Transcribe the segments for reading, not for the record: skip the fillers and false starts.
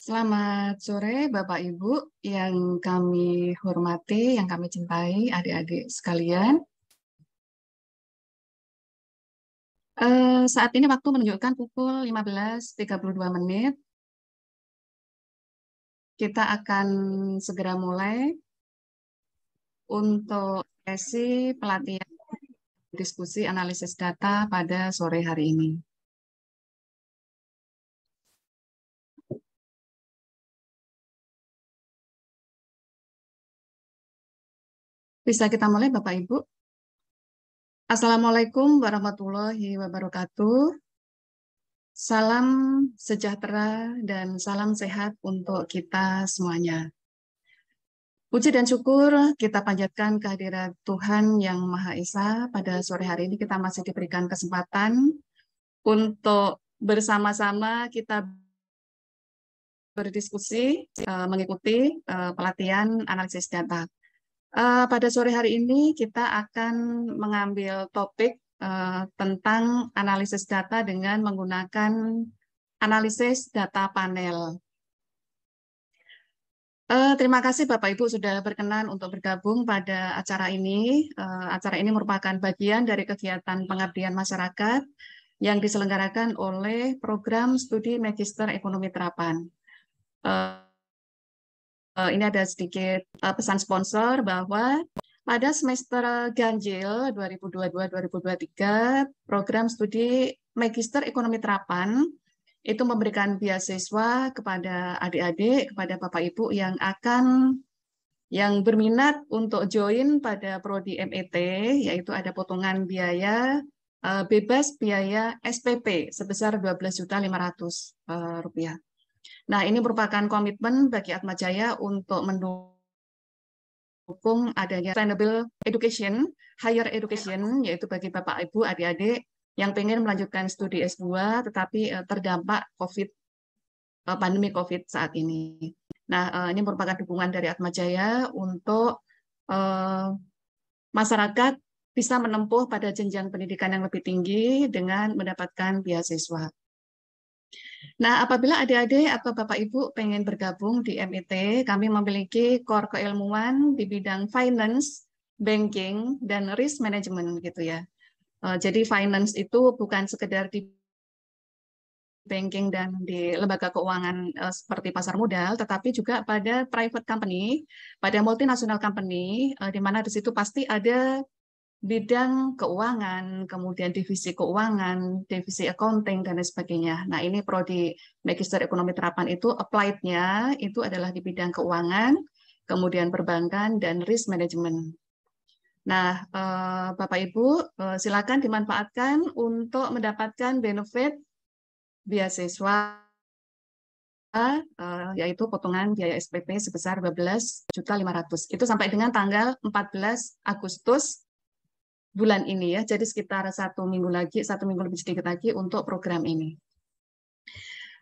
Selamat sore Bapak Ibu yang kami hormati, yang kami cintai, adik-adik sekalian. Saat ini waktu menunjukkan pukul 15.32 menit. Kita akan segera mulai untuk sesi pelatihan diskusi analisis data pada sore hari ini. Bisa kita mulai Bapak Ibu? Assalamualaikum warahmatullahi wabarakatuh. Salam sejahtera dan salam sehat untuk kita semuanya. Puji dan syukur kita panjatkan kehadirat Tuhan Yang Maha Esa. Pada sore hari ini kita masih diberikan kesempatan untuk bersama-sama kita berdiskusi, mengikuti pelatihan analisis data. Pada sore hari ini kita akan mengambil topik tentang analisis data dengan menggunakan analisis data panel. Terima kasih Bapak Ibu sudah berkenan untuk bergabung pada acara ini. Acara ini merupakan bagian dari kegiatan pengabdian masyarakat yang diselenggarakan oleh program studi Magister Ekonomi Terapan. Ini ada sedikit pesan sponsor bahwa pada semester ganjil 2022-2023, program studi Magister Ekonomi Terapan itu memberikan beasiswa kepada adik-adik, kepada Bapak Ibu yang berminat untuk join pada prodi MET, yaitu ada potongan biaya bebas biaya SPP sebesar Rp12.500. Nah, ini merupakan komitmen bagi Atmajaya untuk mendukung adanya sustainable education, higher education, yaitu bagi Bapak Ibu, adik-adik yang ingin melanjutkan studi S2 tetapi terdampak pandemi COVID saat ini. Nah, ini merupakan dukungan dari Atmajaya untuk masyarakat bisa menempuh pada jenjang pendidikan yang lebih tinggi dengan mendapatkan beasiswa. Nah, apabila adik-adik atau Bapak Ibu pengen bergabung di MET, kami memiliki core keilmuan di bidang finance, banking, dan risk management gitu ya. Jadi finance itu bukan sekedar di banking dan di lembaga keuangan seperti pasar modal, tetapi juga pada private company, pada multinational company, di mana di situ pasti ada bidang keuangan, kemudian divisi keuangan, divisi accounting, dan lain sebagainya. Nah, ini prodi Magister Ekonomi Terapan itu applied-nya itu adalah di bidang keuangan, kemudian perbankan, dan risk management. Nah, Bapak Ibu, silakan dimanfaatkan untuk mendapatkan benefit beasiswa, yaitu potongan biaya SPP sebesar Rp12.500. Itu sampai dengan tanggal 14 Agustus bulan ini ya, jadi sekitar 1 minggu lagi, 1 minggu lebih sedikit lagi untuk program ini.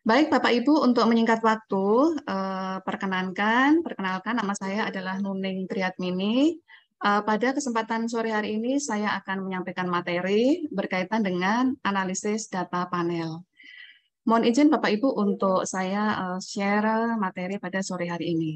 Baik Bapak Ibu, untuk menyingkat waktu, perkenalkan nama saya adalah Nuning Triatmini. Pada kesempatan sore hari ini saya akan menyampaikan materi berkaitan dengan analisis data panel. Mohon izin Bapak Ibu untuk saya share materi pada sore hari ini.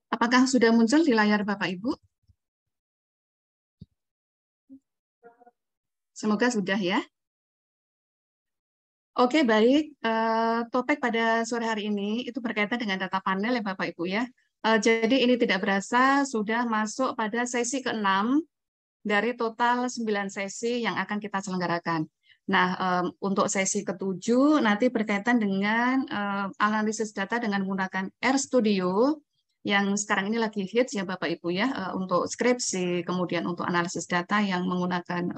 Apakah sudah muncul di layar Bapak Ibu? Semoga sudah ya. Oke, baik. Topik pada sore hari ini itu berkaitan dengan data panel ya Bapak Ibu ya. Jadi ini tidak berasa sudah masuk pada sesi ke-6 dari total 9 sesi yang akan kita selenggarakan. Nah, untuk sesi ke-7 nanti berkaitan dengan analisis data dengan menggunakan RStudio yang sekarang ini lagi hits ya Bapak Ibu ya, untuk skripsi, kemudian untuk analisis data yang menggunakan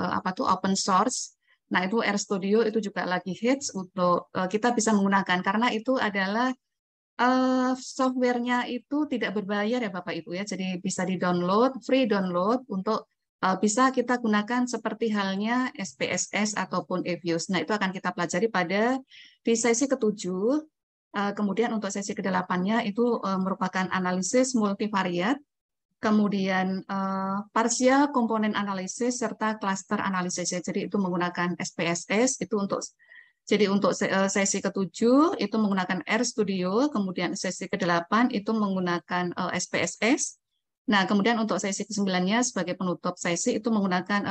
open source. Nah, itu RStudio itu juga lagi hits untuk kita bisa menggunakan karena itu adalah softwarenya itu tidak berbayar ya Bapak Ibu ya. Jadi bisa di-download, free download untuk bisa kita gunakan seperti halnya SPSS ataupun EViews. Nah, itu akan kita pelajari pada di sesi ke-7 Kemudian untuk sesi ke-8-nya itu merupakan analisis multivariat, kemudian partial komponen analisis serta cluster analisis. Jadi itu menggunakan SPSS itu untuk sesi ke-7 itu menggunakan RStudio, kemudian sesi ke-8 itu menggunakan SPSS. Nah, kemudian untuk sesi ke-9-nya sebagai penutup sesi itu menggunakan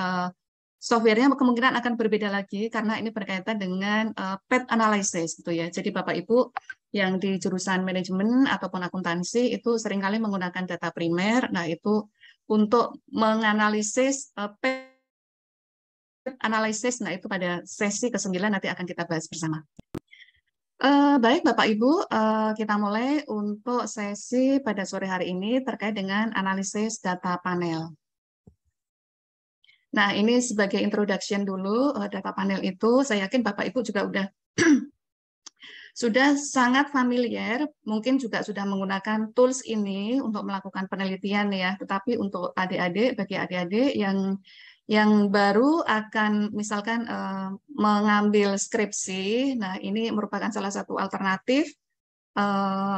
software-nya kemungkinan akan berbeda lagi karena ini berkaitan dengan PET analysis gitu ya. Jadi Bapak Ibu yang di jurusan manajemen ataupun akuntansi itu seringkali menggunakan data primer. Nah, itu untuk menganalisis PET analisis. Nah, itu pada sesi ke-9 nanti akan kita bahas bersama. Baik Bapak Ibu, kita mulai untuk sesi pada sore hari ini terkait dengan analisis data panel. Nah, ini sebagai introduction dulu, data panel itu saya yakin Bapak Ibu juga sudah sangat familiar, mungkin juga sudah menggunakan tools ini untuk melakukan penelitian ya. Tetapi untuk adik-adik, bagi adik-adik yang baru akan misalkan mengambil skripsi, nah ini merupakan salah satu alternatif,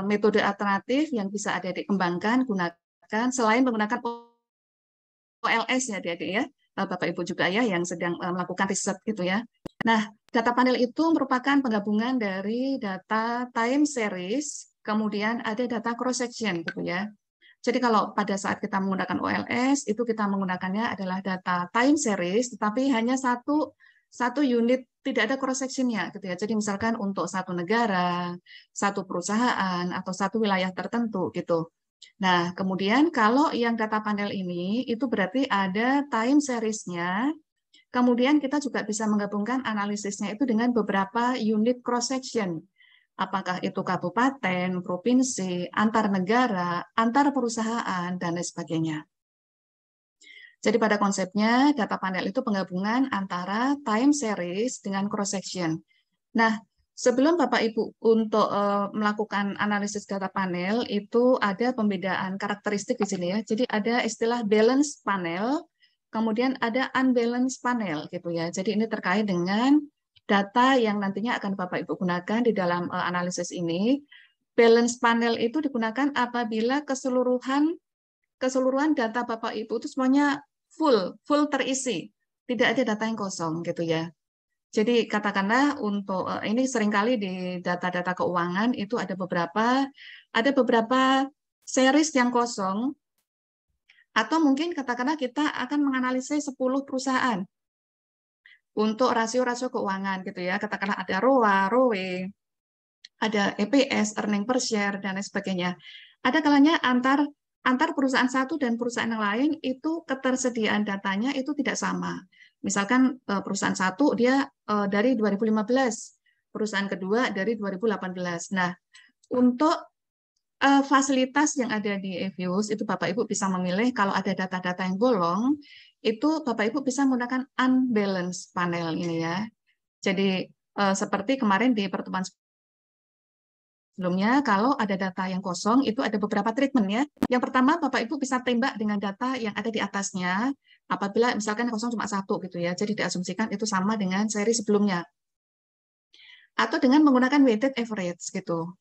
metode alternatif yang bisa adik-adik kembangkan, gunakan selain menggunakan OLS ya adik-adik ya, Bapak Ibu juga ya yang sedang melakukan riset gitu ya. Nah, data panel itu merupakan penggabungan dari data time series, kemudian ada data cross section gitu ya. Jadi kalau pada saat kita menggunakan OLS itu kita menggunakannya adalah data time series, tetapi hanya satu unit, tidak ada cross sectionnya gitu ya. Jadi misalkan untuk satu negara, satu perusahaan atau satu wilayah tertentu gitu. Nah, kemudian kalau yang data panel ini itu berarti ada time series-nya. Kemudian kita juga bisa menggabungkan analisisnya itu dengan beberapa unit cross section. Apakah itu kabupaten, provinsi, antar negara, antar perusahaan, dan lain sebagainya. Jadi pada konsepnya data panel itu penggabungan antara time series dengan cross section. Nah, sebelum Bapak Ibu untuk melakukan analisis data panel itu ada pembedaan karakteristik di sini ya. Jadi ada istilah balance panel, kemudian ada unbalanced panel gitu ya. Jadi ini terkait dengan data yang nantinya akan Bapak Ibu gunakan di dalam analisis ini. Balance panel itu digunakan apabila keseluruhan data Bapak Ibu itu semuanya full terisi, tidak ada data yang kosong gitu ya. Jadi katakanlah untuk ini seringkali di data-data keuangan itu ada beberapa series yang kosong, atau mungkin katakanlah kita akan menganalisis 10 perusahaan untuk rasio-rasio keuangan gitu ya. Katakanlah ada ROA, ROE, ada EPS, earning per share dan lain sebagainya. Ada kalanya antar perusahaan satu dan perusahaan yang lain itu ketersediaan datanya itu tidak sama. Misalkan perusahaan satu dia dari 2015, perusahaan kedua dari 2018. Nah, untuk fasilitas yang ada di eViews itu Bapak Ibu bisa memilih kalau ada data-data yang bolong, itu Bapak Ibu bisa menggunakan unbalanced panel ini ya. Jadi seperti kemarin di pertemuan sebelumnya, kalau ada data yang kosong, itu ada beberapa treatment ya. Yang pertama, Bapak Ibu bisa tembak dengan data yang ada di atasnya, apabila misalkan kosong cuma satu gitu ya, jadi diasumsikan itu sama dengan seri sebelumnya. Atau dengan menggunakan weighted average gitu.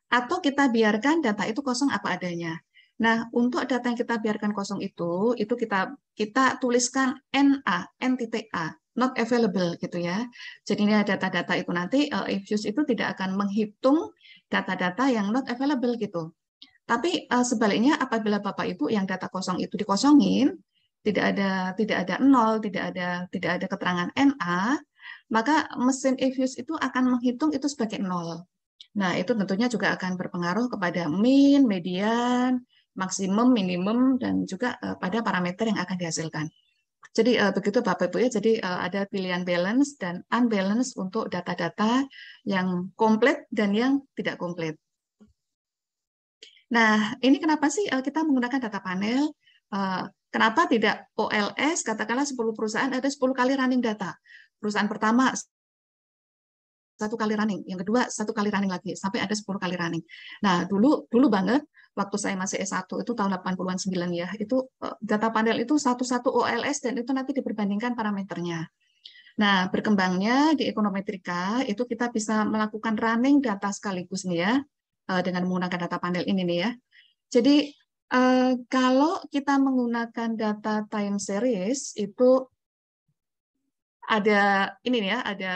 Atau kita biarkan data itu kosong apa adanya. Nah, untuk data yang kita biarkan kosong itu kita tuliskan NA, not available gitu ya. Jadi ini data-data itu nanti eViews itu tidak akan menghitung data-data yang not available gitu. Tapi sebaliknya apabila Bapak Ibu yang data kosong itu dikosongin, tidak ada nol, tidak ada keterangan NA, maka mesin eViews itu akan menghitung itu sebagai nol. Nah, itu tentunya juga akan berpengaruh kepada mean, median, maksimum, minimum, dan juga pada parameter yang akan dihasilkan. Jadi begitu Bapak Ibu ya, jadi ada pilihan balance dan unbalance untuk data-data yang komplit dan yang tidak komplit. Nah, ini kenapa sih kita menggunakan data panel? Kenapa tidak OLS, katakanlah 10 perusahaan ada 10 kali running data. Perusahaan pertama 1 kali running, yang kedua 1 kali running lagi, sampai ada 10 kali running. Nah, dulu banget, waktu saya masih S1, itu tahun 80-an 9 ya, itu data panel itu satu-satu OLS, dan itu nanti diperbandingkan parameternya. Nah, berkembangnya di ekonometrika itu kita bisa melakukan running data sekaligus nih ya, dengan menggunakan data panel ini nih ya. Jadi kalau kita menggunakan data time series itu ada ini nih ya, ada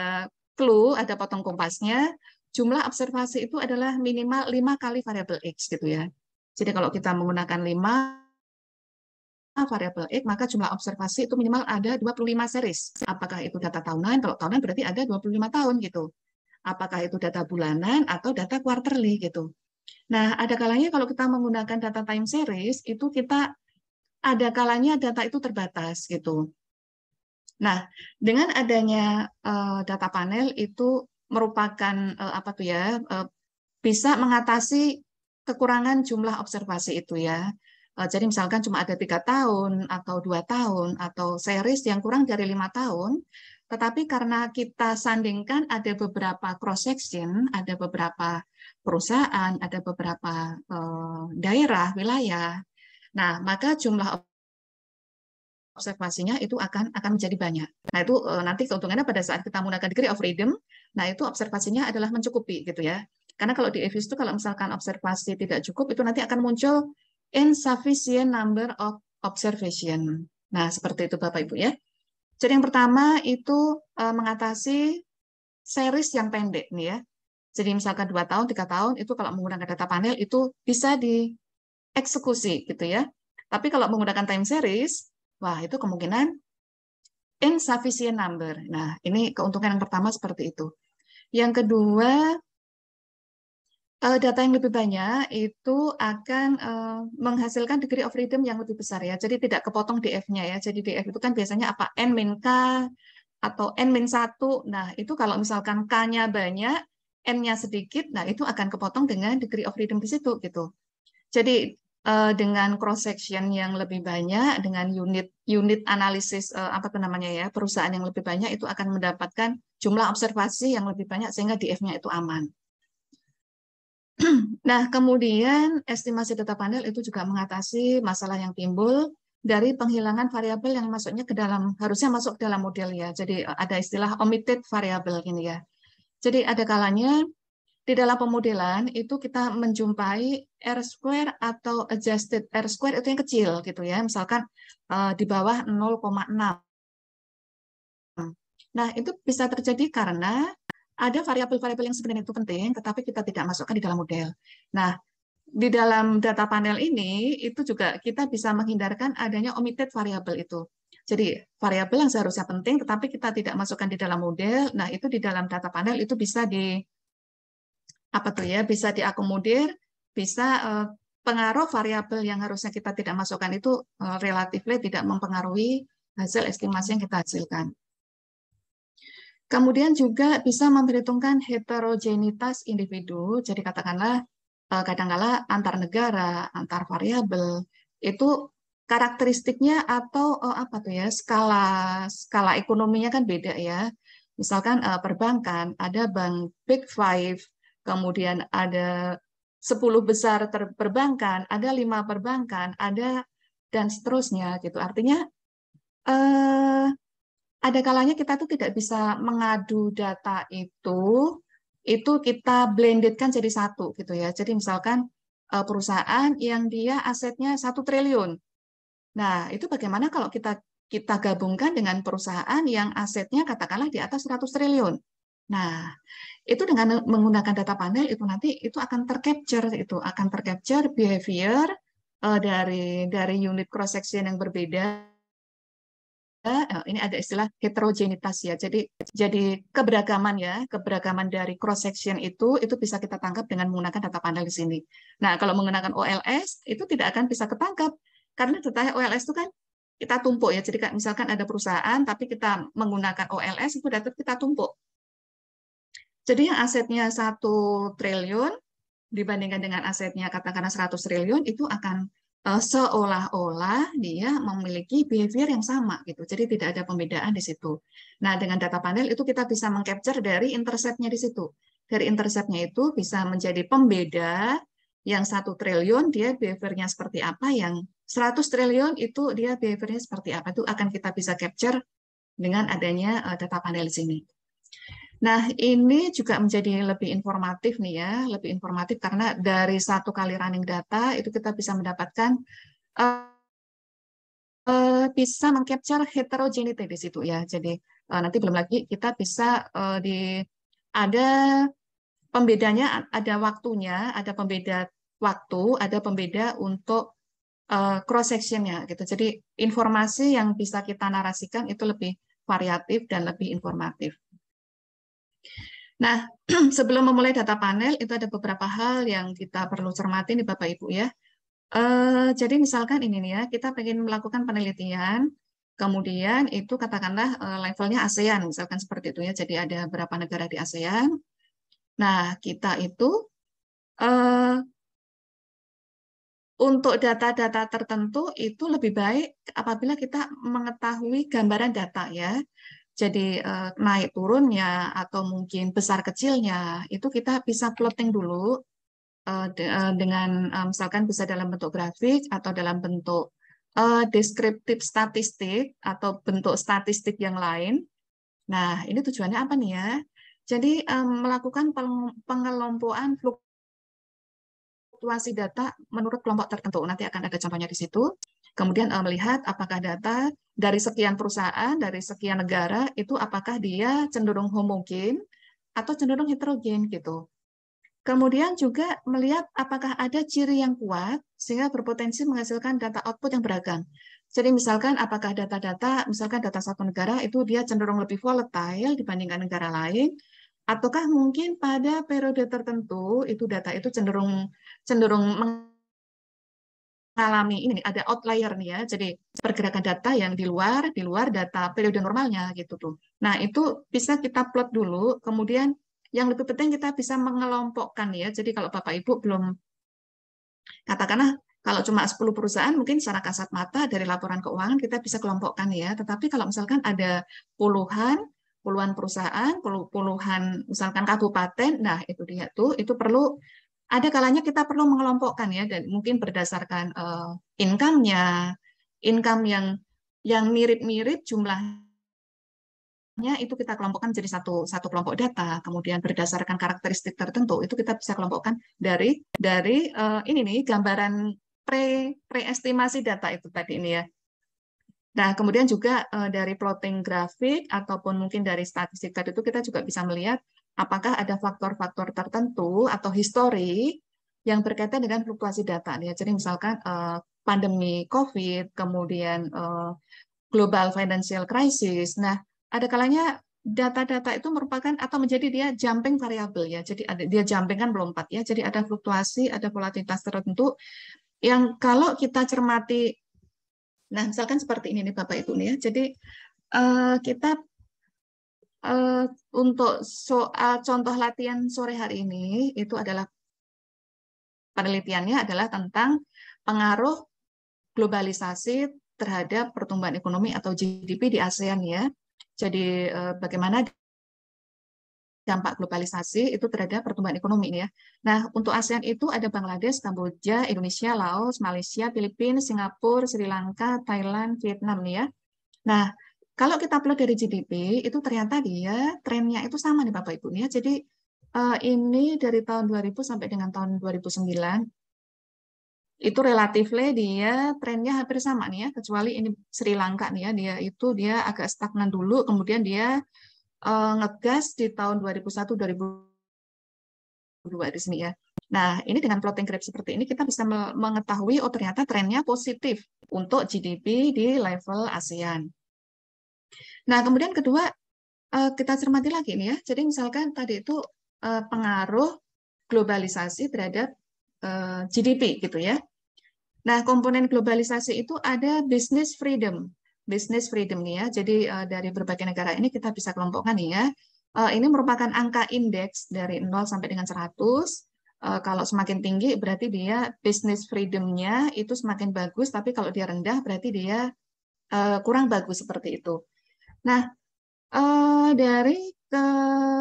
clue, ada potong kompasnya. Jumlah observasi itu adalah minimal 5 kali variabel X gitu ya. Jadi kalau kita menggunakan 5 variabel X, maka jumlah observasi itu minimal ada 25 series. Apakah itu data tahunan? Kalau tahunan berarti ada 25 tahun gitu. Apakah itu data bulanan atau data quarterly gitu. Nah, ada kalanya kalau kita menggunakan data time series, itu kita ada kalanya data itu terbatas gitu. Nah, dengan adanya data panel itu merupakan apa tuh ya, bisa mengatasi kekurangan jumlah observasi itu ya. Jadi misalkan cuma ada 3 tahun atau 2 tahun atau series yang kurang dari 5 tahun, tetapi karena kita sandingkan ada beberapa cross section, ada beberapa perusahaan, ada beberapa daerah, wilayah. Nah, maka jumlah observasinya itu akan menjadi banyak. Nah, itu nanti keuntungannya pada saat kita menggunakan degree of freedom, nah itu observasinya adalah mencukupi gitu ya. Karena kalau di EVIS itu kalau misalkan observasi tidak cukup itu nanti akan muncul insufficient number of observation. Nah, seperti itu Bapak Ibu ya. Jadi yang pertama itu mengatasi series yang pendek nih ya. Jadi misalkan 2 tahun, 3 tahun itu kalau menggunakan data panel itu bisa dieksekusi gitu ya. Tapi kalau menggunakan time series, wah itu kemungkinan insufficient number. Nah, ini keuntungan yang pertama seperti itu. Yang kedua, data yang lebih banyak itu akan menghasilkan degree of freedom yang lebih besar ya. Jadi tidak kepotong DF-nya ya. Jadi DF itu kan biasanya apa? N-K atau N-1. Nah, itu kalau misalkan K-nya banyak, N-nya sedikit, nah itu akan kepotong dengan degree of freedom di situ gitu. Jadi dengan cross section yang lebih banyak, dengan unit analisis apa tuh namanya ya, perusahaan yang lebih banyak itu akan mendapatkan jumlah observasi yang lebih banyak sehingga DF-nya itu aman. Nah, kemudian estimasi data panel itu juga mengatasi masalah yang timbul dari penghilangan variabel yang masuknya ke dalam, harusnya masuk ke dalam model ya. Jadi ada istilah omitted variable ini ya. Jadi ada kalanya di dalam pemodelan itu kita menjumpai R-square atau adjusted R-square itu yang kecil gitu ya. Misalkan di bawah 0,6. Nah, itu bisa terjadi karena ada variabel-variabel yang sebenarnya itu penting, tetapi kita tidak masukkan di dalam model. Nah, di dalam data panel ini, itu juga kita bisa menghindarkan adanya omitted variabel itu. Jadi, variabel yang seharusnya penting, tetapi kita tidak masukkan di dalam model, nah itu di dalam data panel itu bisa bisa diakomodir, bisa pengaruh variabel yang harusnya kita tidak masukkan itu relatif tidak mempengaruhi hasil estimasi yang kita hasilkan. Kemudian juga bisa memperhitungkan heterogenitas individu. Jadi katakanlah kadang-kala antar negara, antar variabel itu karakteristiknya atau skala ekonominya kan beda ya. Misalkan perbankan, ada bank Big Five, kemudian ada 10 besar perbankan, ada 5 perbankan, ada dan seterusnya gitu. Artinya ada kalanya kita tuh tidak bisa mengadu data itu kita blendedkan jadi satu gitu ya. Jadi misalkan perusahaan yang dia asetnya 1 triliun. Nah, itu bagaimana kalau kita gabungkan dengan perusahaan yang asetnya katakanlah di atas 100 triliun. Nah, itu dengan menggunakan data panel itu nanti itu akan tercapture behavior dari unit cross section yang berbeda. Ini ada istilah heterogenitas ya. Jadi keberagaman dari cross section itu bisa kita tangkap dengan menggunakan data panel di sini. Nah, kalau menggunakan OLS itu tidak akan bisa ketangkap karena data OLS itu kan kita tumpuk ya. Jadi misalkan ada perusahaan tapi kita menggunakan OLS itu data kita tumpuk. Jadi yang asetnya 1 triliun dibandingkan dengan asetnya katakanlah 100 triliun itu akan seolah-olah dia memiliki behavior yang sama gitu. Jadi tidak ada pembedaan di situ. Nah, dengan data panel itu kita bisa mengcapture dari intercept-nya di situ. Dari intercept-nya itu bisa menjadi pembeda yang 1 triliun dia behavior-nya seperti apa, yang 100 triliun itu dia behavior-nya seperti apa. Itu akan kita bisa capture dengan adanya data panel di sini. Nah, ini juga menjadi lebih informatif nih ya, lebih informatif karena dari satu kali running data itu kita bisa mendapatkan bisa mengcapture heterogeneity di situ ya. Jadi nanti belum lagi kita bisa ada pembedanya, ada waktunya, ada pembeda waktu, ada pembeda untuk cross sectionnya gitu. Jadi informasi yang bisa kita narasikan itu lebih variatif dan lebih informatif. Nah, sebelum memulai data panel itu ada beberapa hal yang kita perlu cermati nih Bapak Ibu ya. Jadi misalkan ini nih ya, kita pengen melakukan penelitian, kemudian itu katakanlah levelnya ASEAN, misalkan seperti itu ya. Jadi ada berapa negara di ASEAN. Nah, kita itu eh, untuk data-data tertentu itu lebih baik apabila kita mengetahui gambaran data ya. Jadi naik turunnya atau mungkin besar kecilnya itu kita bisa plotting dulu dengan misalkan bisa dalam bentuk grafik atau dalam bentuk deskriptif statistik atau bentuk statistik yang lain. Nah, ini tujuannya apa nih ya? Jadi melakukan pengelompokan fluktuasi data menurut kelompok tertentu. Nanti akan ada contohnya di situ. Kemudian melihat apakah data dari sekian perusahaan, dari sekian negara, itu apakah dia cenderung homogen atau cenderung heterogen gitu. Kemudian juga melihat apakah ada ciri yang kuat sehingga berpotensi menghasilkan data output yang beragam. Jadi misalkan apakah data-data, misalkan data satu negara itu dia cenderung lebih volatile dibandingkan negara lain, ataukah mungkin pada periode tertentu itu data itu cenderung cenderung mengalami ini nih, ada outlier nih ya. Jadi pergerakan data yang di luar data periode normalnya gitu tuh. Nah, itu bisa kita plot dulu, kemudian yang lebih penting kita bisa mengelompokkan ya. Jadi kalau Bapak Ibu belum katakanlah kalau cuma 10 perusahaan mungkin secara kasat mata dari laporan keuangan kita bisa kelompokkan ya. Tetapi kalau misalkan ada puluhan perusahaan, puluhan misalkan kabupaten, nah itu dia tuh itu perlu ada kalanya kita perlu mengelompokkan ya dan mungkin berdasarkan income-nya, income yang mirip-mirip jumlahnya itu kita kelompokkan menjadi satu kelompok data. Kemudian berdasarkan karakteristik tertentu itu kita bisa kelompokkan dari ini nih gambaran preestimasi data itu tadi ini ya. Nah, kemudian juga dari plotting grafik ataupun mungkin dari statistik tadi itu kita juga bisa melihat apakah ada faktor-faktor tertentu atau histori yang berkaitan dengan fluktuasi data. Ya. Jadi misalkan pandemi COVID, kemudian global financial crisis. Nah, ada kalanya data-data itu merupakan atau menjadi dia jumping variable ya. Jadi ada dia jumping kan melompat ya. Jadi ada fluktuasi, ada volatilitas tertentu yang kalau kita cermati. Nah, misalkan seperti ini nih Bapak Ibu nih ya. Jadi kita eh, untuk soal contoh latihan sore hari ini itu adalah penelitiannya adalah tentang pengaruh globalisasi terhadap pertumbuhan ekonomi atau GDP di ASEAN ya. Jadi bagaimana dampak globalisasi itu terhadap pertumbuhan ekonomi ini ya. Nah, untuk ASEAN itu ada Bangladesh, Kamboja, Indonesia, Laos, Malaysia, Filipina, Singapura, Sri Lanka, Thailand, Vietnam nih ya. Nah, kalau kita upload dari GDP, itu ternyata dia trennya itu sama nih Bapak Ibu nih ya. Jadi ini dari tahun 2000 sampai dengan tahun 2009 itu relatifnya dia trennya hampir sama nih ya, kecuali ini Sri Lanka nih ya, dia agak stagnan dulu, kemudian dia ngegas di tahun 2001 2002 di sini ya. Nah, ini dengan plotting graph seperti ini kita bisa mengetahui oh ternyata trennya positif untuk GDP di level ASEAN. Nah, kemudian kedua kita cermati lagi nih ya. Jadi misalkan tadi itu pengaruh globalisasi terhadap GDP gitu ya. Nah, komponen globalisasi itu ada business freedom. Business freedom nih ya. Jadi dari berbagai negara ini kita bisa kelompokkan nih ya. Ini merupakan angka indeks dari 0 sampai dengan 100. Kalau semakin tinggi berarti dia business freedom-nya itu semakin bagus, tapi kalau dia rendah berarti dia kurang bagus seperti itu. Nah, dari ke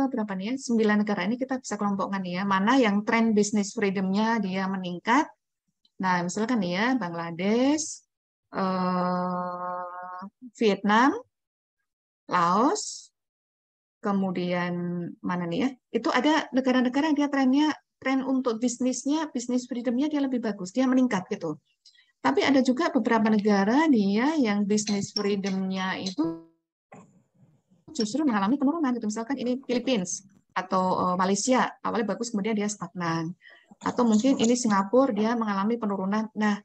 berapa nih ya? 9 negara ini kita bisa kelompokkan nih ya. Mana yang tren business freedom-nya dia meningkat. Nah, misalkan nih ya, Bangladesh, Vietnam, Laos, kemudian mana nih ya? Itu ada negara-negara yang dia tren untuk bisnisnya, bisnis freedom-nya dia lebih bagus, dia meningkat gitu. Tapi ada juga beberapa negara dia yang bisnis freedom-nya itu justru mengalami penurunan gitu. Misalkan ini Philippines atau Malaysia, awalnya bagus kemudian dia stagnan. Atau mungkin ini Singapura dia mengalami penurunan. Nah,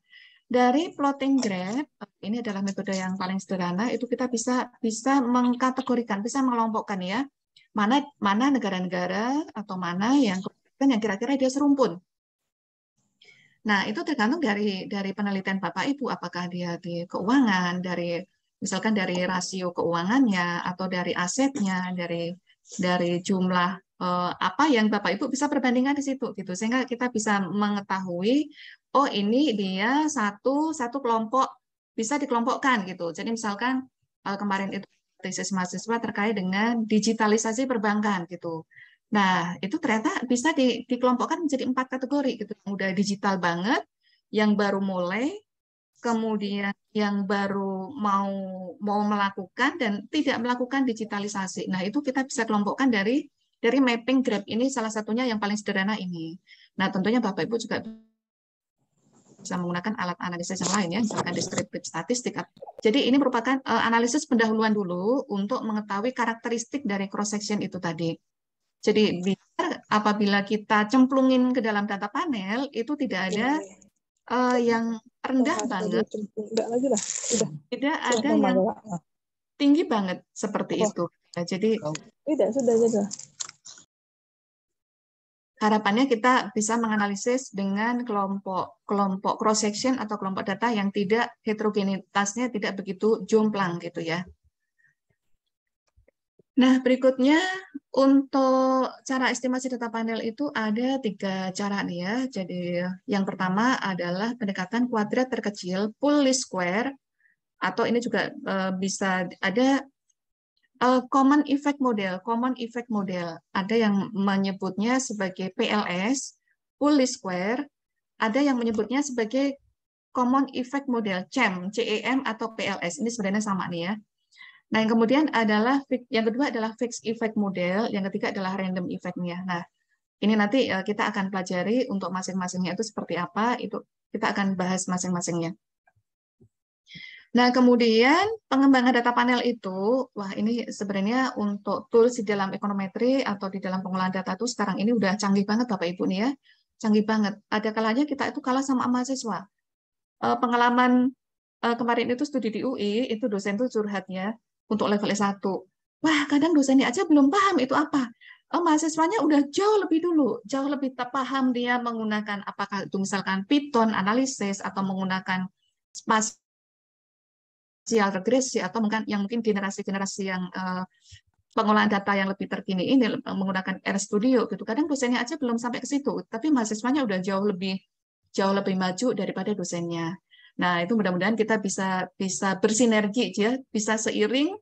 dari plotting graph ini adalah metode yang paling sederhana, itu kita bisa mengkategorikan, bisa mengelompokkan ya. Mana negara-negara atau mana yang kira-kira dia serumpun. Nah, itu tergantung dari penelitian Bapak Ibu, apakah dia di keuangan, misalkan dari rasio keuangannya, atau dari asetnya, dari jumlah apa yang Bapak Ibu bisa perbandingkan di situ, gitu, sehingga kita bisa mengetahui, oh ini dia satu kelompok bisa dikelompokkan gitu. Jadi misalkan kemarin itu tesis mahasiswa terkait dengan digitalisasi perbankan gitu. Nah, itu ternyata bisa dikelompokkan menjadi 4 kategori gitu. Yang udah digital banget, yang baru mulai, kemudian yang baru mau melakukan dan tidak melakukan digitalisasi. Nah, itu kita bisa kelompokkan dari mapping graph ini, salah satunya yang paling sederhana ini. Nah, tentunya Bapak Ibu juga bisa menggunakan alat analisis yang lain ya, misalkan descriptive statistik. Jadi ini merupakan analisis pendahuluan dulu untuk mengetahui karakteristik dari cross section itu tadi. Jadi biar apabila kita cemplungin ke dalam data panel itu tidak ada yang rendah banget, enggak lagi lah, udah. tidak ada yang tinggi banget seperti itu. Nah, jadi sudah. Harapannya kita bisa menganalisis dengan kelompok cross section atau kelompok data yang tidak heterogenitasnya tidak begitu jomplang gitu ya. Nah, berikutnya untuk cara estimasi data panel itu ada 3 cara nih ya. Jadi yang pertama adalah pendekatan kuadrat terkecil, full least square, atau ini juga bisa ada common effect model. Ada yang menyebutnya sebagai PLS, full least square, ada yang menyebutnya sebagai common effect model, CEM atau PLS. Ini sebenarnya sama nih ya. Nah, yang kemudian yang kedua adalah fixed effect model, yang ketiga adalah random effect-nya. Nah, ini nanti kita akan pelajari untuk masing-masingnya itu seperti apa, itu kita akan bahas masing-masingnya. Nah, kemudian pengembangan data panel itu, wah ini sebenarnya untuk tools di dalam ekonometri atau di dalam pengolahan data itu sekarang ini udah canggih banget Bapak Ibu nih ya, canggih banget. Ada kalanya kita itu kalah sama mahasiswa. Pengalaman kemarin itu studi di UI, itu dosen tuh curhatnya untuk level S1. Wah, kadang dosennya aja belum paham itu apa. Mahasiswanya udah jauh lebih dulu, jauh lebih paham dia menggunakan apakah itu misalkan Python analisis atau menggunakan spasial regresi atau mungkin generasi-generasi yang pengolahan data yang lebih terkini ini menggunakan RStudio gitu. Kadang dosennya aja belum sampai ke situ, tapi mahasiswanya udah jauh lebih maju daripada dosennya. Nah, itu mudah-mudahan kita bisa bersinergi ya, bisa seiring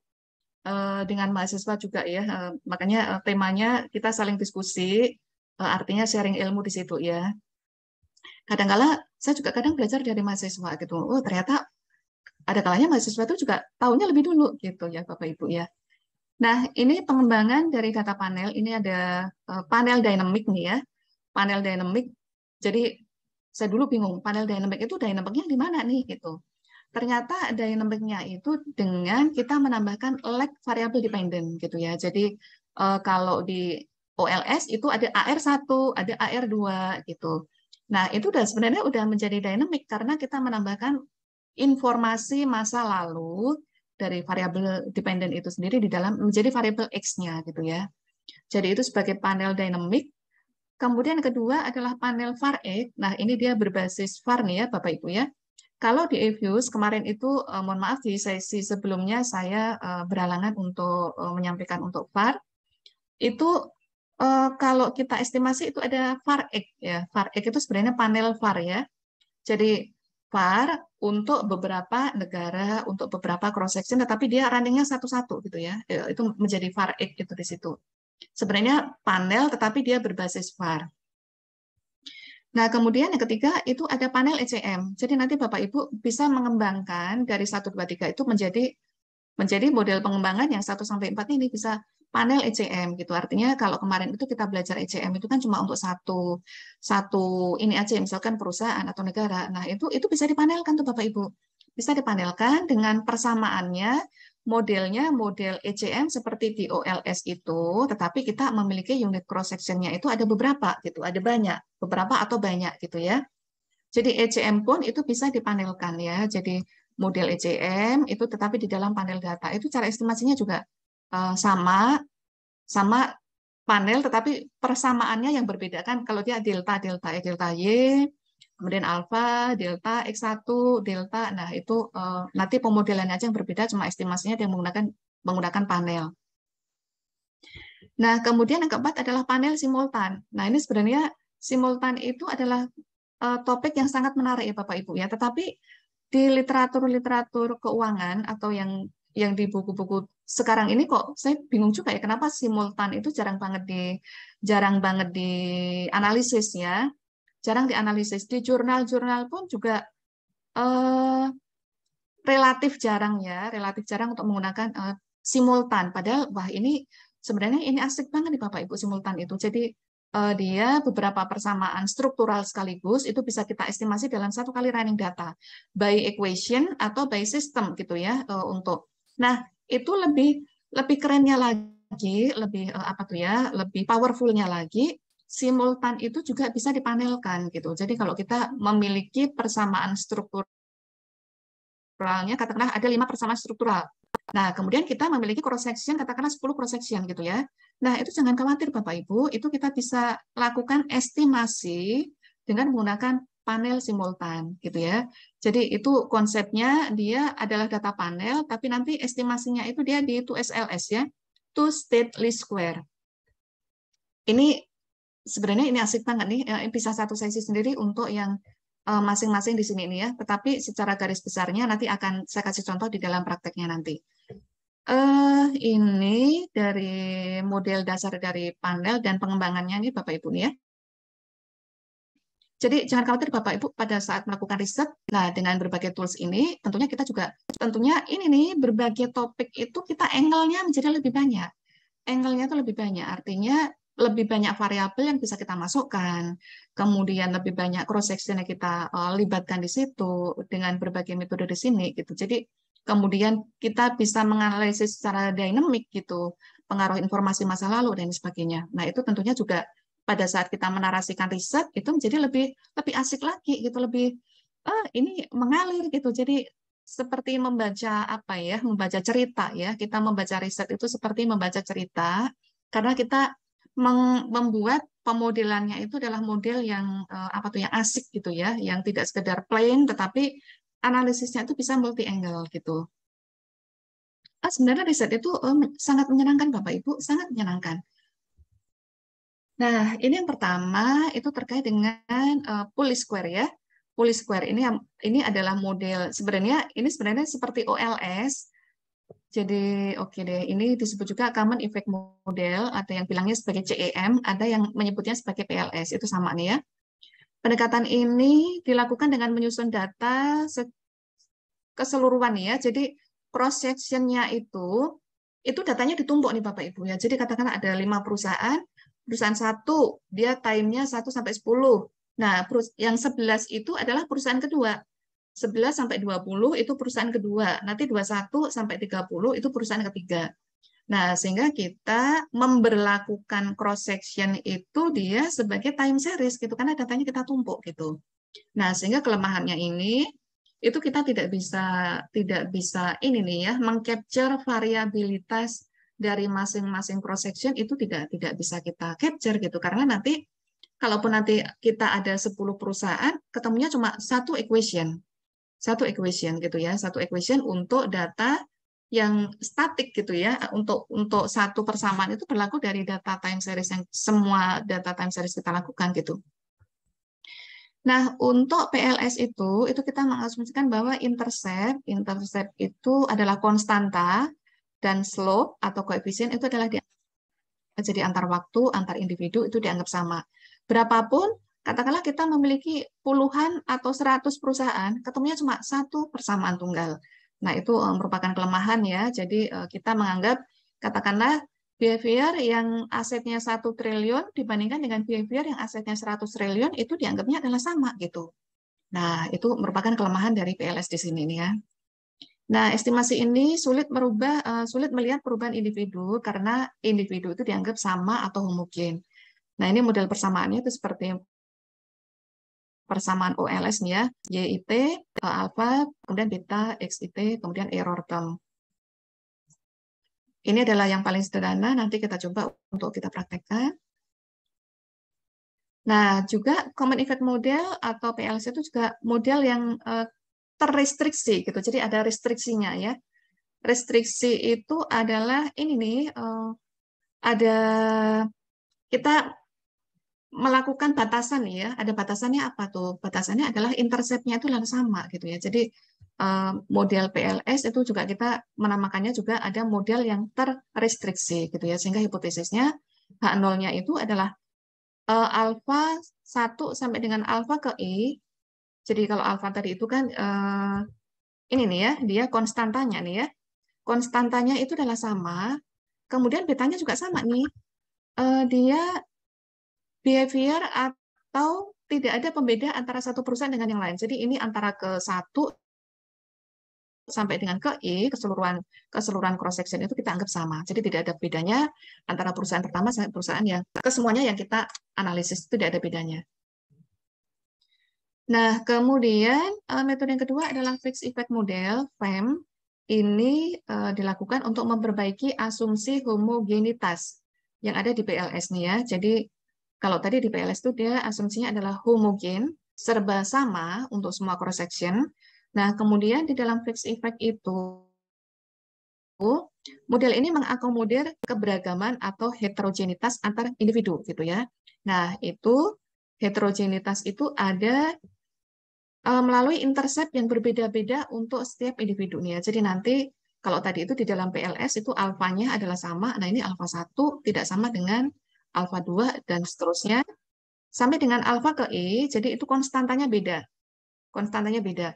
dengan mahasiswa juga ya. Makanya temanya kita saling diskusi, artinya sharing ilmu di situ ya. Kadang-kala saya juga kadang belajar dari mahasiswa gitu. Oh, ternyata ada kalanya mahasiswa itu juga tahunya lebih dulu gitu ya Bapak Ibu ya. Nah, ini pengembangan dari data panel, ini ada panel dynamic nih ya. Panel dynamic. Jadi saya dulu bingung, panel dynamic itu dynamicnya di mana nih gitu. Ternyata dynamicnya itu dengan kita menambahkan lag variable dependent gitu ya. Jadi kalau di OLS itu ada AR1, ada AR2 gitu. Nah, itu sebenarnya udah menjadi dynamic karena kita menambahkan informasi masa lalu dari variabel dependent itu sendiri di dalam menjadi variabel X-nya gitu ya. Jadi itu sebagai panel dynamic. Kemudian yang kedua adalah panel VAR-X. Nah, ini dia berbasis VAR nih ya Bapak Ibu ya. Kalau di eViews kemarin itu mohon maaf di sesi sebelumnya saya berhalangan untuk menyampaikan untuk VAR. Itu kalau kita estimasi itu ada VAR-X ya. VAR-X itu sebenarnya panel VAR ya. Jadi VAR untuk beberapa negara, untuk beberapa cross section, tetapi dia runningnya satu-satu gitu ya. Itu menjadi VAR-X itu di situ. Sebenarnya panel, tetapi dia berbasis VAR. Nah, kemudian yang ketiga itu ada panel ECM. Jadi nanti Bapak Ibu bisa mengembangkan dari 1, 2, 3 itu menjadi menjadi model pengembangan yang 1-4 ini bisa panel ECM gitu. Artinya kalau kemarin itu kita belajar ECM itu kan cuma untuk satu ini aja, misalkan perusahaan atau negara. Nah, itu bisa dipanelkan tuh Bapak Ibu. Bisa dipanelkan dengan persamaannya modelnya model ECM seperti di OLS itu, tetapi kita memiliki unit cross sectionnya itu ada beberapa gitu, ada banyak, beberapa atau banyak gitu ya. Jadi ECM pun itu bisa dipanelkan ya. Jadi model ECM itu tetapi di dalam panel data itu cara estimasinya juga sama panel, tetapi persamaannya yang berbeda kan. Kalau dia delta delta Y, kemudian alfa, delta, X1, delta. Nah, itu nanti pemodelannya aja yang berbeda, cuma estimasinya dia menggunakan panel. Nah, kemudian yang keempat adalah panel simultan. Nah, ini sebenarnya simultan itu adalah topik yang sangat menarik ya Bapak Ibu ya. Tetapi di literatur keuangan atau yang di buku-buku sekarang ini kok saya bingung juga ya kenapa simultan itu jarang banget dianalisis ya. Jarang dianalisis di jurnal-jurnal pun juga relatif jarang untuk menggunakan simultan. Padahal wah ini sebenarnya ini asik banget nih Bapak Ibu simultan itu. Jadi dia beberapa persamaan struktural sekaligus itu bisa kita estimasi dalam satu kali running data by equation atau by system gitu ya untuk. Nah, itu lebih kerennya lagi, lebih powerfulnya lagi simultan itu juga bisa dipanelkan gitu. Jadi kalau kita memiliki persamaan strukturalnya, katakanlah ada 5 persamaan struktural. Nah, kemudian kita memiliki cross section, katakanlah 10 cross section gitu ya. Nah, itu jangan khawatir Bapak Ibu, itu kita bisa lakukan estimasi dengan menggunakan panel simultan gitu ya. Jadi itu konsepnya dia adalah data panel, tapi nanti estimasinya itu dia di 2SLS ya, two state least square. Ini sebenarnya ini asik banget nih, bisa satu sesi sendiri untuk yang masing-masing di sini ini ya. Tetapi secara garis besarnya nanti akan saya kasih contoh di dalam prakteknya nanti. Ini dari model dasar dari panel dan pengembangannya nih Bapak Ibu nih ya. Jadi jangan khawatir Bapak Ibu pada saat melakukan riset, nah dengan berbagai tools ini tentunya kita juga ini nih berbagai topik itu kita angle-nya menjadi lebih banyak. Angle-nya itu lebih banyak, artinya lebih banyak variabel yang bisa kita masukkan, kemudian lebih banyak cross section yang kita libatkan di situ dengan berbagai metode di sini gitu. Jadi kemudian kita bisa menganalisis secara dinamik gitu, pengaruh informasi masa lalu dan sebagainya. Nah, itu tentunya juga pada saat kita menarasikan riset itu menjadi lebih asik lagi gitu, lebih ini mengalir gitu. Jadi seperti membaca membaca cerita ya. Kita membaca riset itu seperti membaca cerita karena kita membuat pemodelannya itu adalah model yang yang asik gitu ya, yang tidak sekedar plain tetapi analisisnya itu bisa multi angle gitu. Sebenarnya riset itu sangat menyenangkan Bapak Ibu, sangat menyenangkan. Nah, ini yang pertama itu terkait dengan Pulley Square ya. Pulley Square ini adalah model sebenarnya seperti OLS. Jadi oke deh, ini disebut juga Common Effect Model, ada yang bilangnya sebagai CEM, ada yang menyebutnya sebagai PLS, itu sama nih ya. Pendekatan ini dilakukan dengan menyusun data keseluruhan ya. Jadi cross section-nya itu datanya ditumpuk nih Bapak Ibu ya. Jadi katakanlah ada 5 perusahaan, perusahaan 1 dia time-nya 1 sampai 10. Nah, yang 11 itu adalah perusahaan kedua. 11 sampai 20 itu perusahaan kedua. Nanti 21 sampai 30 itu perusahaan ketiga. Nah, sehingga kita memberlakukan cross section itu dia sebagai time series gitu karena datanya kita tumpuk gitu. Nah, sehingga kelemahannya ini itu kita tidak bisa ini nih ya, mengcapture variabilitas dari masing-masing cross section itu tidak bisa kita capture gitu karena nanti kalaupun nanti kita ada 10 perusahaan ketemunya cuma satu equation gitu ya, satu equation untuk data yang statik gitu ya, untuk satu persamaan itu berlaku dari data time series yang semua data time series kita lakukan gitu. Nah, untuk PLS itu kita mengasumsikan bahwa intercept itu adalah konstanta dan slope atau koefisien itu adalah jadi antar waktu, antar individu itu dianggap sama. Berapapun, katakanlah kita memiliki puluhan atau 100 perusahaan, ketemunya cuma satu persamaan tunggal. Nah, itu merupakan kelemahan ya. Jadi kita menganggap, katakanlah, behavior yang asetnya 1 triliun dibandingkan dengan behavior yang asetnya 100 triliun, itu dianggapnya adalah sama gitu. Nah, itu merupakan kelemahan dari PLS di sini nih ya. Nah, estimasi ini sulit melihat perubahan individu karena individu itu dianggap sama atau homogen. Nah, ini model persamaannya itu seperti persamaan OLS nih ya, YIT, alpha, kemudian beta, XIT, kemudian error term. Ini adalah yang paling sederhana, nanti kita coba untuk kita praktekkan. Nah, juga Common Effect Model atau PLS itu juga model yang terrestriksi gitu. Jadi ada restriksinya ya. Restriksi itu adalah ini nih, ada kita melakukan batasan ya. Ada batasannya apa tuh? Batasannya adalah intercept-nya itu harus sama gitu ya. Jadi model PLS itu juga kita menamakannya juga ada model yang terrestriksi gitu ya. Sehingga hipotesisnya H0-nya itu adalah alfa 1 sampai dengan alfa ke I. Jadi kalau alfa tadi itu kan ini nih ya, dia konstantanya nih ya. Konstantanya itu adalah sama. Kemudian betanya juga sama nih. Dia behavior atau tidak ada pembeda antara satu perusahaan dengan yang lain. Jadi ini antara ke 1 sampai dengan ke I, keseluruhan cross section itu kita anggap sama. Jadi tidak ada bedanya antara perusahaan pertama sampai perusahaan yang kesemuanya yang kita analisis itu tidak ada bedanya. Nah, kemudian metode yang kedua adalah fixed effect model, FEM. Ini dilakukan untuk memperbaiki asumsi homogenitas yang ada di PLS nih ya. Jadi kalau tadi di PLS itu dia asumsinya adalah homogen, serba sama untuk semua cross section. Nah, kemudian di dalam fixed effect itu model ini mengakomodir keberagaman atau heterogenitas antar individu gitu ya. Nah, itu heterogenitas itu ada melalui intercept yang berbeda-beda untuk setiap individunya. Jadi nanti kalau tadi itu di dalam PLS itu alfanya adalah sama, nah ini alfa 1 tidak sama dengan alfa 2 dan seterusnya. Sampai dengan alfa ke I, jadi itu konstantanya beda. Konstantanya beda.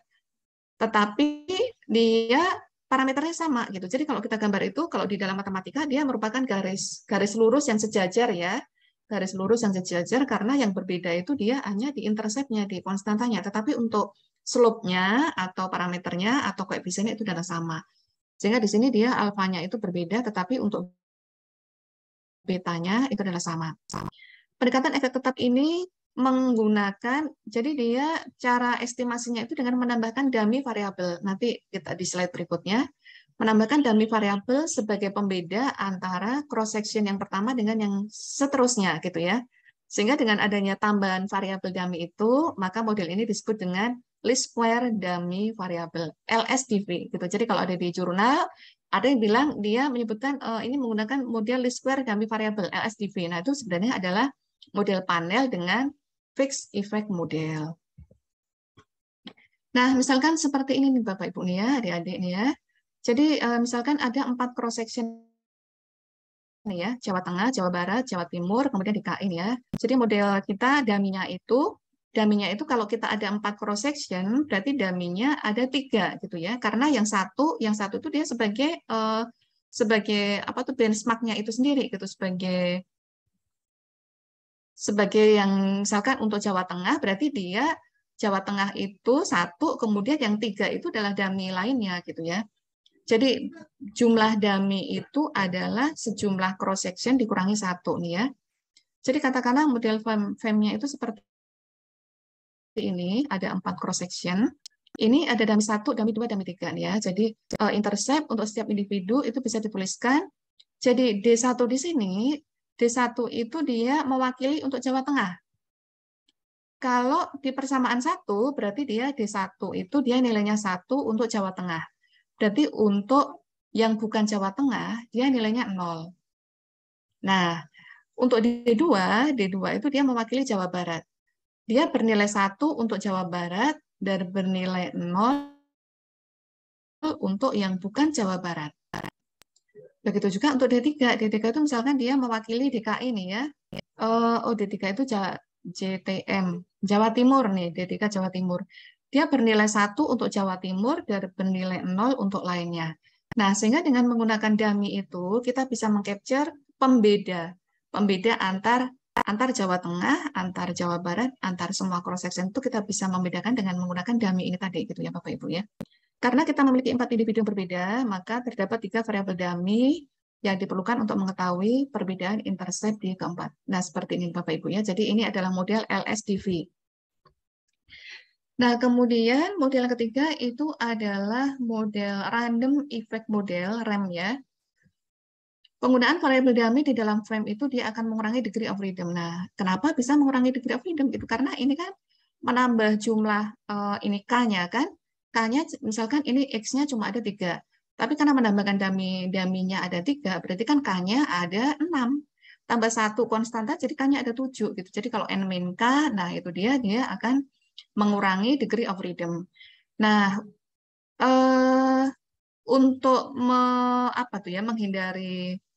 Tetapi dia parameternya sama gitu. Jadi kalau kita gambar itu, kalau di dalam matematika dia merupakan garis lurus yang sejajar ya. Garis lurus yang sejajar karena yang berbeda itu dia hanya di interceptnya, di konstantanya. Tetapi untuk slope-nya atau parameternya atau koefisiennya itu adalah sama. Sehingga di sini dia alfanya itu berbeda, tetapi untuk betanya itu adalah sama. Pendekatan efek tetap ini menggunakan, jadi dia cara estimasinya itu dengan menambahkan dummy variabel. Nanti kita di slide berikutnya, menambahkan dummy variabel sebagai pembeda antara cross section yang pertama dengan yang seterusnya gitu ya. Sehingga dengan adanya tambahan variabel dummy itu, maka model ini disebut dengan least square dummy variable, LSDV gitu. Jadi kalau ada di jurnal ada yang bilang dia menyebutkan ini menggunakan model least square dummy variable, LSDV. Nah, itu sebenarnya adalah model panel dengan fixed effect model. Nah, misalkan seperti ini nih Bapak Ibu nih ya, adik-adik nih ya. Jadi misalkan ada 4 cross section nih ya, Jawa Tengah, Jawa Barat, Jawa Timur, kemudian DKI ya. Jadi model kita daminya itu kalau kita ada 4 cross section, berarti daminya ada 3 gitu ya. Karena yang satu itu dia sebagai apa tuh benchmarknya itu sendiri gitu, sebagai yang misalkan untuk Jawa Tengah berarti dia Jawa Tengah itu 1, kemudian yang 3 itu adalah dummy lainnya gitu ya. Jadi jumlah dummy itu adalah sejumlah cross section dikurangi 1 nih ya. Jadi katakanlah model FEM-nya itu seperti ini, ada 4 cross section. Ini ada dummy 1, dummy 2, dummy 3 nih ya. Jadi intercept untuk setiap individu itu bisa dituliskan. Jadi D1 di sini, D1 itu dia mewakili untuk Jawa Tengah. Kalau di persamaan 1, berarti dia D1 itu dia nilainya 1 untuk Jawa Tengah. Berarti untuk yang bukan Jawa Tengah, dia nilainya 0. Nah, untuk D2 itu dia mewakili Jawa Barat. Dia bernilai 1 untuk Jawa Barat dan bernilai 0 untuk yang bukan Jawa Barat. Begitu juga untuk D3. D3 itu misalkan dia mewakili DKI nih ya. D3 itu JTM, Jawa Timur nih, D3 Jawa Timur. dia bernilai 1 untuk Jawa Timur dan bernilai 0 untuk lainnya. Nah, sehingga dengan menggunakan dummy itu, kita bisa mengcapture pembeda antar Jawa Tengah, antar Jawa Barat, antar semua cross section itu kita bisa membedakan dengan menggunakan dummy ini tadi gitu ya Bapak Ibu ya. Karena kita memiliki 4 individu yang berbeda, maka terdapat 3 variabel dummy yang diperlukan untuk mengetahui perbedaan intercept di keempat. Nah, seperti ini Bapak Ibu ya. Jadi ini adalah model LSDV. Nah, kemudian model ketiga itu adalah model random effect model RAM ya. Penggunaan variabel dummy di dalam frame itu dia akan mengurangi degree of freedom. Nah, kenapa bisa mengurangi degree of freedom? Itu karena ini kan menambah jumlah ini K-nya kan. K-nya misalkan ini X-nya cuma ada 3. Tapi karena menambahkan dummy-nya ada 3, berarti kan K-nya ada 6. Tambah 1 konstanta, jadi K-nya ada 7. Gitu. Jadi kalau N min K, nah itu dia akan mengurangi degree of freedom. Nah, untuk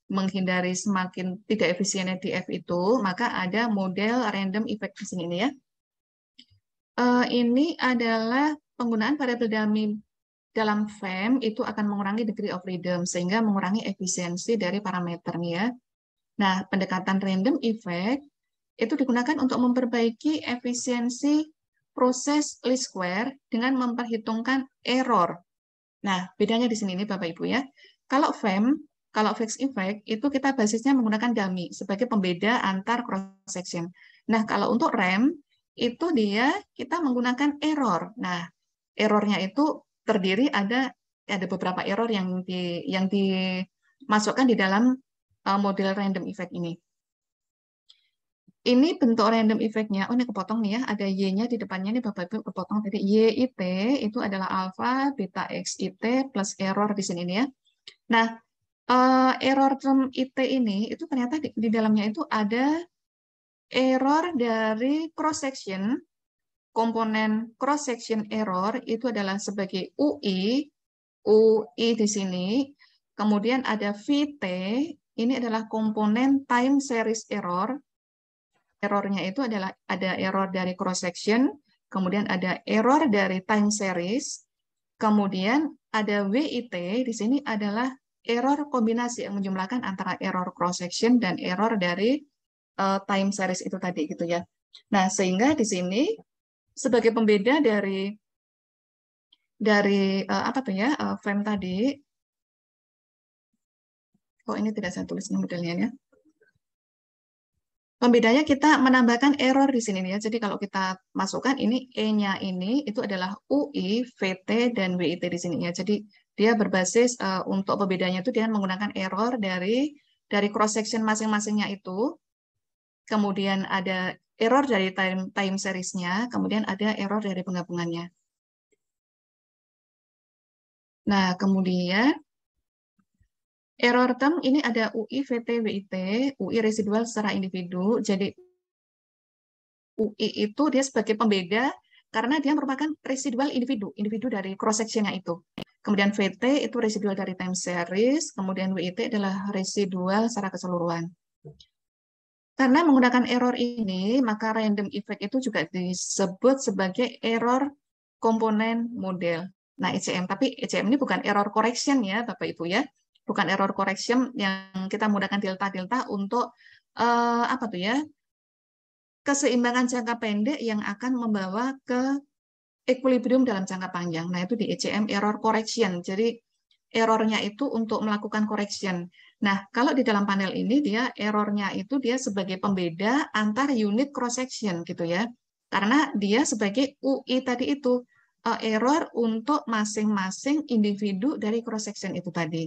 menghindari semakin tidak efisiennya DF itu, maka ada model random effect di sini ya. Ini adalah penggunaan variabel dummy dalam FEM itu akan mengurangi degree of freedom sehingga mengurangi efisiensi dari parameternya. Nah, pendekatan random effect itu digunakan untuk memperbaiki efisiensi proses least square dengan memperhitungkan error. Nah, bedanya di sini nih Bapak Ibu ya. Kalau FEM, kalau fixed effect itu kita basisnya menggunakan dummy sebagai pembeda antar cross section. Nah, kalau untuk RAM itu kita menggunakan error. Nah, errornya itu terdiri ada beberapa error yang dimasukkan di dalam model random effect ini. Ini bentuk random effect-nya. Oh, ini kepotong nih ya. Ada Y-nya di depannya nih Bapak Ibu kepotong tadi. YIT itu adalah alpha, beta XIT plus error di sini nih ya. Nah, error term IT ini itu ternyata di dalamnya itu ada error dari cross section. Komponen cross section error itu adalah sebagai UI di sini. Kemudian ada VT, ini adalah komponen time series error. Errornya itu adalah ada error dari cross section, kemudian ada error dari time series, kemudian ada WIT di sini adalah error kombinasi yang menjumlahkan antara error cross section dan error dari time series itu tadi gitu ya. Nah, sehingga di sini sebagai pembeda dari FEM tadi. Oh, ini tidak saya tulis modelnya ya. Pembedanya kita menambahkan error di sini ya. Jadi kalau kita masukkan ini E-nya ini itu adalah UI, VT, dan WIT di sini ya. Jadi dia berbasis untuk pembedanya itu dia menggunakan error dari cross section masing-masingnya itu. Kemudian ada error dari time series-nya, kemudian ada error dari penggabungannya. Nah, kemudian error term ini ada UI, VT, WIT, UI residual secara individu. Jadi UI itu dia sebagai pembeda karena dia merupakan residual individu dari cross section-nya itu. Kemudian VT itu residual dari time series, kemudian WIT adalah residual secara keseluruhan. Karena menggunakan error ini, maka random effect itu juga disebut sebagai error komponen model. Nah, ECM, tapi ECM ini bukan error correction ya, Bapak Ibu ya. Bukan error correction yang kita menggunakan delta-delta untuk keseimbangan jangka pendek yang akan membawa ke equilibrium dalam jangka panjang. Nah, itu di ECM error correction. Jadi errornya itu untuk melakukan correction. Nah, kalau di dalam panel ini dia errornya itu dia sebagai pembeda antar unit cross section gitu ya. Karena dia sebagai UI tadi itu error untuk masing-masing individu dari cross section itu tadi.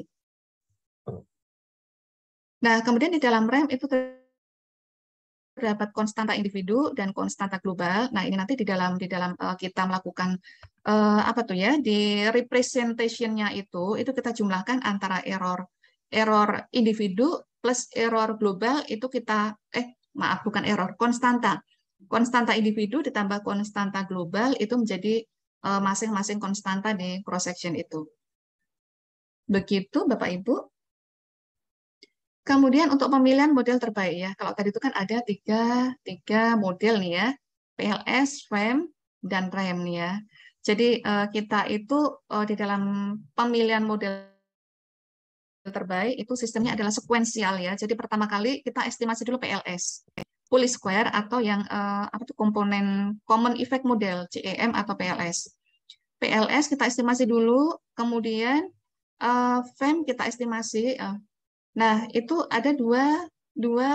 Nah, kemudian di dalam RAM itu terdapat konstanta individu dan konstanta global. Nah, ini nanti di dalam kita melakukan di representation-nya itu kita jumlahkan antara error individu plus error global itu kita bukan error, konstanta individu ditambah konstanta global itu menjadi masing-masing konstanta di cross section itu. Begitu Bapak Ibu. Kemudian untuk pemilihan model terbaik ya, kalau tadi itu kan ada tiga model nih ya, PLS, FEM, dan RAM nih ya. Jadi kita itu di dalam pemilihan model terbaik itu sistemnya adalah sekuensial ya. Jadi pertama kali kita estimasi dulu PLS, Pulley Square atau yang apa itu komponen Common Effect Model CEM atau PLS. PLS kita estimasi dulu, kemudian FEM kita estimasi. Nah itu ada dua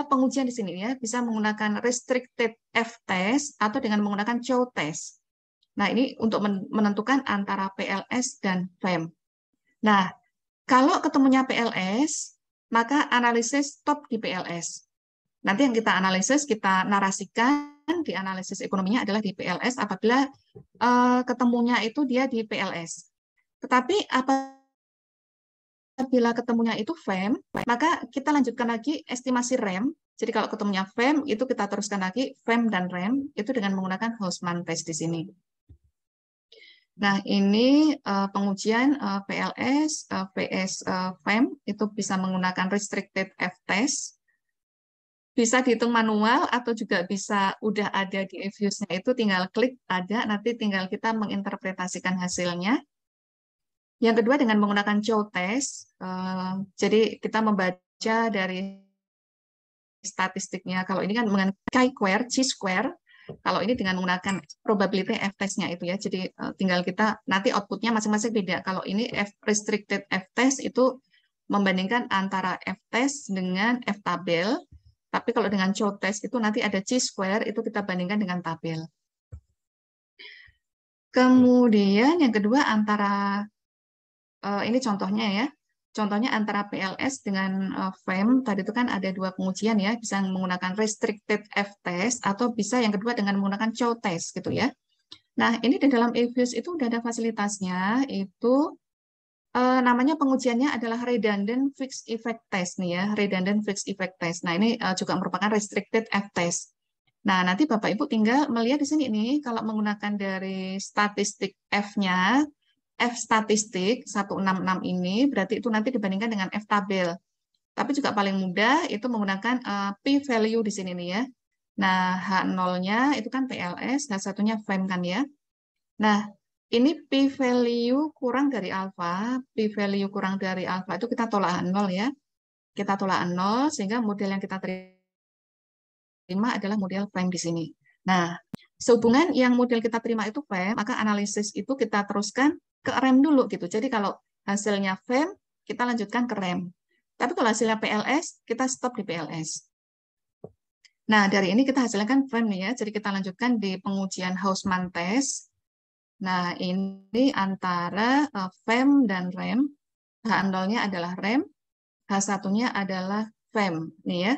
pengujian di sini ya, bisa menggunakan restricted F-test atau dengan menggunakan Chow test. Nah ini untuk menentukan antara PLS dan FEM. Nah kalau ketemunya PLS, maka analisis stop di PLS. Nanti yang kita analisis, kita narasikan di analisis ekonominya adalah di PLS apabila ketemunya itu dia di PLS. Tetapi apabila ketemunya itu FEM, maka kita lanjutkan lagi estimasi REM. Jadi kalau ketemunya FEM, itu kita teruskan lagi FEM dan REM, itu dengan menggunakan Hausman test di sini. Nah, ini pengujian PLS, VS FEM, itu bisa menggunakan restricted F-test. Bisa dihitung manual atau juga bisa udah ada di EViews-nya itu tinggal klik ada, nanti tinggal kita menginterpretasikan hasilnya. Yang kedua dengan menggunakan Chow test, jadi kita membaca dari statistiknya. Kalau ini kan dengan chi-square, chi-square, kalau ini dengan menggunakan probability F-test-nya itu ya, jadi tinggal kita, nanti output-nya masing-masing beda. Kalau ini restricted F-test itu membandingkan antara F-test dengan F-tabel, tapi kalau dengan Chow test itu nanti ada chi-square, itu kita bandingkan dengan tabel. Kemudian yang kedua antara, ini contohnya ya, contohnya antara PLS dengan FEM, tadi itu kan ada dua pengujian ya, bisa menggunakan restricted F-test atau bisa yang kedua dengan menggunakan Chow test gitu ya. Nah, ini di dalam EViews itu udah ada fasilitasnya, itu namanya pengujiannya adalah redundant fixed effect test nih ya, redundant fixed effect test. Nah, ini juga merupakan restricted F-test. Nah, nanti Bapak Ibu tinggal melihat di sini nih, kalau menggunakan dari statistik F-nya, F statistik 166 ini berarti itu nanti dibandingkan dengan F tabel. Tapi juga paling mudah itu menggunakan p-value di sini nih ya. Nah, H0-nya itu kan PLS, H1-nya FEM kan ya. Nah, ini p-value kurang dari alfa, p-value kurang dari alfa itu kita tolak 0 ya. Kita tolak 0 sehingga model yang kita terima adalah model FEM di sini. Nah, sehubungan yang model kita terima itu FEM, maka analisis itu kita teruskan ke REM dulu gitu. Jadi kalau hasilnya FEM, kita lanjutkan ke REM. Tapi kalau hasilnya PLS, kita stop di PLS. Nah, dari ini kita hasilnya kan FEM nih ya, jadi kita lanjutkan di pengujian Hausman test. Nah, ini antara FEM dan REM. H0-nya adalah REM, H1-nya adalah FEM nih ya.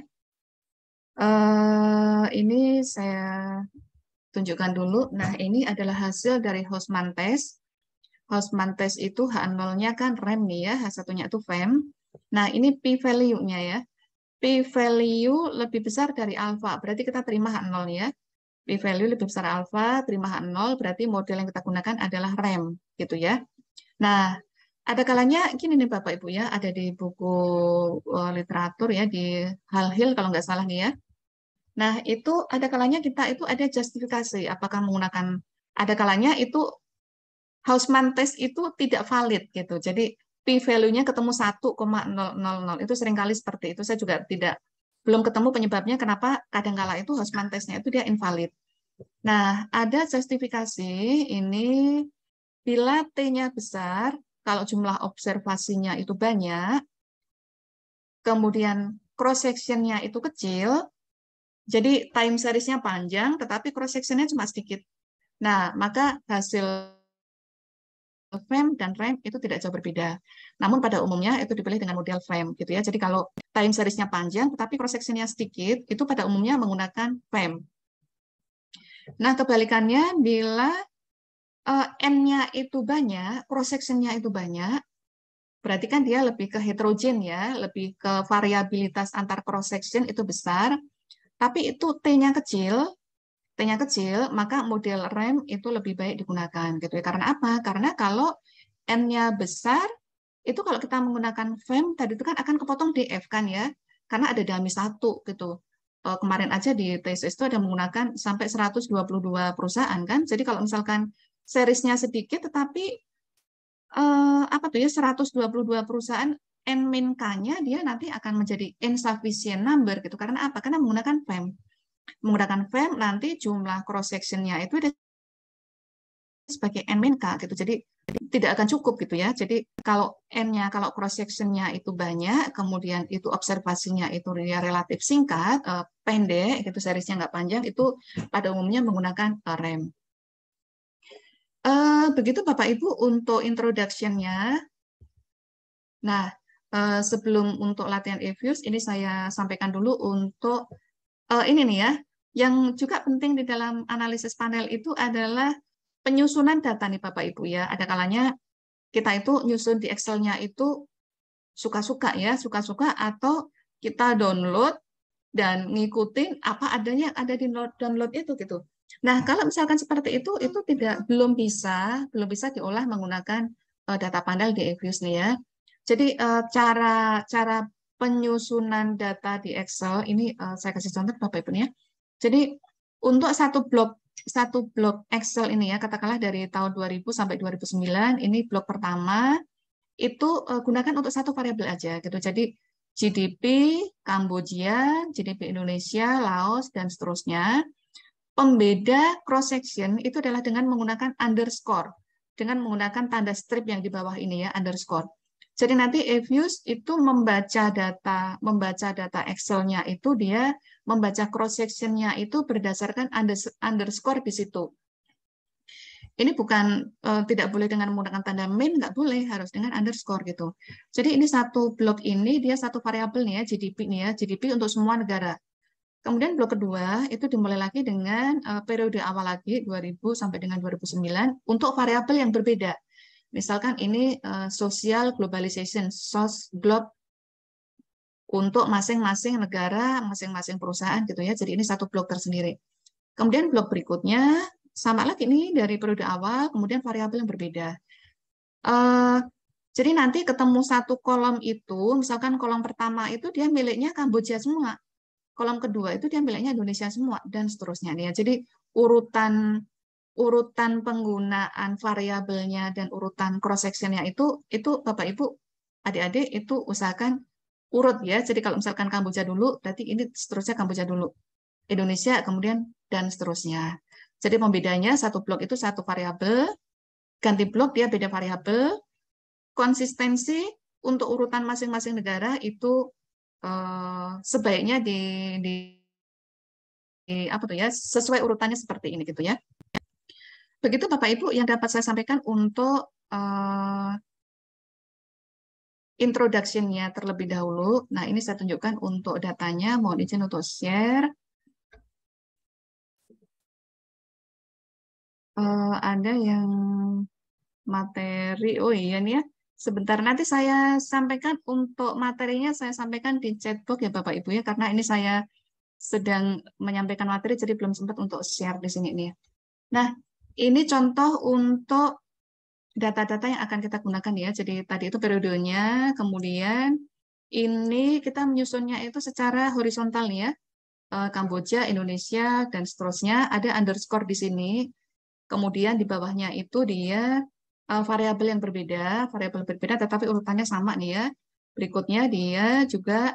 Ini saya tunjukkan dulu. Nah, ini adalah hasil dari Hausman test. Hausman test itu H0-nya kan REM nih ya, H1-nya itu FEM. Nah, ini p-value-nya ya. P-value lebih besar dari alfa, berarti kita terima H0 ya. P-value lebih besar alfa, terima H0, berarti model yang kita gunakan adalah REM, gitu ya. Nah, ada kalanya gini nih Bapak Ibu ya, ada di buku literatur ya, di Hal-Hill kalau nggak salah nih ya. Nah, itu ada kalanya kita itu ada justifikasi, apakah menggunakan, ada kalanya itu Hausman test itu tidak valid gitu. Jadi p-value-nya ketemu 1,000. Itu seringkali seperti itu. Saya juga belum ketemu penyebabnya kenapa kadangkala itu Hausman test-nya itu dia invalid. Nah, ada justifikasi ini bila T-nya besar, kalau jumlah observasinya itu banyak, kemudian cross-section-nya itu kecil, jadi time series-nya panjang, tetapi cross-section-nya cuma sedikit. Nah, maka hasil FEM dan REM itu tidak jauh berbeda. Namun pada umumnya itu dipilih dengan model FEM gitu ya. Jadi kalau time series-nya panjang tetapi cross section-nya sedikit, itu pada umumnya menggunakan FEM. Nah, kebalikannya bila N-nya itu banyak, cross section-nya itu banyak, berarti kan dia lebih ke heterogen ya, lebih ke variabilitas antar cross section itu besar, tapi itu T-nya kecil, maka model REM itu lebih baik digunakan gitu ya. Karena apa? Karena kalau N-nya besar, itu kalau kita menggunakan FEM tadi itu kan akan kepotong DF kan ya, karena ada dummy 1 gitu. Kemarin aja di tesis itu ada menggunakan sampai 122 perusahaan kan. Jadi kalau misalkan seriesnya sedikit, tetapi 122 perusahaan N-K-nya dia nanti akan menjadi insufficient number gitu. Karena apa? Karena menggunakan FEM. Menggunakan FEM nanti jumlah cross sectionnya itu sebagai N-K gitu. Jadi tidak akan cukup gitu ya. Jadi kalau N-nya, kalau cross sectionnya itu banyak, kemudian itu observasinya itu dia relatif singkat, pendek, gitu seriesnya nggak panjang, itu pada umumnya menggunakan REM. Begitu Bapak Ibu untuk introduction-nya. Nah, sebelum untuk latihan EViews, ini saya sampaikan dulu untuk ini nih ya, yang juga penting di dalam analisis panel itu adalah penyusunan data nih Bapak Ibu ya. Ada kalanya kita itu nyusun di Excel-nya itu suka-suka ya, suka-suka atau kita download dan ngikutin apa adanya yang ada di download itu gitu. Nah, kalau misalkan seperti itu belum bisa diolah menggunakan data panel di EViews nih ya. Jadi cara penyusunan data di Excel ini saya kasih contoh Bapak Ibu ya. Jadi untuk satu blok Excel ini ya, katakanlah dari tahun 2000 sampai 2009, ini blok pertama itu gunakan untuk satu variabel aja gitu. Jadi GDP Kamboja, GDP Indonesia, Laos dan seterusnya. Pembeda cross section itu adalah dengan menggunakan underscore, dengan menggunakan tanda strip yang di bawah ini ya, underscore. Jadi nanti EViews itu membaca data Excel-nya itu dia membaca cross section-nya itu berdasarkan underscore di situ. Ini bukan tidak boleh dengan menggunakan tanda min, nggak boleh, harus dengan underscore gitu. Jadi ini satu blok ini dia satu variabel nih ya, GDP nih ya, GDP untuk semua negara. Kemudian blok kedua itu dimulai lagi dengan periode awal lagi 2000 sampai dengan 2009 untuk variabel yang berbeda. Misalkan ini social globalization, glob untuk masing-masing negara, masing-masing perusahaan gitu ya. Jadi ini satu blok tersendiri. Kemudian blok berikutnya sama lagi nih dari periode awal, kemudian variabel yang berbeda. Jadi nanti ketemu satu kolom itu, misalkan kolom pertama itu dia miliknya Kamboja semua, kolom kedua itu dia miliknya Indonesia semua, dan seterusnya nih ya. Jadi urutan penggunaan variabelnya dan urutan cross sectionnya itu Bapak Ibu, adik-adik itu usahakan urut ya. Jadi kalau misalkan Kamboja dulu, berarti ini seterusnya Kamboja dulu, Indonesia kemudian dan seterusnya. Jadi pembedanya satu blok itu satu variabel, ganti blok dia beda variabel. Konsistensi untuk urutan masing-masing negara itu sebaiknya apa tuh ya, sesuai urutannya seperti ini gitu ya. Begitu Bapak Ibu yang dapat saya sampaikan untuk introduction-nya terlebih dahulu. Nah, ini saya tunjukkan untuk datanya, mohon izin untuk share. Ada yang materi, oh iya nih ya, sebentar nanti saya sampaikan untuk materinya, saya sampaikan di chatbox ya Bapak Ibu ya, karena ini saya sedang menyampaikan materi, jadi belum sempat untuk share di sini nih. Nah, ini contoh untuk data-data yang akan kita gunakan ya, jadi tadi itu periodenya, kemudian ini kita menyusunnya itu secara horizontal nih ya, Kamboja, Indonesia, dan seterusnya, ada underscore di sini. Kemudian di bawahnya itu dia variabel yang berbeda, tetapi urutannya sama nih ya. Berikutnya dia juga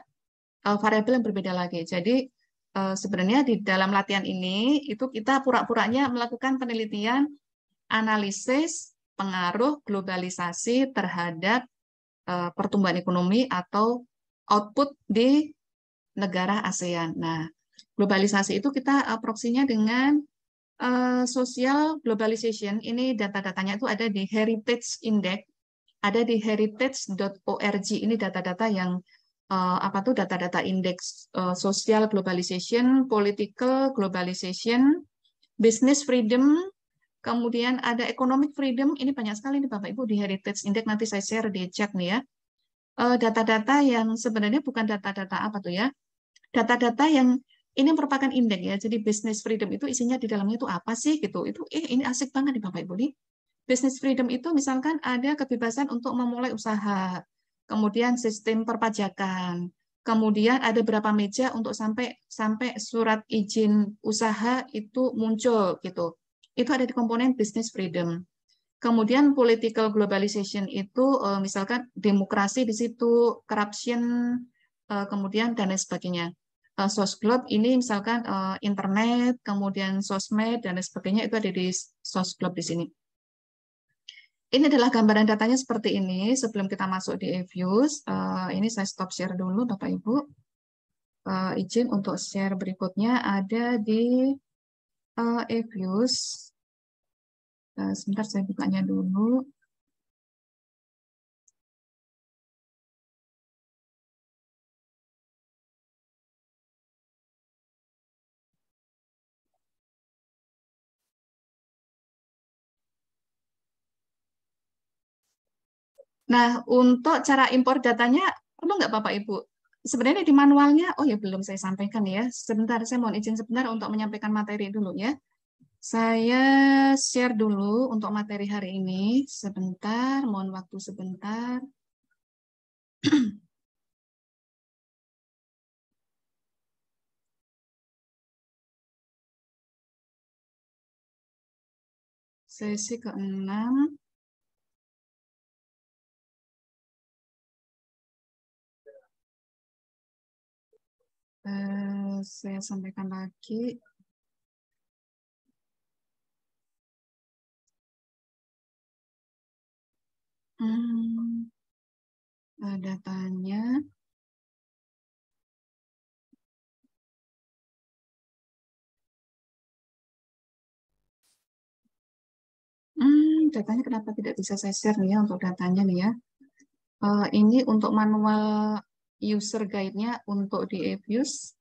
variabel yang berbeda lagi. Jadi sebenarnya di dalam latihan ini itu kita pura-puranya melakukan penelitian analisis pengaruh globalisasi terhadap pertumbuhan ekonomi atau output di negara ASEAN. Nah, globalisasi itu kita proksinya dengan social globalization. Ini data-datanya itu ada di Heritage Index, ada di heritage.org. Ini data-data yang data-data indeks social globalization, political globalization, business freedom, kemudian ada economic freedom. Ini banyak sekali nih Bapak Ibu di Heritage Index. Nanti saya share di chat nih ya. Data-data yang sebenarnya bukan data-data apa tuh ya, data-data yang ini merupakan indeks ya. Jadi business freedom itu isinya di dalamnya itu apa sih gitu. Itu ini asik banget nih Bapak Ibu nih. Business freedom itu misalkan ada kebebasan untuk memulai usaha, kemudian sistem perpajakan, kemudian ada berapa meja untuk sampai surat izin usaha itu muncul gitu. itu ada di komponen business freedom. Kemudian political globalization itu misalkan demokrasi di situ, corruption, kemudian dan lain sebagainya. Sosglob ini misalkan internet, kemudian sosmed dan lain sebagainya itu ada di sosglob di sini. Ini adalah gambaran datanya seperti ini sebelum kita masuk di eViews. Ini saya stop share dulu Bapak Ibu. Izin untuk share berikutnya ada di eViews. Sebentar saya bukanya dulu. Nah, untuk cara impor datanya, perlu nggak Bapak Ibu? Sebenarnya di manualnya, oh ya belum saya sampaikan ya. Sebentar, saya mohon izin sebentar untuk menyampaikan materi dulu ya. Saya share dulu untuk materi hari ini. Sebentar, mohon waktu sebentar. Sesi ke-6. Saya sampaikan lagi. Datanya. Datanya kenapa tidak bisa saya share nih ya untuk datanya nih ya. Ini untuk manual user guide-nya untuk di eViews.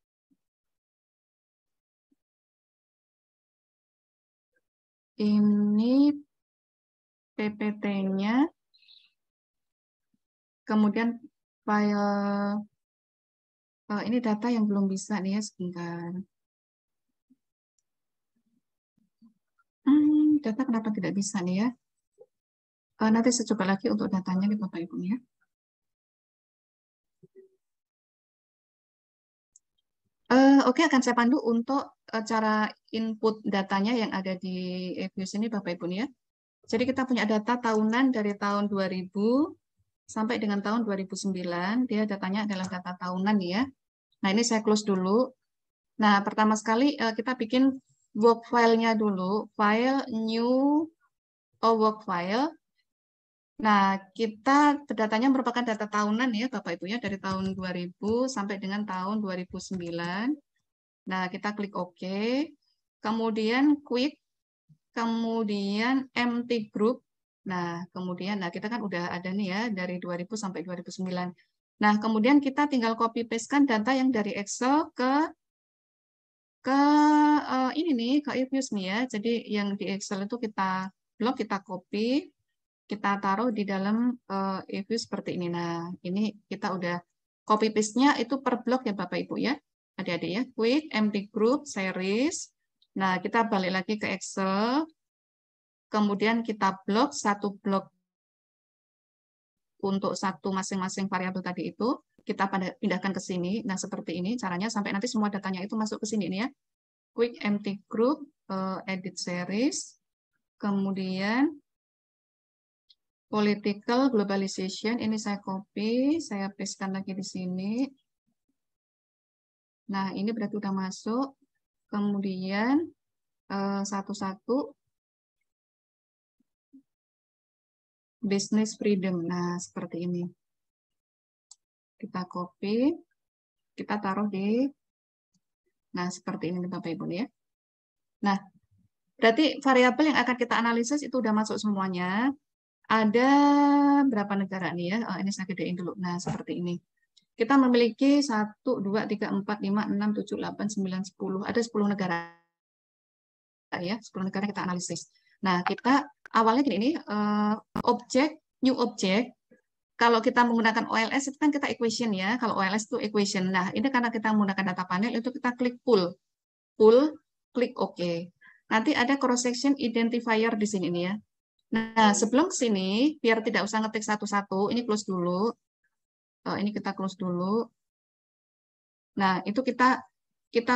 Ini PPT-nya. Kemudian file ini data yang belum bisa nih ya sebentar. Data kenapa tidak bisa nih ya? Nanti saya coba lagi untuk datanya nih Bapak Ibu ya. Oke, akan saya pandu untuk cara input datanya yang ada di eViews ini Bapak Ibu ya. Jadi kita punya data tahunan dari tahun 2000 sampai dengan tahun 2009. Dia datanya adalah data tahunan ya. Nah, ini saya close dulu. Nah, pertama sekali kita bikin work file-nya dulu. File new work file. Nah, kita datanya merupakan data tahunan ya Bapak Ibu ya, dari tahun 2000 sampai dengan tahun 2009. Nah, kita klik OK. Kemudian quick, kemudian empty group. Nah, kemudian kita kan udah ada nih ya dari 2000 sampai 2009. Nah, kemudian kita tinggal copy paste-kan data yang dari Excel ke ini nih, ke eViews nih ya. Jadi yang di Excel itu kita blok, kita copy, kita taruh di dalam eViews seperti ini. Nah, ini kita udah copy paste-nya itu per blok ya Bapak Ibu ya. Adik-adik ya, quick, empty group, series. Nah, kita balik lagi ke Excel. Kemudian kita blok satu blok untuk satu masing-masing variabel tadi itu. Kita pindahkan ke sini. Nah, seperti ini caranya sampai nanti semua datanya itu masuk ke sini nih ya. Quick empty group, edit series, kemudian political globalization, ini saya copy, saya pastekan lagi di sini. Nah, ini berarti udah masuk. Kemudian satu-satu business freedom. Nah, seperti ini. Kita copy, kita taruh di, nah seperti ini Bapak Ibu ya. Nah, berarti variabel yang akan kita analisis itu udah masuk semuanya. Ada berapa negara nih ya? Ini saya gedein dulu. Nah, seperti ini. Kita memiliki 1, 2, 3, 4, 5, 6, 7, 8, 9, 10. Ada 10 negara ya, 10 negara kita analisis. Nah, kita awalnya gini ini objek, new object. Kalau kita menggunakan OLS itu kan kita equation ya. Kalau OLS itu equation. Nah, ini karena kita menggunakan data panel itu kita klik pull. Pull, klik OK. Nanti ada cross section identifier di sini nih ya. Nah, sebelum ke sini, biar tidak usah ngetik satu-satu, ini close dulu. Ini kita close dulu. Nah, itu kita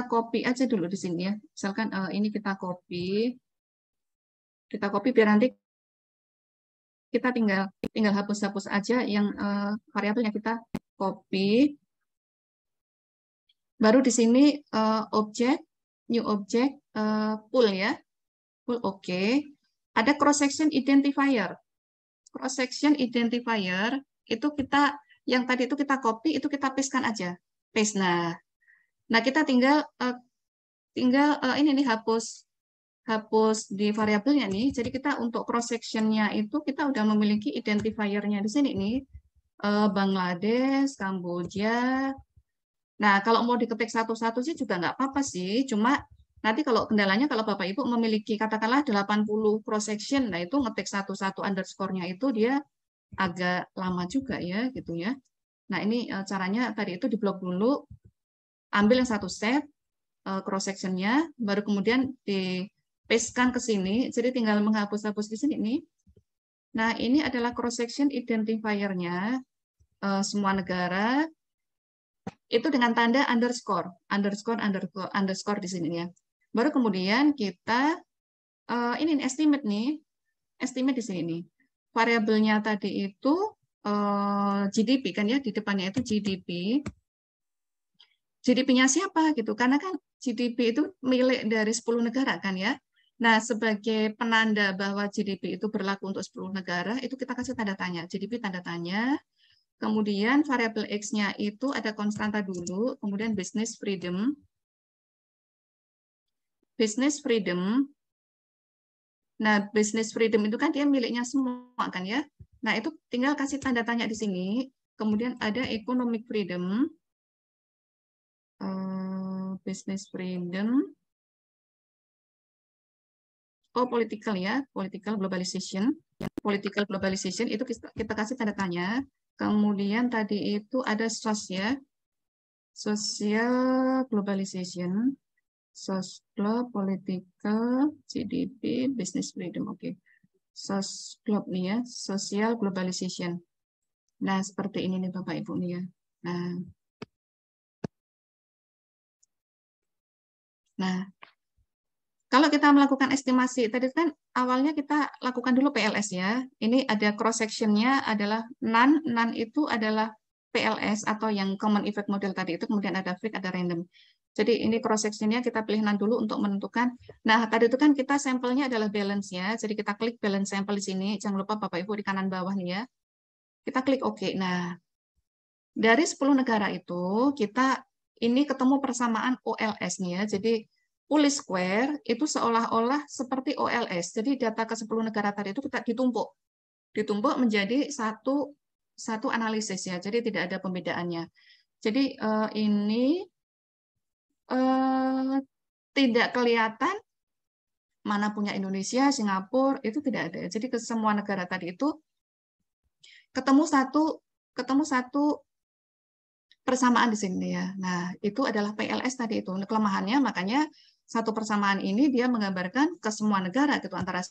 copy aja dulu di sini ya. Misalkan ini kita copy. Kita copy biar nanti kita tinggal hapus-hapus aja yang variabelnya kita copy. Baru di sini objek, new object, pool ya. Pool oke. Ada cross section identifier. Cross section identifier itu kita yang tadi itu kita copy, itu kita pastekan aja. Paste. Nah kita tinggal ini nih hapus di variabelnya nih. Jadi kita untuk cross sectionnya itu kita udah memiliki identifiernya di sini nih. Bangladesh, Kamboja. Nah kalau mau diketik satu-satu sih juga nggak apa-apa sih. Cuma nanti kalau kendalanya kalau Bapak Ibu memiliki katakanlah 80 cross section, nah itu ngetik satu-satu underscore-nya itu dia agak lama juga ya gitu ya. Nah ini caranya tadi itu diblok dulu, ambil yang satu set cross sectionnya, baru kemudian di-pastekan ke sini, jadi tinggal menghapus-hapus di sini nih. Nah ini adalah cross section identifier-nya semua negara itu dengan tanda underscore, underscore di sini ya. Baru kemudian kita ini estimate nih, estimate di sini nih. Variabelnya tadi itu GDP kan ya, di depannya itu GDP. GDP-nya siapa gitu? Karena kan GDP itu milik dari 10 negara kan ya. Nah, sebagai penanda bahwa GDP itu berlaku untuk 10 negara, itu kita kasih tanda tanya. GDP tanda tanya. Kemudian variabel X-nya itu ada konstanta dulu, kemudian business freedom. Business freedom. Nah, business freedom itu kan dia miliknya semua kan ya. Nah, itu tinggal kasih tanda tanya di sini. Kemudian ada economic freedom. Business freedom. Oh, political ya, political globalization. Political globalization itu kita kasih tanda tanya. Kemudian tadi itu ada SOS ya. Social globalization. Sosglob, political, GDP, business freedom. Oke. Sosglob nih ya, social globalization. Nah, seperti ini nih Bapak Ibu nih ya. Nah, kalau kita melakukan estimasi, tadi kan awalnya kita lakukan dulu PLS ya. Ini ada cross sectionnya adalah none. None itu adalah PLS atau yang common effect model tadi itu, kemudian ada fit, ada random. Jadi ini cross sectionnya kita pilih none dulu untuk menentukan. Nah, tadi itu kan kita sampelnya adalah balance ya. Jadi kita klik balance sampel di sini. Jangan lupa Bapak Ibu di kanan bawah nih ya. Kita klik OK. Nah, dari 10 negara itu kita ini ketemu persamaan OLS nih ya. Jadi Pulih Square itu seolah-olah seperti OLS. Jadi data ke 10 negara tadi itu kita ditumpuk menjadi satu analisis ya. Jadi tidak ada pembedaannya. Jadi ini tidak kelihatan mana punya Indonesia, Singapura itu tidak ada. Jadi ke semua negara tadi itu ketemu satu persamaan di sini ya. Nah, itu adalah PLS tadi itu. Kelemahannya makanya satu persamaan ini dia menggambarkan ke semua negara gitu, antara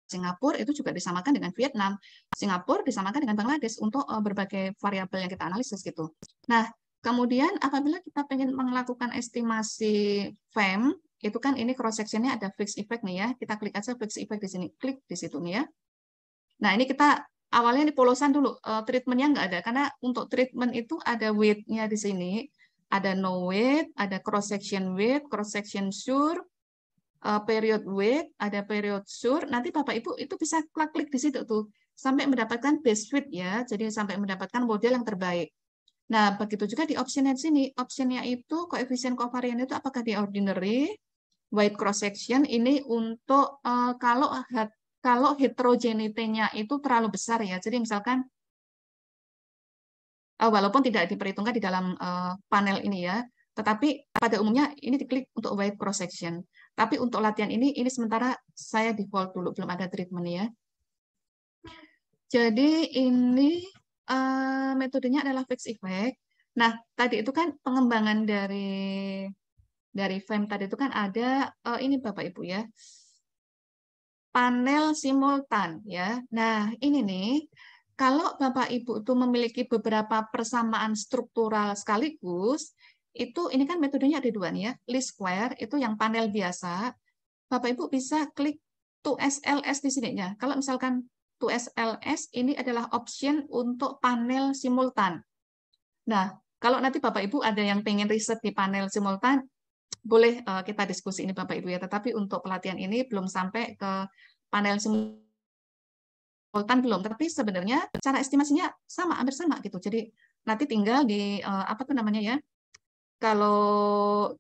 Singapura itu juga disamakan dengan Vietnam, Singapura disamakan dengan Bangladesh untuk berbagai variabel yang kita analisis gitu. Nah, kemudian apabila kita ingin melakukan estimasi FEM, itu kan ini cross sectionnya ada fixed effect nih ya. Kita klik aja fixed effect di sini, klik di situ nih ya. Nah, ini kita awalnya di polosan dulu, treatmentnya nggak ada, karena untuk treatment itu ada weight-nya di sini, ada no weight, ada cross section weight, cross section sure, period weight, ada period sure. Nanti Bapak Ibu itu bisa klik di situ tuh sampai mendapatkan best fit ya, jadi sampai mendapatkan model yang terbaik. Nah, begitu juga di optionnya di sini, optionnya itu koefisien kovarian itu apakah di ordinary, wide cross section ini untuk kalau heterogeneity-nya itu terlalu besar ya. Jadi misalkan walaupun tidak diperhitungkan di dalam panel ini ya, tetapi pada umumnya ini diklik untuk wide cross section. Tapi untuk latihan ini sementara saya default dulu, belum ada treatment ya. Jadi ini metodenya adalah fixed effect. Nah, tadi itu kan pengembangan dari FEM tadi itu kan ada ini Bapak Ibu ya. Panel simultan ya. Nah, ini nih kalau Bapak Ibu itu memiliki beberapa persamaan struktural sekaligus, itu ini kan metodenya ada dua nih ya. Least square itu yang panel biasa. Bapak Ibu bisa klik 2SLS di sini ya. Kalau misalkan 2SLS ini adalah option untuk panel simultan. Nah, kalau nanti Bapak Ibu ada yang pengen riset di panel simultan, boleh kita diskusi ini Bapak Ibu ya. Tetapi untuk pelatihan ini belum sampai ke panel simultan belum. Tapi sebenarnya cara estimasinya sama, hampir sama gitu. Jadi nanti tinggal di apa tuh namanya ya? Kalau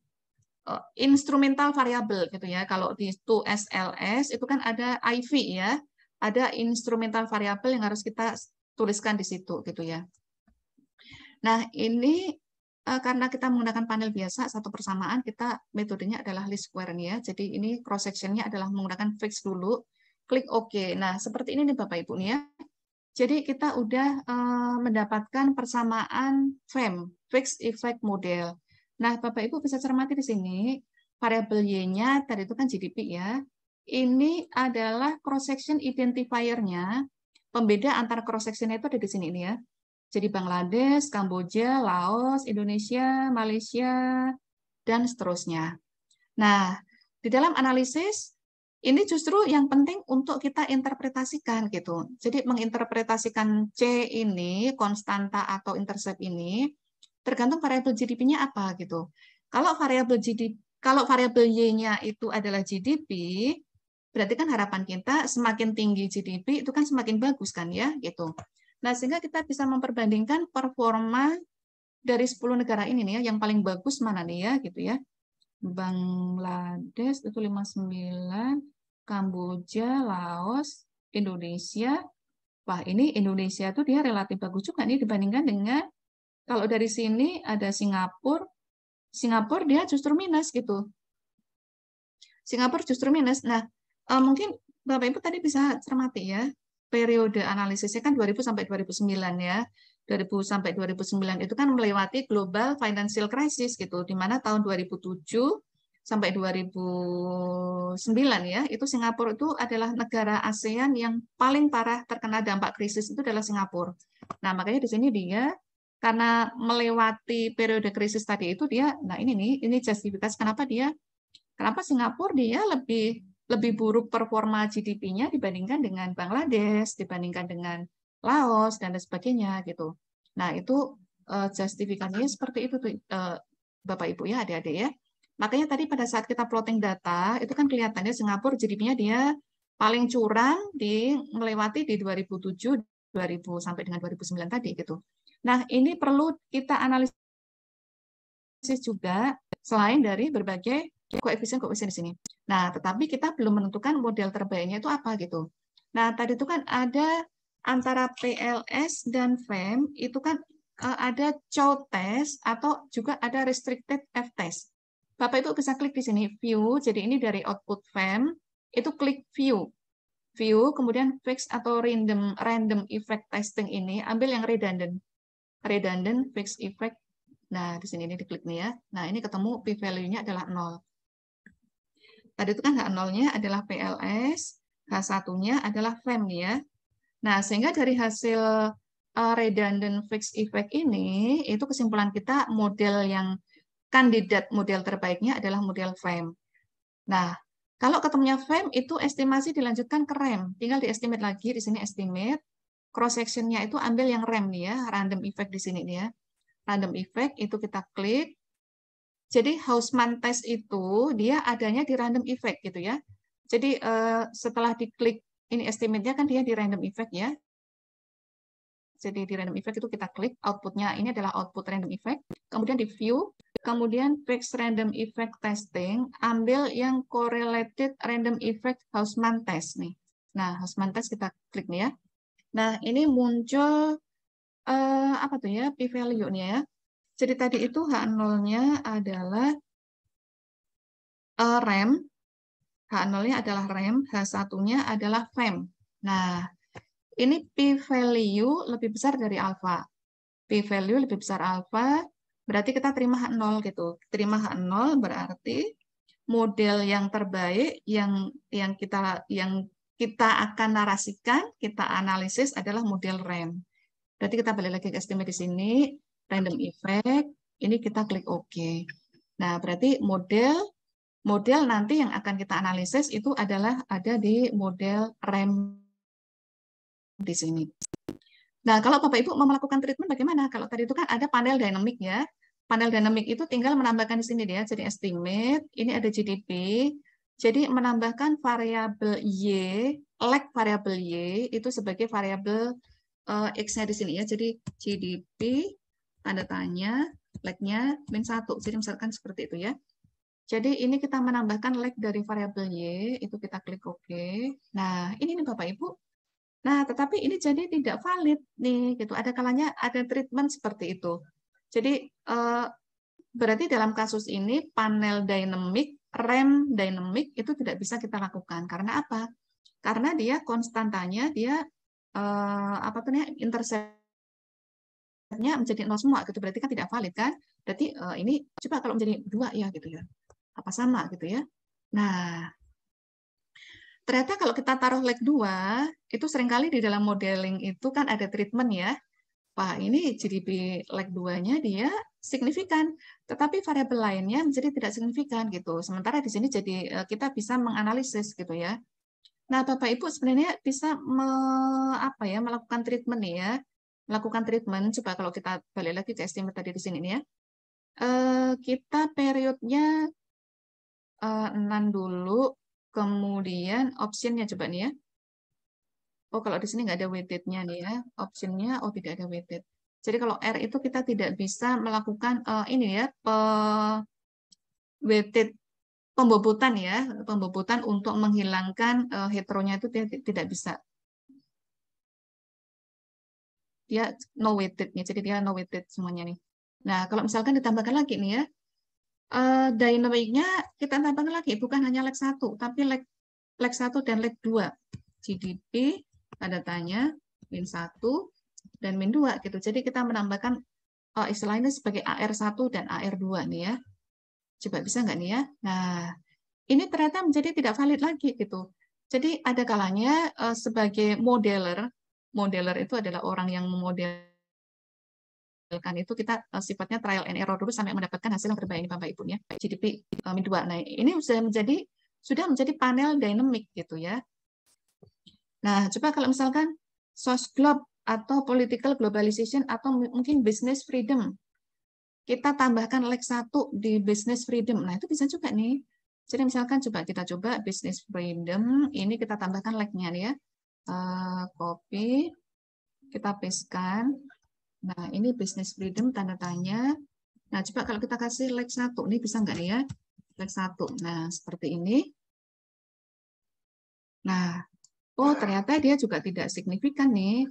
instrumental variabel gitu ya. Kalau di 2SLS itu kan ada IV ya. Ada instrumental variabel yang harus kita tuliskan di situ gitu ya. Nah, ini karena kita menggunakan panel biasa satu persamaan, kita metodenya adalah least square nih ya. Jadi ini cross sectionnya adalah menggunakan fix dulu, klik OK. Nah, seperti ini nih Bapak Ibu nih ya. Jadi kita udah mendapatkan persamaan FEM, Fixed Effect Model. Nah, Bapak Ibu bisa cermati di sini, variabel Y-nya tadi itu kan GDP ya. Ini adalah cross section identifier-nya. Pembeda antara cross section-nya itu ada di sini ini ya. Jadi Bangladesh, Kamboja, Laos, Indonesia, Malaysia, dan seterusnya. Nah, di dalam analisis ini justru yang penting untuk kita interpretasikan gitu. Jadi menginterpretasikan C ini, konstanta atau intercept ini, tergantung variabel GDP-nya apa gitu. Kalau variabel Y-nya itu adalah GDP, berarti kan harapan kita semakin tinggi GDP itu kan semakin bagus kan ya gitu. Nah, sehingga kita bisa memperbandingkan performa dari 10 negara ini nih ya, yang paling bagus mana nih ya gitu ya. Bangladesh itu 59, Kamboja, Laos, Indonesia. Wah, ini Indonesia tuh dia relatif bagus juga nih dibandingkan dengan kalau dari sini ada Singapura. Singapura dia justru minus gitu. Singapura justru minus. Nah, mungkin Bapak Ibu tadi bisa cermati ya. Periode analisisnya kan 2000 sampai 2009 ya. 2000 sampai 2009 itu kan melewati global financial crisis gitu, di mana tahun 2007 sampai 2009 ya, itu Singapura itu adalah negara ASEAN yang paling parah terkena dampak krisis itu adalah Singapura. Nah, makanya di sini dia karena melewati periode krisis tadi itu dia, nah ini nih, ini justifikasi kenapa Singapura dia lebih buruk performa GDP-nya dibandingkan dengan Bangladesh, dibandingkan dengan Laos dan sebagainya gitu. Nah, itu justifikasinya seperti itu Bapak Ibu ya, adik-adik ya. Makanya tadi pada saat kita plotting data, itu kan kelihatannya Singapura GDP-nya dia paling curang melewati di 2007, 2000 sampai dengan 2009 tadi gitu. Nah, ini perlu kita analisis juga selain dari berbagai koefisien-koefisien di sini. Nah, tetapi kita belum menentukan model terbaiknya itu apa gitu. Nah, tadi itu kan ada antara PLS dan FEM itu kan ada chow test atau juga ada restricted F-test. Bapak Ibu bisa klik di sini view, jadi ini dari output FEM, itu klik view. View, kemudian fixed atau random effect testing ini, ambil yang redundant. Redundant fixed effect. Nah, di sini ini diklik nih ya. Nah, ini ketemu p-value-nya adalah 0. Tadi itu kan H0-nya adalah PLS, H1-nya adalah FEM nih ya. Nah, sehingga dari hasil redundant fixed effect ini, itu kesimpulan kita model yang kandidat model terbaiknya adalah model FEM. Nah, kalau ketemunya FEM itu estimasi dilanjutkan ke REM. Tinggal diestimate lagi, di sini estimate. Cross section-nya itu ambil yang REM nih ya, random effect di sini nih ya. Random effect itu kita klik. Jadi Hausman test itu dia adanya di random effect gitu ya. Jadi setelah diklik ini estimate-nya kan dia di random effect ya. Jadi di random effect itu kita klik outputnya ini adalah output random effect. Kemudian di view, kemudian fixed random effect testing, ambil yang correlated random effect Hausman test nih. Nah Hausman test kita klik nih ya. Nah ini muncul apa tuh ya p-value-nya ya. Jadi tadi itu H0-nya adalah REM, H0-nya adalah REM, H1-nya adalah FEM. Nah, ini p-value lebih besar dari alfa. P-value lebih besar alfa, berarti kita terima H0 gitu. Terima H0 berarti model yang terbaik yang kita akan narasikan, kita analisis adalah model REM. Berarti kita balik lagi ke estimate di sini, random effect, ini kita klik OK. Nah, berarti model Model nanti yang akan kita analisis itu adalah ada di model REM di sini. Nah, kalau Bapak Ibu mau melakukan treatment bagaimana? Kalau tadi itu kan ada panel dynamic ya. Panel dynamic itu tinggal menambahkan di sini dia. Jadi estimate, ini ada GDP. Jadi menambahkan variabel Y, lag variabel Y itu sebagai variabel X-nya di sini ya. Jadi GDP, tanda tanya, lag-nya -1. Jadi misalkan seperti itu ya. Jadi ini kita menambahkan lag dari variabel Y, itu kita klik OK. Nah, ini nih Bapak Ibu. Nah, tetapi ini jadi tidak valid nih, gitu. Ada kalanya ada treatment seperti itu. Jadi berarti dalam kasus ini panel dynamic, REM dynamic itu tidak bisa kita lakukan. Karena apa? Karena dia konstantanya dia apa tuh ya, interceptnya menjadi 0 semua, gitu. Berarti kan tidak valid kan? Berarti ini coba kalau menjadi 2 ya, gitu ya. Apa sama gitu ya? Nah, ternyata kalau kita taruh leg 2, itu seringkali di dalam modeling itu kan ada treatment ya. Wah, ini GDP leg 2-nya dia signifikan, tetapi variabel lainnya menjadi tidak signifikan gitu. Sementara di sini jadi kita bisa menganalisis gitu ya. Nah, Bapak Ibu sebenarnya bisa melakukan treatment nih ya. Melakukan treatment, coba kalau kita balik lagi ke estimate tadi di sini nih ya. Kita periodnya 6 dulu. Kemudian optionnya coba nih ya. Oh, kalau di sini nggak ada weighted-nya nih ya. Optionnya, oh tidak ada weighted. Jadi kalau R itu kita tidak bisa melakukan ini ya, weighted pembobotan ya. Pembobotan untuk menghilangkan heteronya itu tidak bisa. Dia no weighted-nya, jadi dia no weighted semuanya nih. Nah, kalau misalkan ditambahkan lagi nih ya, dynamic-nya kita tambahkan lagi, bukan hanya leg 1, tapi leg 1 dan leg 2. GDP, tanda tanya, min 1, dan min 2. Gitu. Jadi kita menambahkan istilahnya sebagai AR1 dan AR2 nih ya. Coba bisa nggak nih ya? Nah, ini ternyata menjadi tidak valid lagi gitu. Jadi ada kalanya sebagai modeler itu adalah orang yang memodelkan itu kita sifatnya trial and error dulu sampai mendapatkan hasil yang terbaik ini Bapak Ibu ya. GDP min 2. Nah, ini sudah menjadi panel dynamic gitu ya. Nah, coba kalau misalkan source globe atau political globalization atau mungkin business freedom, kita tambahkan leg 1 di business freedom. Nah, itu bisa juga nih. Jadi misalkan kita coba business freedom, ini kita tambahkan leg-nya nih ya. Copy, kita pastekan. Nah, ini business freedom tanda tanya. Nah, coba kalau kita kasih leg 1, ini bisa nggak nih ya? Leg 1. Nah, seperti ini. Nah, oh ternyata dia juga tidak signifikan nih.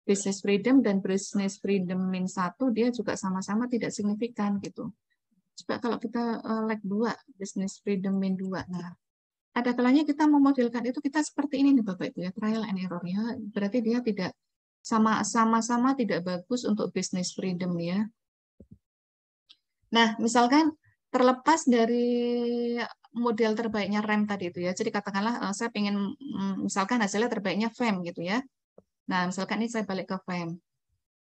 Business freedom dan business freedom min 1 dia juga sama-sama tidak signifikan gitu. Coba kalau kita leg 2, business freedom min 2. Nah, ada kalanya kita memodelkan itu kita seperti ini nih Bapak Ibu ya, trial and error ya. Berarti dia tidak sama-sama tidak bagus untuk business freedom ya. Nah, misalkan terlepas dari model terbaiknya REM tadi itu ya. Jadi katakanlah saya ingin misalkan hasilnya terbaiknya FEM gitu ya. Nah, misalkan ini saya balik ke FEM.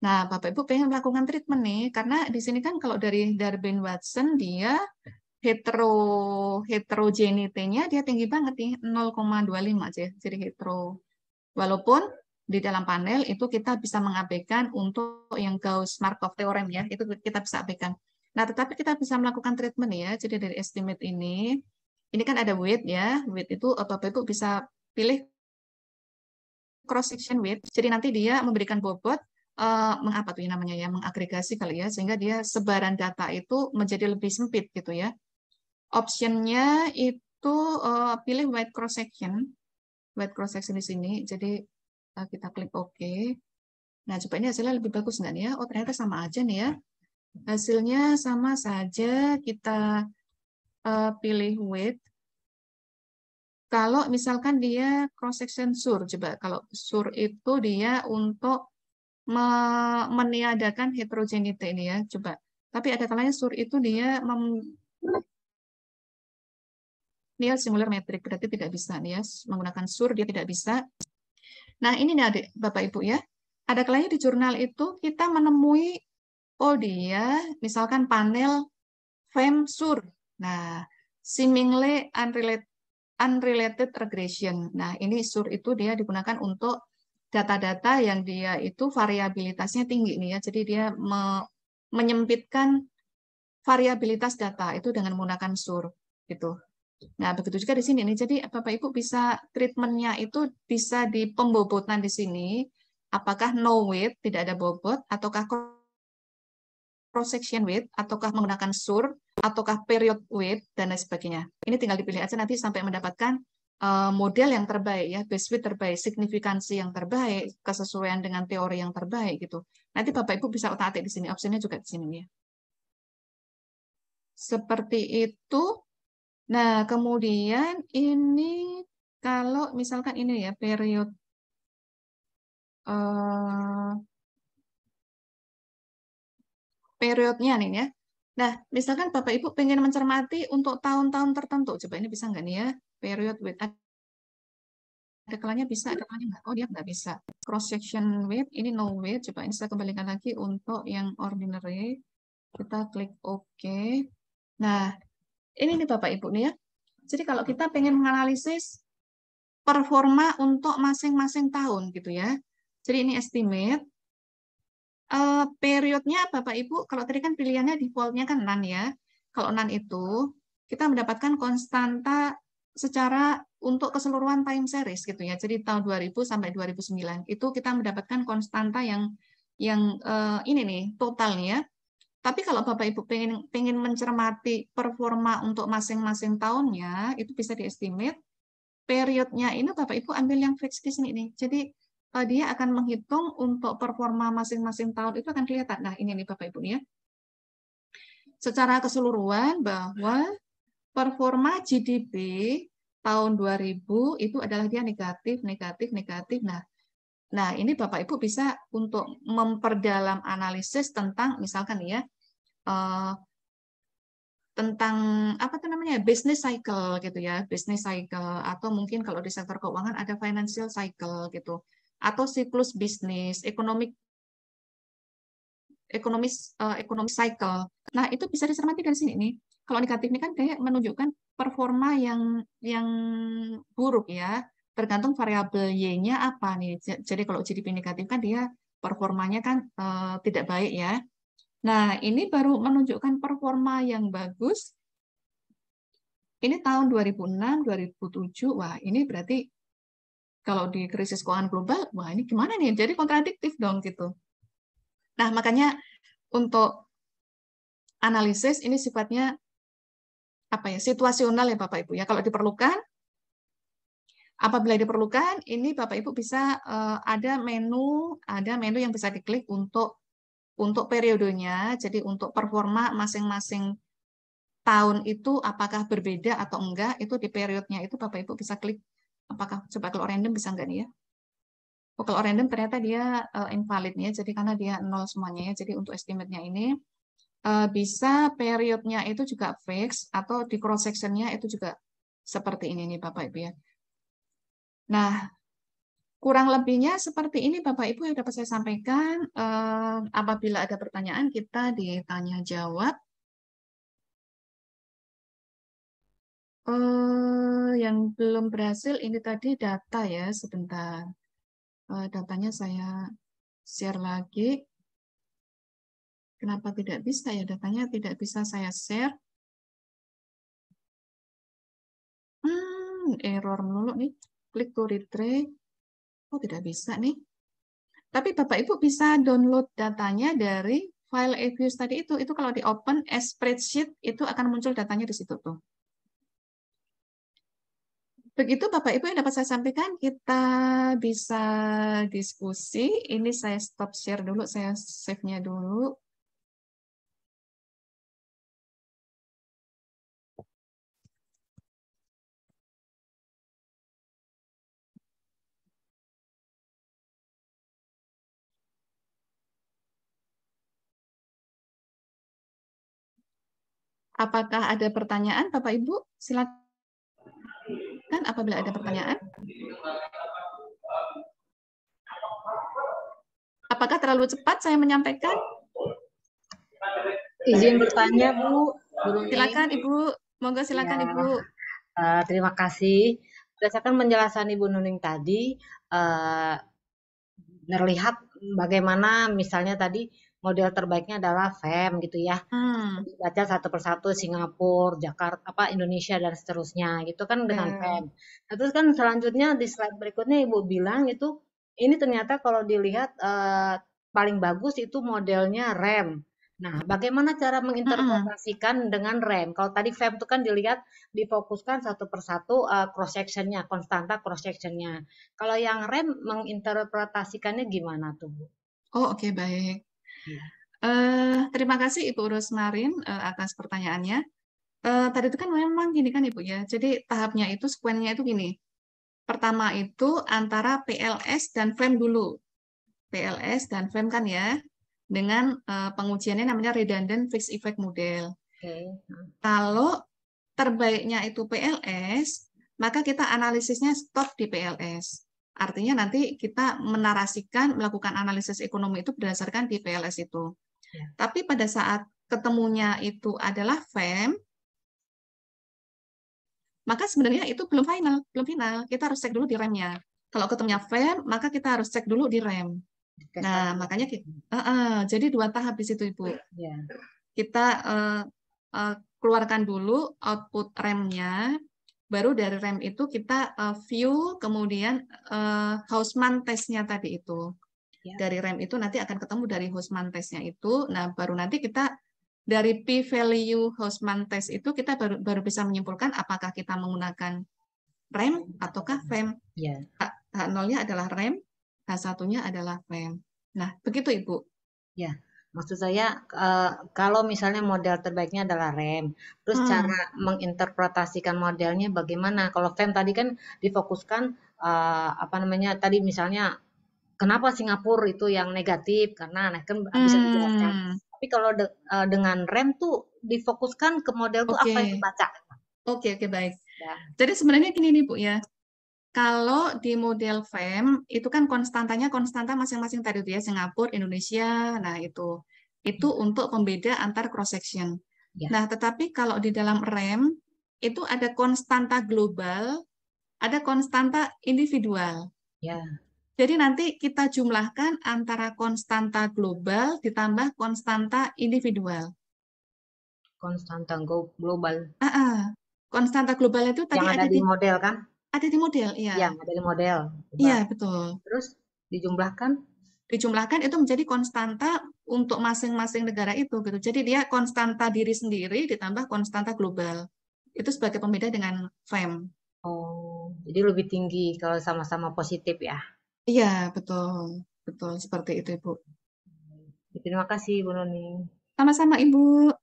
Nah, Bapak Ibu pengen melakukan treatment nih, karena di sini kan kalau dari Darwin Watson dia heterogeneity-nya dia tinggi banget nih, 0,25 aja. Jadi hetero. Walaupun di dalam panel itu kita bisa mengabaikan untuk yang Gauss-Markov theorem ya, itu kita bisa abaikan. Nah, tetapi kita bisa melakukan treatment ya. Jadi dari estimate ini kan ada weight ya. Weight itu Bapak Ibu bisa pilih cross section weight. Jadi nanti dia memberikan bobot mengapa tuh namanya ya, mengagregasi kali ya, sehingga dia sebaran data itu menjadi lebih sempit gitu ya. Optionnya itu pilih wide cross section di sini. Jadi kita klik OK. Nah, coba ini hasilnya lebih bagus nggak nih ya? Oh, ternyata sama aja nih ya. Hasilnya sama saja. Kita pilih width. Kalau misalkan dia cross section sur, coba kalau sur itu dia untuk meniadakan heterogeneity ini ya, coba. Tapi ada kalanya sur itu dia nil singular metric, berarti tidak bisa nih ya, menggunakan sur dia tidak bisa. Nah ini nih adik Bapak Ibu ya, ada kalanya di jurnal itu kita menemui, oh dia misalkan panel FEM sur. Nah seemingly unrelated regression. Nah, ini SUR itu dia digunakan untuk data-data yang dia itu variabilitasnya tinggi nih ya. Jadi dia menyempitkan variabilitas data itu dengan menggunakan SUR gitu. Nah, begitu juga di sini nih. Jadi Bapak Ibu bisa treatmentnya itu bisa di pembobotan di sini. Apakah no weight, tidak ada bobot, ataukah cross section weight, ataukah menggunakan SUR, ataukah period weight, dan lain sebagainya. Ini tinggal dipilih aja nanti sampai mendapatkan model yang terbaik ya, base weight terbaik, signifikansi yang terbaik, kesesuaian dengan teori yang terbaik gitu. Nanti Bapak Ibu bisa otak-atik di sini, opsinya juga di sini ya. Seperti itu. Nah, kemudian ini kalau misalkan ini ya period periodnya nih ya. Nah, misalkan Bapak Ibu pengen mencermati untuk tahun-tahun tertentu, coba ini bisa nggak nih ya? Period weight ada kalanya bisa, ada kalanya nggak. Oh, dia nggak bisa. Cross section weight ini no weight. Coba ini saya kembalikan lagi untuk yang ordinary. Kita klik OK. Nah, ini nih Bapak Ibu nih ya. Jadi kalau kita pengen menganalisis performa untuk masing-masing tahun gitu ya. Jadi ini estimate. Periodnya Bapak Ibu, kalau tadi kan pilihannya defaultnya kan none ya. Kalau none itu kita mendapatkan konstanta secara untuk keseluruhan time series gitu ya. Jadi tahun 2000 sampai 2009 itu kita mendapatkan konstanta yang ini nih totalnya ya. Tapi kalau Bapak Ibu pengen mencermati performa untuk masing-masing tahunnya, itu bisa diestimate. Periodnya ini Bapak Ibu ambil yang fix di sini nih. Jadi dia akan menghitung untuk performa masing-masing tahun itu akan kelihatan. Nah, ini nih Bapak Ibu ya. Secara keseluruhan bahwa performa GDP tahun 2000 itu adalah dia negatif, negatif, negatif. Nah, ini Bapak Ibu bisa untuk memperdalam analisis tentang misalkan ya tentang apa tuh namanya business cycle gitu ya, business cycle atau mungkin kalau di sektor keuangan ada financial cycle gitu atau siklus bisnis, ekonomis cycle. Nah, itu bisa dicermati dari sini nih. Kalau negatif ini kan kayak menunjukkan performa yang buruk ya, tergantung variabel Y-nya apa nih. Jadi kalau GDP negatif kan dia performanya kan tidak baik ya. Nah, ini baru menunjukkan performa yang bagus. Ini tahun 2006, 2007. Wah, ini berarti kalau di krisis keuangan global, wah ini gimana nih? Jadi kontradiktif dong gitu. Nah, makanya untuk analisis ini sifatnya apa ya? Situasional ya Bapak Ibu ya. Kalau diperlukan, apabila diperlukan, ini Bapak Ibu bisa ada menu yang bisa diklik untuk periodenya. Jadi untuk performa masing-masing tahun itu apakah berbeda atau enggak, itu di periodnya itu Bapak Ibu bisa klik apakah coba kalau random bisa enggak nih ya. Oh, kalau random ternyata dia invalid ya, jadi karena dia nol semuanya ya. Jadi untuk estimate-nya ini bisa periodnya itu juga fix atau di cross section-nya itu juga seperti ini nih Bapak Ibu ya. Nah, kurang lebihnya seperti ini Bapak Ibu yang dapat saya sampaikan. Apabila ada pertanyaan kita ditanya jawab. Yang belum berhasil ini tadi data ya, sebentar. Datanya saya share lagi. Kenapa tidak bisa ya? Datanya tidak bisa saya share. Error melulu nih. Klik to retrieve. Oh, tidak bisa nih. Tapi Bapak Ibu bisa download datanya dari file EViews tadi itu. Itu kalau di open as spreadsheet itu akan muncul datanya di situ tuh. Begitu Bapak Ibu yang dapat saya sampaikan, kita bisa diskusi. Ini saya stop share dulu, saya save-nya dulu. Apakah ada pertanyaan, Bapak Ibu? Silakan apabila ada pertanyaan. Apakah terlalu cepat saya menyampaikan? Izin bertanya, Bu. Silakan, Ibu. Monggo Ya, silakan Ibu. terima kasih. Berdasarkan penjelasan Ibu Nuning tadi, terlihat bagaimana misalnya tadi model terbaiknya adalah FEM gitu ya. Hmm, Baca satu persatu Singapura, Jakarta, Indonesia dan seterusnya gitu kan dengan ya. FEM. Nah, terus kan selanjutnya di slide berikutnya Ibu bilang itu ini ternyata kalau dilihat paling bagus itu modelnya REM. Nah, bagaimana cara Mm-mm. menginterpretasikan dengan REM? Kalau tadi FEM itu kan dilihat difokuskan satu persatu cross sectionnya, konstanta cross sectionnya. Kalau yang REM menginterpretasikannya gimana tuh, Bu? Oh, oke, baik. Iya. Terima kasih Ibu Rosmarin atas pertanyaannya. Tadi itu kan memang gini kan Ibu ya. Jadi tahapnya itu, sekuennya itu gini. Pertama itu antara PLS dan FEM dulu. PLS dan FEM kan ya. Dengan pengujiannya namanya Redundant Fixed Effect Model. Oke. Kalau terbaiknya itu PLS, maka kita analisisnya stop di PLS. Artinya nanti kita menarasikan, melakukan analisis ekonomi itu berdasarkan di PLS itu. Ya. Tapi pada saat ketemunya itu adalah FEM, maka sebenarnya itu belum final, belum final. Kita harus cek dulu di remnya. Kalau ketemunya FEM, maka kita harus cek dulu di rem. Tes Nah, lagi ya. makanya jadi dua tahap di situ, Ibu. Ya. Kita keluarkan dulu output remnya, baru dari rem itu kita view, kemudian Hausmann testnya tadi itu. Ya. Dari rem itu nanti akan ketemu dari Hausmann testnya itu. Nah, baru nanti kita dari p-value Hausmann test itu kita baru bisa menyimpulkan apakah kita menggunakan rem ataukah FEM. Ya. H0-nya adalah rem, H1-nya adalah FEM. Nah, begitu Ibu. Ya, maksud saya kalau misalnya model terbaiknya adalah rem, terus cara menginterpretasikan modelnya bagaimana? Kalau FEM tadi kan difokuskan tadi misalnya kenapa Singapura itu yang negatif karena nah kan bisa dijelaskan. Tapi kalau dengan rem tuh difokuskan ke model tuh apa yang Oke. dibaca? Oke, baik. Ya. Jadi sebenarnya gini nih Bu ya, kalau di model FEM itu kan konstantanya konstanta masing-masing tadi itu ya, Singapura, Indonesia, nah itu untuk pembeda antar cross section. Ya. Nah, tetapi kalau di dalam rem itu ada konstanta global, ada konstanta individual. Ya. Jadi nanti kita jumlahkan antara konstanta global ditambah konstanta individual. Konstanta global. Konstanta global itu tadi Yang ada di model kan? ada di model, iya. Yang ada di model. Iya, betul. Terus dijumlahkan? Dijumlahkan itu menjadi konstanta untuk masing-masing negara itu gitu. Jadi dia konstanta diri sendiri ditambah konstanta global. Itu sebagai pembeda dengan FEM. Oh, jadi lebih tinggi kalau sama-sama positif ya. Iya, betul. Betul seperti itu, Ibu. Terima kasih, Bu Noni. Sama-sama, Ibu.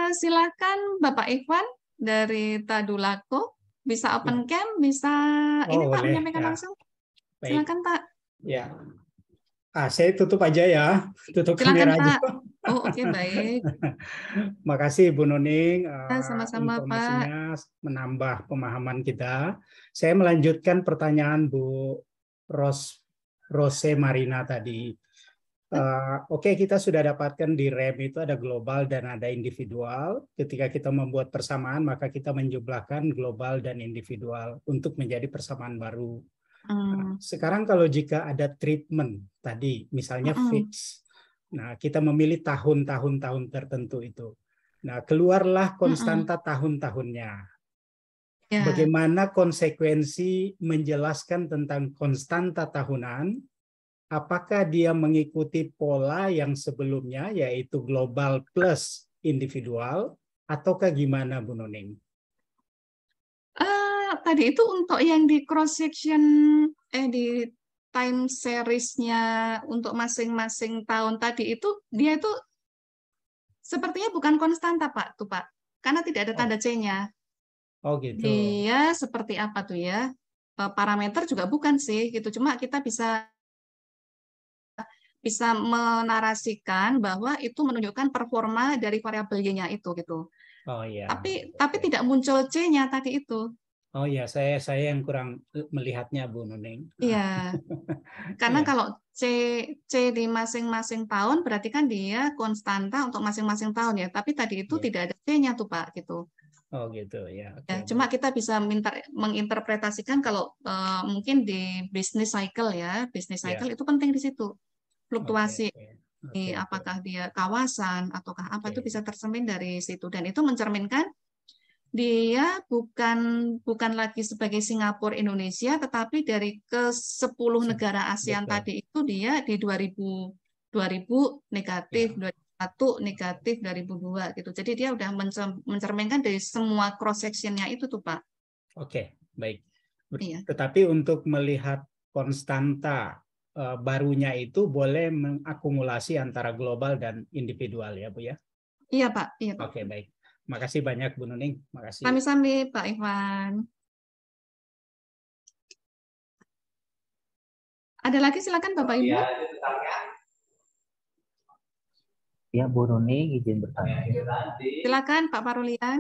Silakan Bapak Ikhwan dari Tadulako. Bisa open cam, bisa ini Pak boleh, menyampaikan ya. langsung. Baik. Silakan Pak. Ya. Saya tutup aja ya, tutup Silakan kamera aja. Pak. Oh, oke, baik. Makasih Bu Nuning, Sama-sama Pak. informasinya menambah pemahaman kita. Saya melanjutkan pertanyaan Bu Rose Marina tadi. Oke, kita sudah dapatkan di rem itu ada global dan ada individual. Ketika kita membuat persamaan, maka kita menjumlahkan global dan individual untuk menjadi persamaan baru. Nah, sekarang kalau jika ada treatment tadi, misalnya fix, nah kita memilih tahun-tahun tertentu itu. Nah, keluarlah konstanta tahun-tahunnya. Ya. Bagaimana konsekuensi menjelaskan tentang konstanta tahunan? Apakah dia mengikuti pola yang sebelumnya, yaitu global plus individual, ataukah gimana Bu Nuning? Tadi itu untuk yang di cross section, di time series-nya untuk masing-masing tahun tadi itu, dia itu sepertinya bukan konstanta Pak, tuh Pak, karena tidak ada tanda C-nya. Oh gitu. Dia seperti apa tuh ya? Parameter juga bukan sih, gitu. Cuma kita bisa menarasikan bahwa itu menunjukkan performa dari variabel Y-nya itu gitu. Oh iya. Tapi tidak muncul C-nya tadi itu. Oh ya, saya yang kurang melihatnya, Bu Nuning. Iya, karena Iya. kalau C di masing-masing tahun berarti kan dia konstanta untuk masing-masing tahun ya. Tapi tadi itu Iya. tidak ada C-nya tuh Pak gitu. Oh gitu ya. Oke, Ya, cuma kita bisa menginterpretasikan kalau mungkin di business cycle ya, business Ya. cycle itu penting di situ. Oke, Fluktuasi oke, oke. apakah dia kawasan ataukah apa itu Oke. bisa tercermin dari situ, dan itu mencerminkan dia bukan lagi sebagai Singapura Indonesia, tetapi dari ke-10 negara ASEAN Betul. tadi itu dia di 2000 negatif, Ya. 2001 negatif, 2002 gitu. Jadi dia udah mencerminkan dari semua cross sectionnya itu tuh Pak. Oke, baik. Iya. Tetapi untuk melihat konstanta barunya itu boleh mengakumulasi antara global dan individual ya, Bu ya? Iya Pak. Iya Pak. Oke, baik. Makasih banyak Bu Nuning. Makasih. Sami-sami Pak Ivan. Ada lagi silakan Bapak Ibu. Ya, Bu Nuning izin bertanya. Silakan Pak Parulian.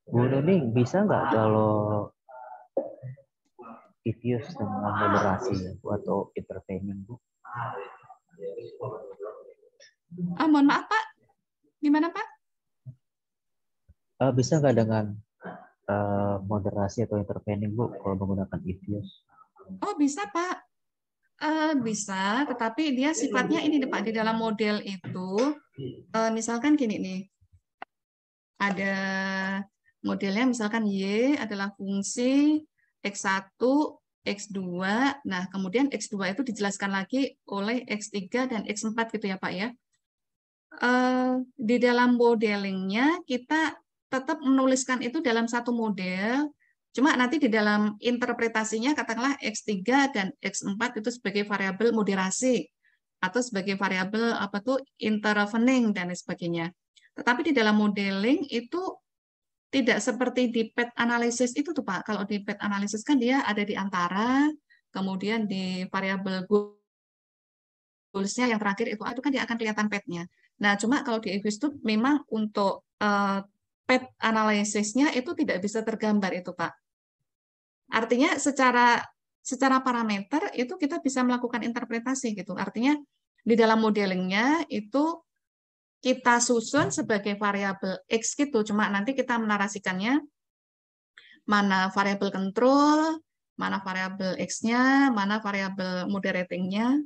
Bu Nuning bisa nggak kalau diffuse dengan moderasi ya, Bu, atau intervening, Bu? Mohon maaf Pak. Gimana Pak? Bisa nggak dengan moderasi atau intervening, Bu, kalau menggunakan diffuse? Oh bisa Pak. Bisa, tetapi dia sifatnya ini Pak, di dalam model itu, misalkan gini nih, ada modelnya misalkan Y adalah fungsi X1, X2, nah kemudian X2 itu dijelaskan lagi oleh X3 dan X4 gitu ya Pak ya. Di dalam modelingnya kita tetap menuliskan itu dalam satu model, cuma nanti di dalam interpretasinya katakanlah X3 dan X4 itu sebagai variabel moderasi atau sebagai variabel apa tuh intervening dan lain sebagainya. Tetapi di dalam modeling itu tidak seperti di PET analysis itu tuh Pak. Kalau di PET analysis kan dia ada di antara, kemudian di variabel goals-nya yang terakhir itu kan dia akan kelihatan PET-nya. Nah, cuma kalau di EVIS itu memang untuk PET analisisnya itu tidak bisa tergambar itu, Pak. Artinya secara parameter itu kita bisa melakukan interpretasi gitu. Artinya di dalam modelingnya itu kita susun sebagai variabel X gitu, cuma nanti kita menarasikannya mana variabel control, mana variabel X-nya, mana variabel moderating-nya.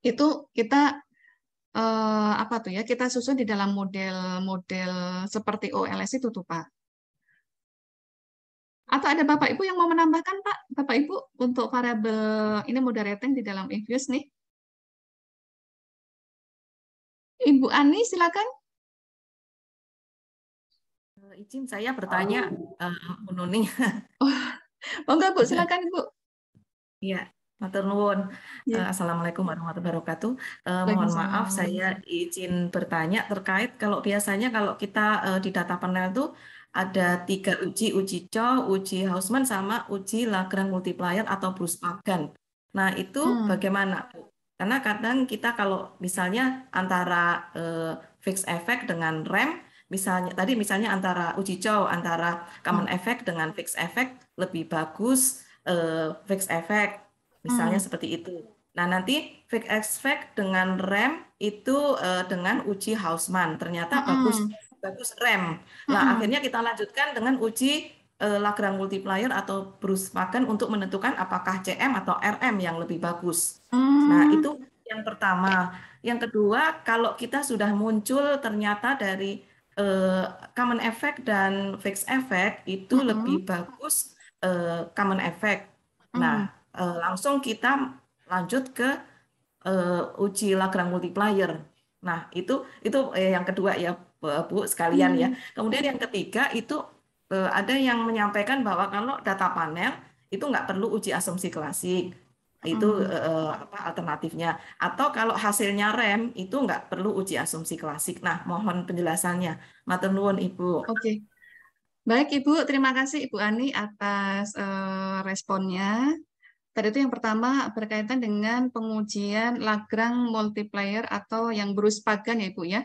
Itu kita apa tuh ya, kita susun di dalam model-model seperti OLS itu tuh Pak. Atau ada Bapak Ibu yang mau menambahkan Pak? Bapak Ibu untuk variabel ini moderating di dalam EVIUS nih. Ibu Ani silakan. Izin saya bertanya, Bu Nuning. Oh enggak Bu, silakan Ibu. Iya, matur nuwun. Ya. Assalamualaikum warahmatullahi wabarakatuh. Mohon maaf, saya izin bertanya terkait kalau biasanya kalau kita di data panel itu ada 3 uji Chow, uji Hausman, sama uji Lagrange multiplier atau Bruce-Pagan. Nah, itu bagaimana, Bu? Karena kadang kita kalau misalnya antara fixed effect dengan rem, misalnya antara uji Chow, antara common effect dengan fixed effect lebih bagus fixed effect, misalnya seperti itu. Nah, nanti fixed effect dengan rem itu dengan uji Hausman, ternyata bagus rem. Nah, akhirnya kita lanjutkan dengan uji Lagrange multiplier atau Bruce-Pagan untuk menentukan apakah CM atau RM yang lebih bagus. Nah, itu yang pertama. Yang kedua, kalau kita sudah muncul ternyata dari common effect dan fixed effect itu lebih bagus common effect. Nah, langsung kita lanjut ke uji Lagrange multiplier. Nah, itu yang kedua ya, Bu sekalian ya. Kemudian yang ketiga itu ada yang menyampaikan bahwa kalau data panel itu nggak perlu uji asumsi klasik. Itu alternatifnya. Atau kalau hasilnya rem itu nggak perlu uji asumsi klasik. Nah, mohon penjelasannya. Matur nuwun Ibu. Oke. Baik Ibu, terima kasih Ibu Ani atas responnya. Tadi itu yang pertama berkaitan dengan pengujian Lagrange multiplier atau yang Bruce-Pagan ya Ibu ya.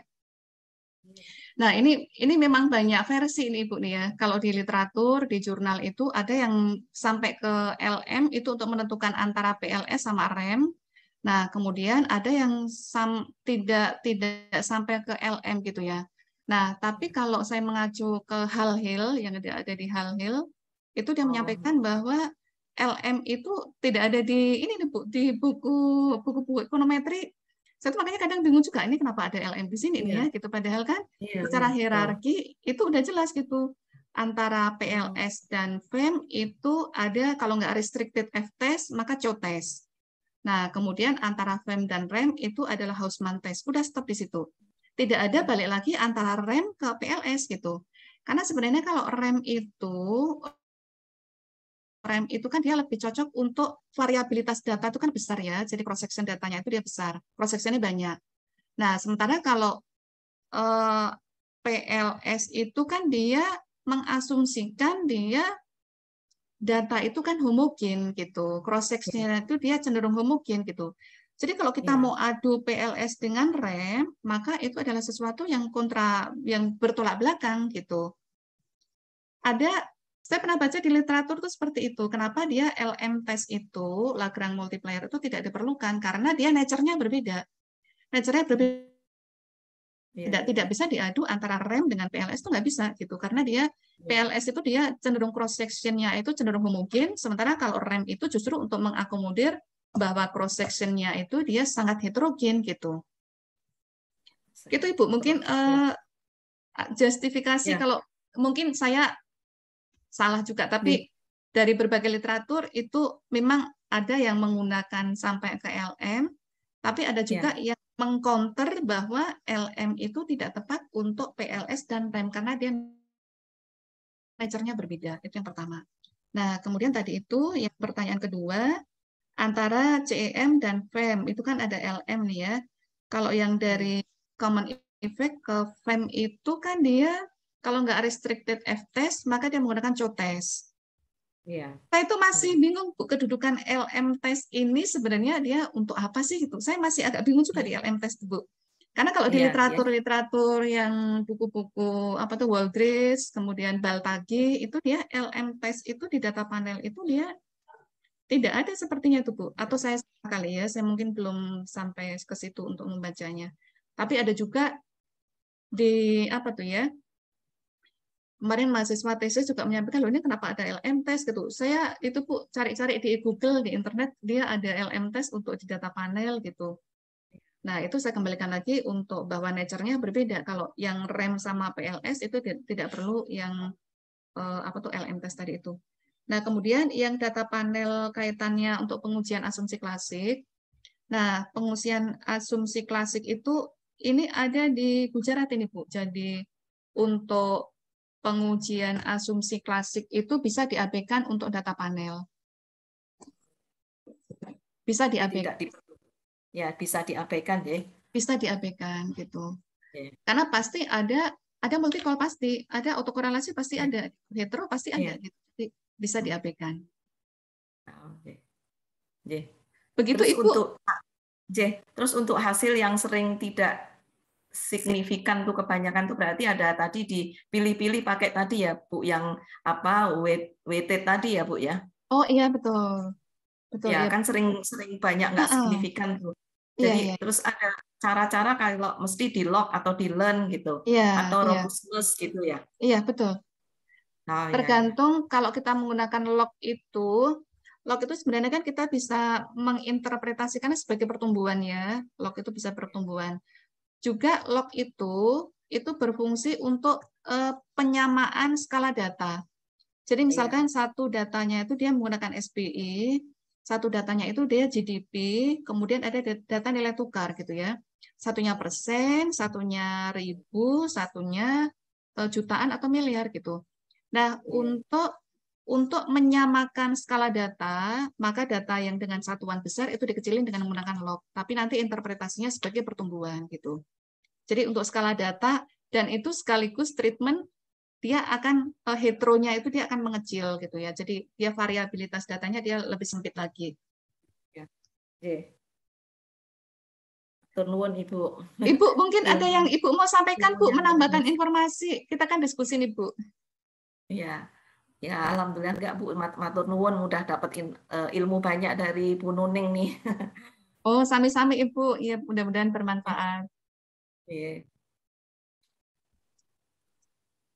Nah, ini memang banyak versi ini Ibu nih ya. Kalau di literatur, di jurnal itu ada yang sampai ke LM itu untuk menentukan antara PLS sama rem. Nah, kemudian ada yang tidak sampai ke LM gitu ya. Nah, tapi kalau saya mengacu ke Hal Hill yang ada di Hal Hill, itu dia menyampaikan bahwa LM itu tidak ada di ini nih Bu, di buku-buku ekonometri. Saya tuh makanya kadang bingung juga ini kenapa ada LM di sini nih ya Iya, gitu. Padahal kan iya, secara betul. hierarki itu udah jelas gitu. Antara PLS dan FEM itu ada kalau nggak restricted F-test maka COTES. Nah, kemudian antara FEM dan REM itu adalah Hausmann test. Udah stop di situ. Tidak ada balik lagi antara REM ke PLS gitu. Karena sebenarnya kalau REM itu kan dia lebih cocok untuk variabilitas data itu kan besar ya. Jadi cross section datanya itu dia besar. Cross sectionnya banyak. Nah, sementara kalau PLS itu kan dia mengasumsikan dia data itu kan homogen gitu. Cross section-nya itu dia cenderung homogen gitu. Jadi kalau kita Iya. mau adu PLS dengan REM, maka itu adalah sesuatu yang bertolak belakang gitu. Saya pernah baca di literatur itu seperti itu. Kenapa dia LM test itu, Lagrange multiplier itu tidak diperlukan karena dia nature-nya berbeda. Nature-nya berbeda. Iya, Tidak bisa diadu antara REM dengan PLS itu nggak bisa gitu karena dia PLS itu dia cenderung cross sectionnya itu cenderung homogen, sementara kalau REM itu justru untuk mengakomodir bahwa cross sectionnya itu dia sangat heterogen gitu. Itu Ibu mungkin justifikasi Ya. kalau mungkin saya salah juga, tapi dari berbagai literatur itu memang ada yang menggunakan sampai ke LM, tapi ada juga yang mengcounter bahwa LM itu tidak tepat untuk PLS dan REM karena dia nature-nya berbeda. Itu yang pertama. Nah, kemudian tadi itu yang pertanyaan kedua, antara CEM dan FEM, itu kan ada LM nih ya. Kalau yang dari common effect ke FEM itu kan dia, kalau nggak restricted F-test, maka dia menggunakan COTES. Iya. Saya itu masih bingung, Bu, kedudukan LM test ini sebenarnya dia untuk apa sih gitu. Saya masih agak bingung juga di LM test, Bu. Karena kalau di literatur yang buku-buku apa tuh Waldris, kemudian Baltagi, itu dia LM test itu di data panel itu dia tidak ada sepertinya tuh, Bu. Atau saya salah kali ya, saya mungkin belum sampai ke situ untuk membacanya. Tapi ada juga di apa tuh ya? Kemarin mahasiswa tesis juga menyampaikan, loh ini kenapa ada LM test gitu. Saya itu Bu cari-cari di Google, di internet, dia ada LM test untuk di data panel gitu. Nah, itu saya kembalikan lagi untuk bahwa nature-nya berbeda. Kalau yang REM sama PLS itu tidak perlu yang apa tuh LM test tadi itu. Nah, kemudian yang data panel kaitannya untuk pengujian asumsi klasik. Nah, pengujian asumsi klasik itu ini ada di Gujarat ini, Bu. Jadi untuk pengujian asumsi klasik itu bisa diabaikan untuk data panel. Bisa diabaikan. Ya, bisa diabaikan ya. Bisa diabaikan gitu. Ya. Karena pasti ada multiple pasti, ada autokorelasi pasti ada, hetero pasti ada gitu. Jadi bisa diabaikan. Oke. Begitu terus Ibu. Terus untuk hasil yang sering tidak signifikan tuh kebanyakan tuh berarti ada tadi dipilih-pilih pakai tadi ya Bu yang apa weighted tadi ya Bu ya. Oh iya betul. Betul Ya ya. kan sering banyak nggak signifikan tuh. Jadi terus ada cara-cara kalau mesti di log atau di learn gitu atau robustness gitu ya. Iya betul. Tergantung kalau kita menggunakan log itu sebenarnya kan kita bisa menginterpretasikannya sebagai pertumbuhan ya. Log itu bisa pertumbuhan. Juga log itu berfungsi untuk penyamaan skala data. Jadi misalkan satu datanya itu dia menggunakan SPI, satu datanya itu dia GDP, kemudian ada data nilai tukar gitu ya. Satunya persen, satunya ribu, satunya jutaan atau miliar gitu. Nah, untuk menyamakan skala data, maka data yang dengan satuan besar itu dikecilin dengan menggunakan log. Tapi nanti interpretasinya sebagai pertumbuhan gitu. Jadi untuk skala data dan itu sekaligus treatment dia akan heteronya itu dia akan mengecil gitu ya. Jadi dia variabilitas datanya dia lebih sempit lagi. Tur nuwun Ibu. Ibu, mungkin ada yang Ibu mau sampaikan, Bu, Ilmunya menambahkan luar biasa. informasi. Kita kan diskusi nih, Bu. Ya, ya alhamdulillah enggak Bu, matur nuwun udah dapat ilmu banyak dari Bu Nuning nih. Oh, sami-sami Ibu. Ya, mudah-mudahan bermanfaat. Iya.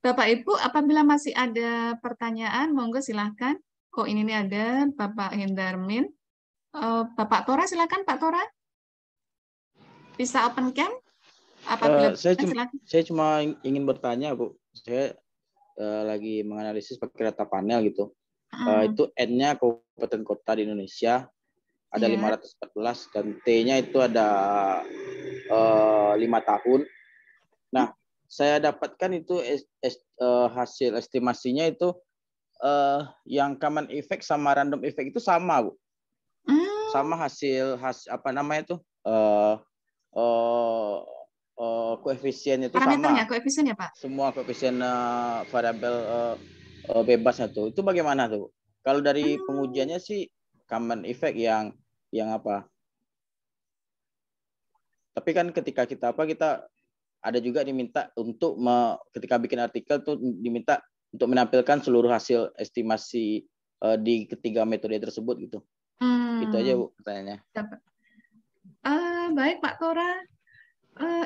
Bapak Ibu, apabila masih ada pertanyaan, monggo silahkan. Oh, ini nih ada Bapak Hendarmin. Bapak Tora, silakan Pak Tora. Bisa open cam? Apabila saya cuma ingin bertanya, Bu. Saya lagi menganalisis pakai data panel gitu. Itu N-nya kabupaten kota di Indonesia ada 514 dan T-nya itu ada 5 tahun. Nah, saya dapatkan itu hasil estimasinya itu yang common effect sama random effect itu sama, Bu. Sama hasil apa namanya itu koefisiennya itu parameternya, sama. koefisiennya, Pak. Semua koefisien variabel bebasnya tuh. Itu bagaimana tuh? Kalau dari pengujiannya sih common effect yang apa? Tapi kan ketika kita ada juga diminta untuk ketika bikin artikel tuh diminta untuk menampilkan seluruh hasil estimasi di ketiga metode tersebut gitu. Itu aja, Bu, pertanyaannya. Baik Pak Tora.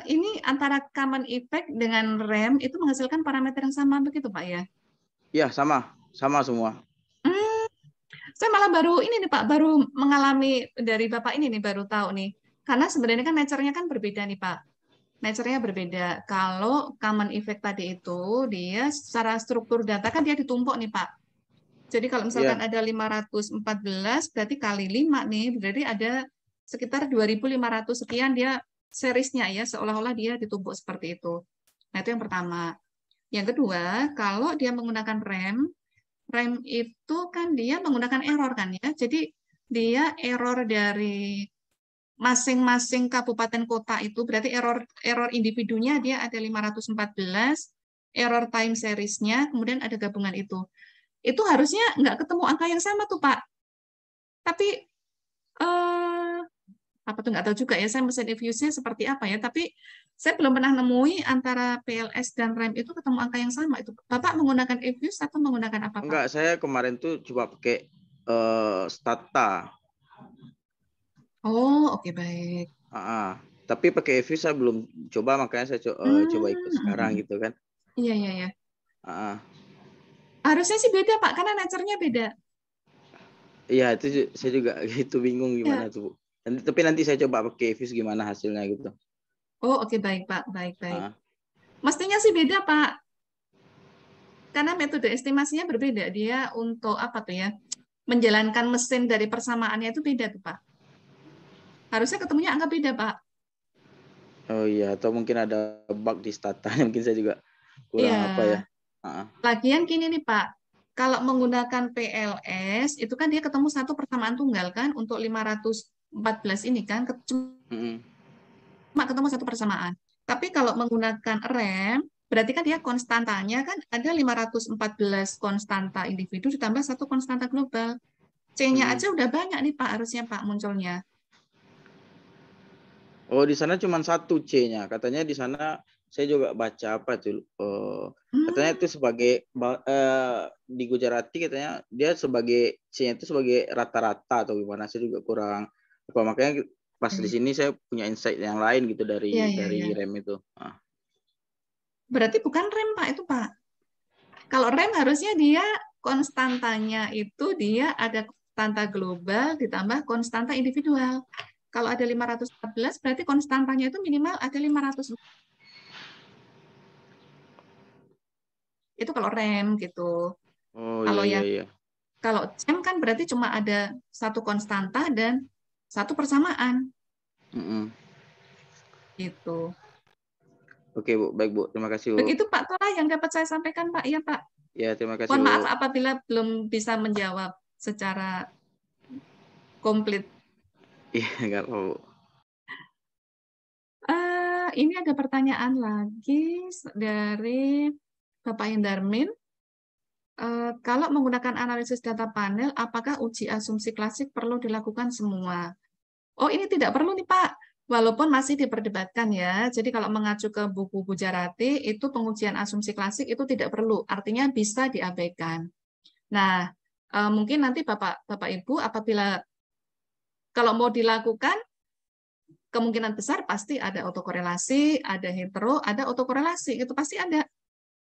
Ini antara common effect dengan RAM itu menghasilkan parameter yang sama begitu Pak ya? Iya, sama semua. Saya malah baru ini nih Pak, baru mengalami dari Bapak ini nih, baru tahu nih. Karena sebenarnya kan nature-nya kan berbeda nih Pak. Nature-nya berbeda. Kalau common effect tadi itu, dia secara struktur data kan dia ditumpuk nih Pak. Jadi kalau misalkan ada 514, berarti kali 5 nih, berarti ada sekitar 2.500 sekian dia seriesnya ya, seolah-olah dia ditumpuk seperti itu. Nah itu yang pertama. Yang kedua, kalau dia menggunakan RAM itu kan dia menggunakan error kan ya, jadi dia error dari masing-masing kabupaten kota itu berarti error individunya dia ada 514, error time series-nya, kemudian ada gabungan itu. Itu harusnya nggak ketemu angka yang sama tuh Pak. Tapi apa tuh nggak tahu juga ya, saya mesin Evius-nya seperti apa ya, tapi saya belum pernah nemui antara PLS dan RAM itu ketemu angka yang sama. Itu Bapak menggunakan Evius atau menggunakan apa Pak? Enggak, saya kemarin tuh coba pakai Stata. Oh, oke, baik. Tapi pakai Evius saya belum coba, makanya saya coba ikut sekarang gitu kan. Iya. Harusnya sih beda Pak, karena nature-nya beda. Iya, itu saya juga gitu bingung gimana tuh, Bu. Tapi nanti saya coba pakai Evius gimana hasilnya gitu. Oh, oke, baik Pak, baik. Mestinya sih beda Pak. Karena metode estimasinya berbeda. Dia untuk apa tuh ya? Menjalankan mesin dari persamaannya itu beda tuh Pak. Harusnya ketemunya angka beda Pak. Oh iya, atau mungkin ada bug di Stata, mungkin saya juga kurang apa ya. Lagian gini nih Pak, kalau menggunakan PLS itu kan dia ketemu satu persamaan tunggal kan untuk 514 ini kan cuma ketemu satu persamaan. Tapi kalau menggunakan RAM berarti kan dia konstantanya kan ada 514 konstanta individu ditambah satu konstanta global. C-nya aja udah banyak nih Pak harusnya Pak munculnya. Oh, di sana cuma satu C-nya. Katanya di sana saya juga baca apa tuh, katanya itu sebagai di Gujarati katanya dia sebagai C-nya itu sebagai rata-rata atau gimana, saya juga kurang apa, makanya pas di sini saya punya insight yang lain gitu dari RAM itu. Berarti bukan RAM Pak itu Pak. Kalau RAM harusnya dia konstantanya itu dia ada konstanta global ditambah konstanta individual. Kalau ada 514 berarti konstantanya itu minimal ada 500. Itu kalau RAM gitu. Oh kalau iya. Kalau CEM kan berarti cuma ada satu konstanta dan satu persamaan. Gitu. Oke Bu, baik Bu, terima kasih Bu. Begitu Pak Tora yang dapat saya sampaikan Pak. Iya Pak. Ya, terima kasih Mohon Bu. maaf apabila belum bisa menjawab secara komplit. Iya, nggak apa Bu. Ini ada pertanyaan lagi dari Bapak Hendarmin. Kalau menggunakan analisis data panel, apakah uji asumsi klasik perlu dilakukan semua? Oh, ini tidak perlu nih Pak. Walaupun masih diperdebatkan ya, jadi kalau mengacu ke buku Gujarati, itu pengujian asumsi klasik itu tidak perlu, artinya bisa diabaikan. Nah, mungkin nanti Bapak Ibu apabila kalau mau dilakukan, kemungkinan besar pasti ada autokorelasi, ada hetero, ada autokorelasi, itu pasti ada.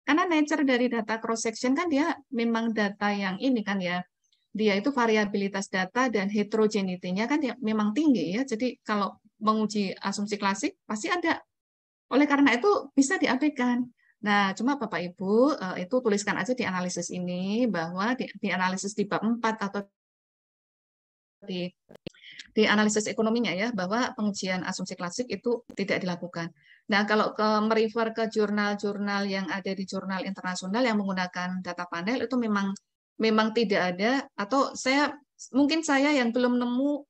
Karena nature dari data cross section kan dia memang data yang ini kan ya, dia itu variabilitas data dan heterogeneity-nya kan ya memang tinggi ya. Jadi kalau menguji asumsi klasik pasti ada. Oleh karena itu bisa diabaikan. Nah, cuma Bapak Ibu itu tuliskan aja di analisis ini bahwa di analisis di bab 4 atau di analisis ekonominya ya, bahwa pengujian asumsi klasik itu tidak dilakukan. Nah, kalau merefer ke jurnal-jurnal yang ada di jurnal internasional yang menggunakan data panel itu memang tidak ada, atau mungkin saya yang belum nemu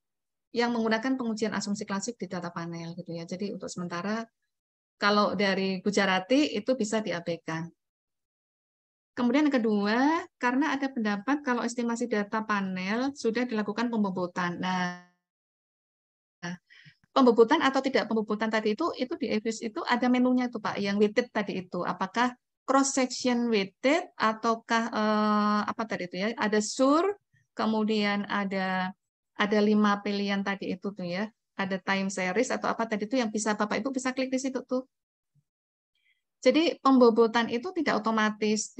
yang menggunakan pengujian asumsi klasik di data panel gitu ya. Jadi untuk sementara kalau dari Gujarati itu bisa diabaikan. Kemudian yang kedua, karena ada pendapat kalau estimasi data panel sudah dilakukan pembobotan. Nah, pembobotan atau tidak pembobotan tadi itu di EVIS itu ada menunya tuh Pak, yang weighted tadi itu. Apakah cross section weighted ataukah apa tadi itu ya? Ada SUR, kemudian ada 5 pilihan tadi itu tuh ya. Ada time series atau apa tadi itu yang bisa Bapak Ibu bisa klik di situ tuh. Jadi pembobotan itu tidak otomatis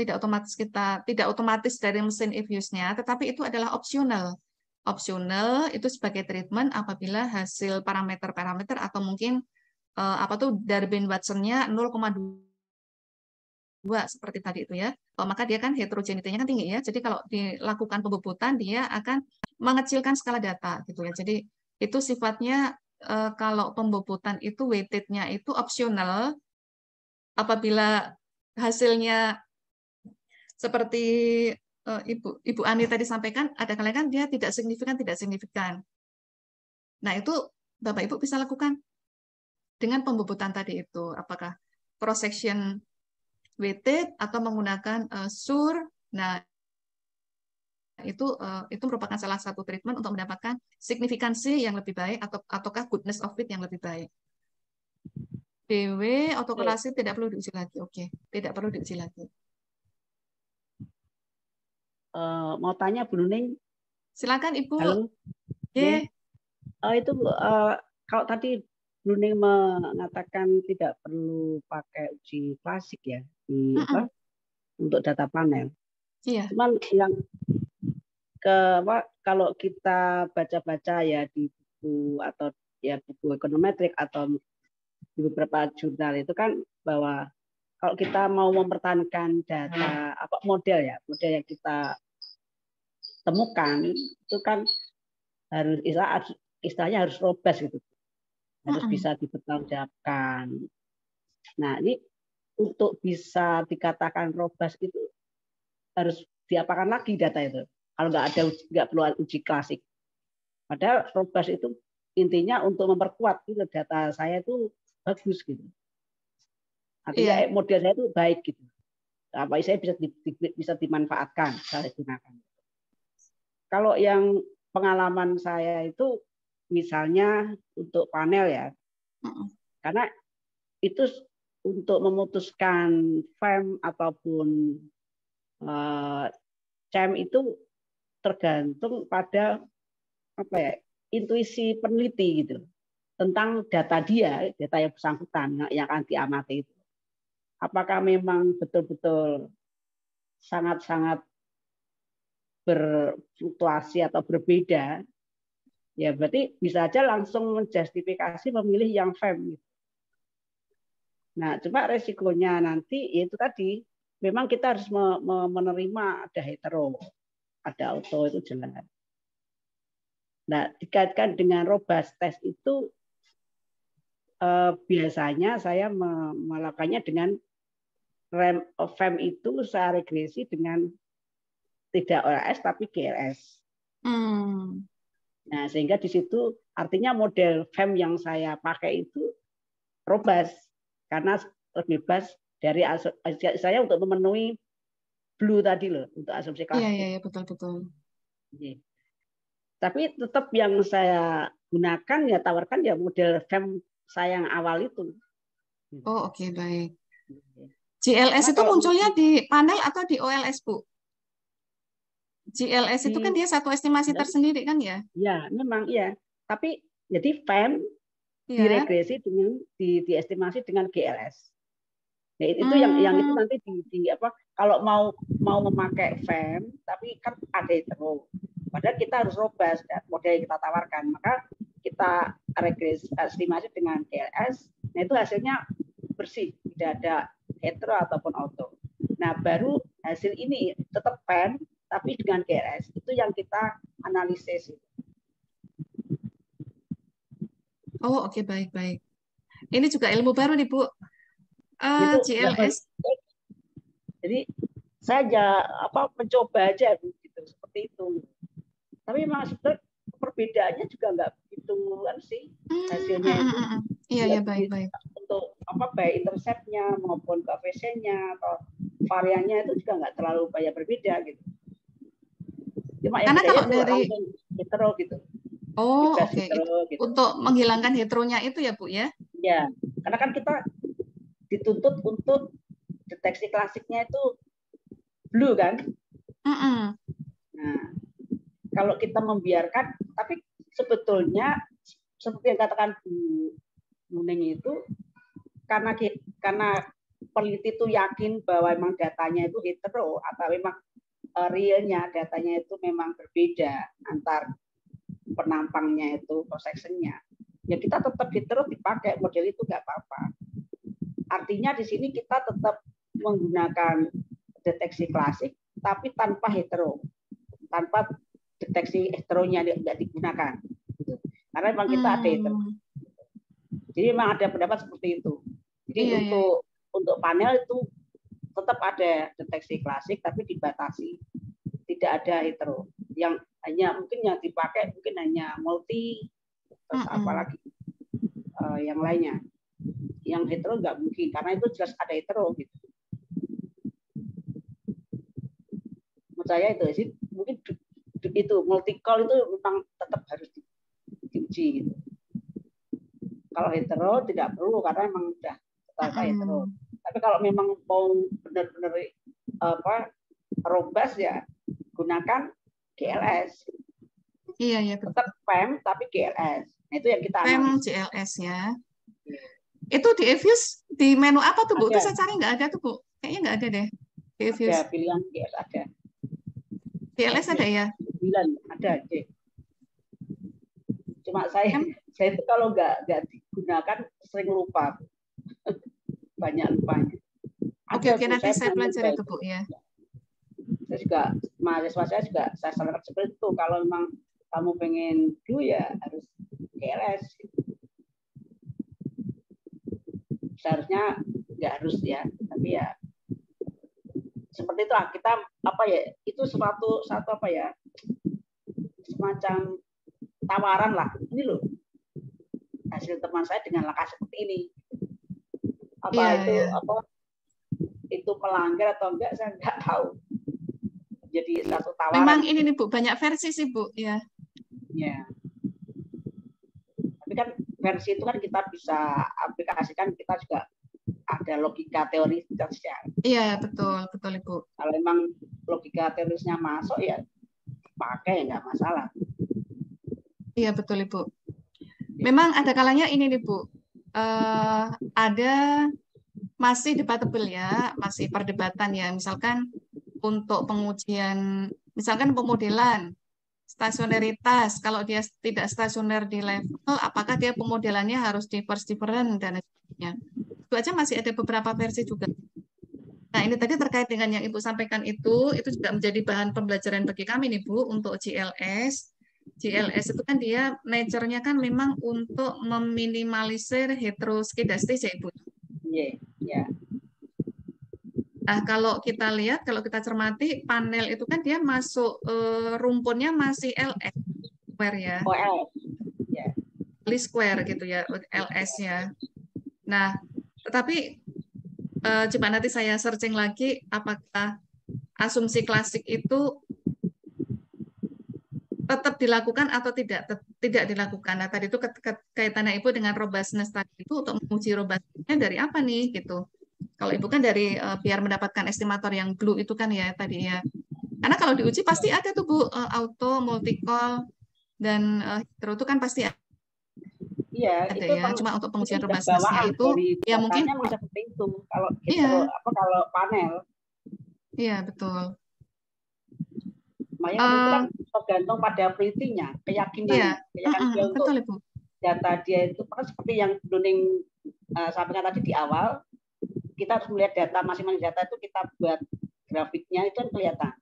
dari mesin EVIUS-nya, tetapi itu adalah opsional. Opsional itu sebagai treatment apabila hasil parameter-parameter atau mungkin Darwin-Watson-nya 0,2 seperti tadi itu ya. Maka dia kan heterogeneity-nya kan tinggi ya. Jadi kalau dilakukan pembobotan dia akan mengecilkan skala data gitu ya. Jadi itu sifatnya kalau pembobotan itu weighted-nya itu opsional. Apabila hasilnya seperti Ibu Ani tadi sampaikan, ada kali kan dia tidak signifikan. Nah, itu Bapak Ibu bisa lakukan dengan pembobotan tadi itu. Apakah cross section weighted atau menggunakan SUR. Nah, itu merupakan salah satu treatment untuk mendapatkan signifikansi yang lebih baik ataukah goodness of fit yang lebih baik. DW autokorelasi tidak perlu diuji lagi. Oke, tidak perlu diuji lagi. Mau tanya Bu Nuning? Silakan Ibu. Halo. Yeah. Itu kalau tadi Bu Nuning mengatakan tidak perlu pakai uji klasik ya untuk data panel. Iya. Cuman yang kalau kita baca-baca ya di buku atau ya buku ekonometrik atau di beberapa jurnal itu kan bahwa kalau kita mau mempertahankan data model yang kita temukan itu kan harus istilahnya harus robust gitu, harus bisa dipertanggungjawabkan. Nah ini untuk bisa dikatakan robust itu harus diapakan lagi data itu kalau nggak perlu uji klasik. Padahal robust itu intinya untuk memperkuat itu data saya itu bagus gitu. Artinya model saya itu baik gitu. Apa saya bisa dimanfaatkan, saya gunakan. Kalau yang pengalaman saya itu misalnya untuk panel ya. Karena itu untuk memutuskan FEM ataupun CEM itu tergantung pada intuisi peneliti gitu. Tentang data data yang bersangkutan yang akan diamati itu. Apakah memang betul-betul sangat-sangat berfluktuasi atau berbeda, ya berarti bisa aja langsung menjustifikasi memilih yang FEM. Nah, cuma resikonya nanti itu tadi, memang kita harus menerima ada hetero, ada auto itu jelas. Nah, dikaitkan dengan robust test itu biasanya saya melakukannya dengan FEM itu saya regresi dengan tidak OLS tapi GLS. Nah, sehingga di situ artinya model FEM yang saya pakai itu robust karena terbebas dari saya untuk memenuhi blue tadi loh untuk asumsi klasik. Iya, betul. Tapi tetap yang saya gunakan ya tawarkan ya model FEM saya yang awal itu. Oh, oke, baik. GLS Karena itu kalau munculnya di panel atau di OLS, Bu? GLS itu kan di dia satu estimasi tersendiri kan ya? ya memang iya. Tapi jadi FEM Iya. diregresi dengan diestimasi dengan GLS. Nah, itu yang itu nanti di apa kalau mau memakai FEM tapi kan ada hetero. Padahal kita harus robust model yang kita tawarkan. Maka kita regresi estimasi dengan GLS. Nah, itu hasilnya bersih, tidak ada hetero ataupun auto. Nah, baru hasil ini tetap FEM tapi dengan GLS. Itu yang kita analisis. Oh, oke, baik-baik. Ini juga ilmu baru nih, Bu. Itu GLS. Jadi saya mencoba aja gitu seperti itu. Tapi memang sebenarnya perbedaannya juga nggak begitu kan sih hasilnya itu. Iya, baik-baik. Untuk baik interceptnya maupun koefisiennya atau variannya itu juga nggak terlalu banyak berbeda gitu. Cuma yang karena kalau itu dari hetero gitu. Oh, oke. Gitu. Untuk menghilangkan heteronya itu ya, Bu ya? Ya, karena kan kita dituntut untuk deteksi klasiknya itu blue kan? Nah, kalau kita membiarkan, tapi sebetulnya seperti yang katakan Bu Nuning itu karena peneliti itu yakin bahwa memang datanya itu hetero atau memang realnya datanya itu memang berbeda antar penampangnya itu cross sectionnya. Ya kita tetap hetero dipakai model itu nggak apa-apa. Artinya di sini kita tetap menggunakan deteksi klasik tapi tanpa hetero, tanpa deteksi heteronya tidak digunakan. Karena memang kita ada hetero. Jadi memang ada pendapat seperti itu. Jadi untuk panel itu tetap ada deteksi klasik tapi dibatasi, tidak ada hetero. Yang hanya mungkin yang dipakai mungkin hanya multi, terus apalagi yang lainnya. Yang hetero nggak mungkin karena itu jelas ada hetero gitu. Menurut saya itu sih mungkin itu multi call itu memang tetap harus diuji gitu. Kalau hetero tidak perlu karena memang sudah rata hetero. Tapi kalau memang mau benar-benar robust ya gunakan GLS. Iya, tetap FEM tapi GLS. Nah, itu yang kita FEM GLS ya. Itu di Evius di menu apa tuh, Bu? Itu saya cari nggak ada tuh, Bu. Kayaknya nggak ada deh. Di Evius. Ada pilihan GLS ada. GLS ada ya? 9 ada, Cek. Cuma saya itu kalau nggak digunakan sering lupa. Banyak lupanya. Oke, nanti saya pelajari itu, Bu ya. Saya juga mahasiswa saya juga saya sarankan seperti itu. Kalau memang kamu pengen blue ya harus GLS. Seharusnya nggak harus ya, tapi ya seperti itulah kita itu suatu semacam tawaran lah. Ini loh hasil teman saya dengan langkah seperti ini. Itu melanggar atau enggak saya nggak tahu. Jadi satu tawaran. Memang ini nih Bu, banyak versi sih Bu ya. Ya. Tapi kan versi itu kan kita bisa aplikasikan, kita juga ada logika teorisnya. Iya, betul Ibu. Kalau memang logika teorisnya masuk ya pakai nggak masalah. Iya, betul Ibu. Memang ada kalanya ini nih Bu. Ada masih debatable ya, masih perdebatan ya. Misalkan untuk pengujian, misalkan pemodelan stasionaritas, kalau dia tidak stasioner di level, apakah dia pemodelannya harus di first different dan sebagainya. Itu aja masih ada beberapa versi juga. Nah, ini tadi terkait dengan yang Ibu sampaikan itu juga menjadi bahan pembelajaran bagi kami nih Bu untuk GLS. GLS itu kan dia nature-nya kan memang untuk meminimalisir heteroskedastis ya Ibu. Iya. Nah, kalau kita lihat, kalau kita cermati, panel itu kan dia masuk rumpunnya masih LS square ya. Least square gitu ya, LS-nya. Nah, tetapi coba nanti saya searching lagi apakah asumsi klasik itu tetap dilakukan atau tidak dilakukan. Nah, tadi itu kaitannya Ibu dengan robustness tadi itu untuk menguji robustness-nya dari apa nih gitu. Kalau Ibu kan dari biar mendapatkan estimator yang glue itu kan ya tadi ya. Karena kalau diuji pasti ada tuh Bu, auto, multi-call, dan hydro itu kan pasti Iya, ada itu ya. Cuma untuk itu pengujian sudah robustness-nya bawaan itu dari ya mungkin datanya memang seperti itu. Kalau iya, kalau panel, iya betul. makanya itu kan tergantung pada penelitinya, keyakinan dia untuk Betul Ibu. data dia itu kan seperti yang Nuning sampaikan tadi di awal, kita harus melihat data masing-masing data itu kita buat grafiknya itu kan kelihatan.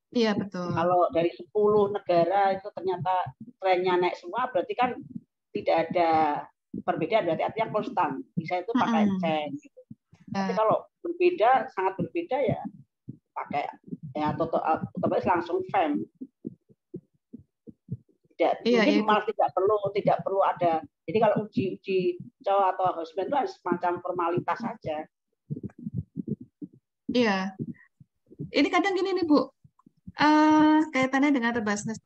Iya betul. Kalau dari 10 negara itu ternyata trennya naik semua, berarti kan tidak ada perbedaan, berarti artinya konstan. Bisa itu pakai ceng. Gitu. Tapi kalau berbeda, sangat berbeda ya pakai ya otomatis langsung FEM. Mungkin malah tidak perlu ada. Jadi kalau uji cowok atau husband itu harus semacam formalitas saja. Iya. Ini kadang gini nih Bu, kaitannya dengan robustness.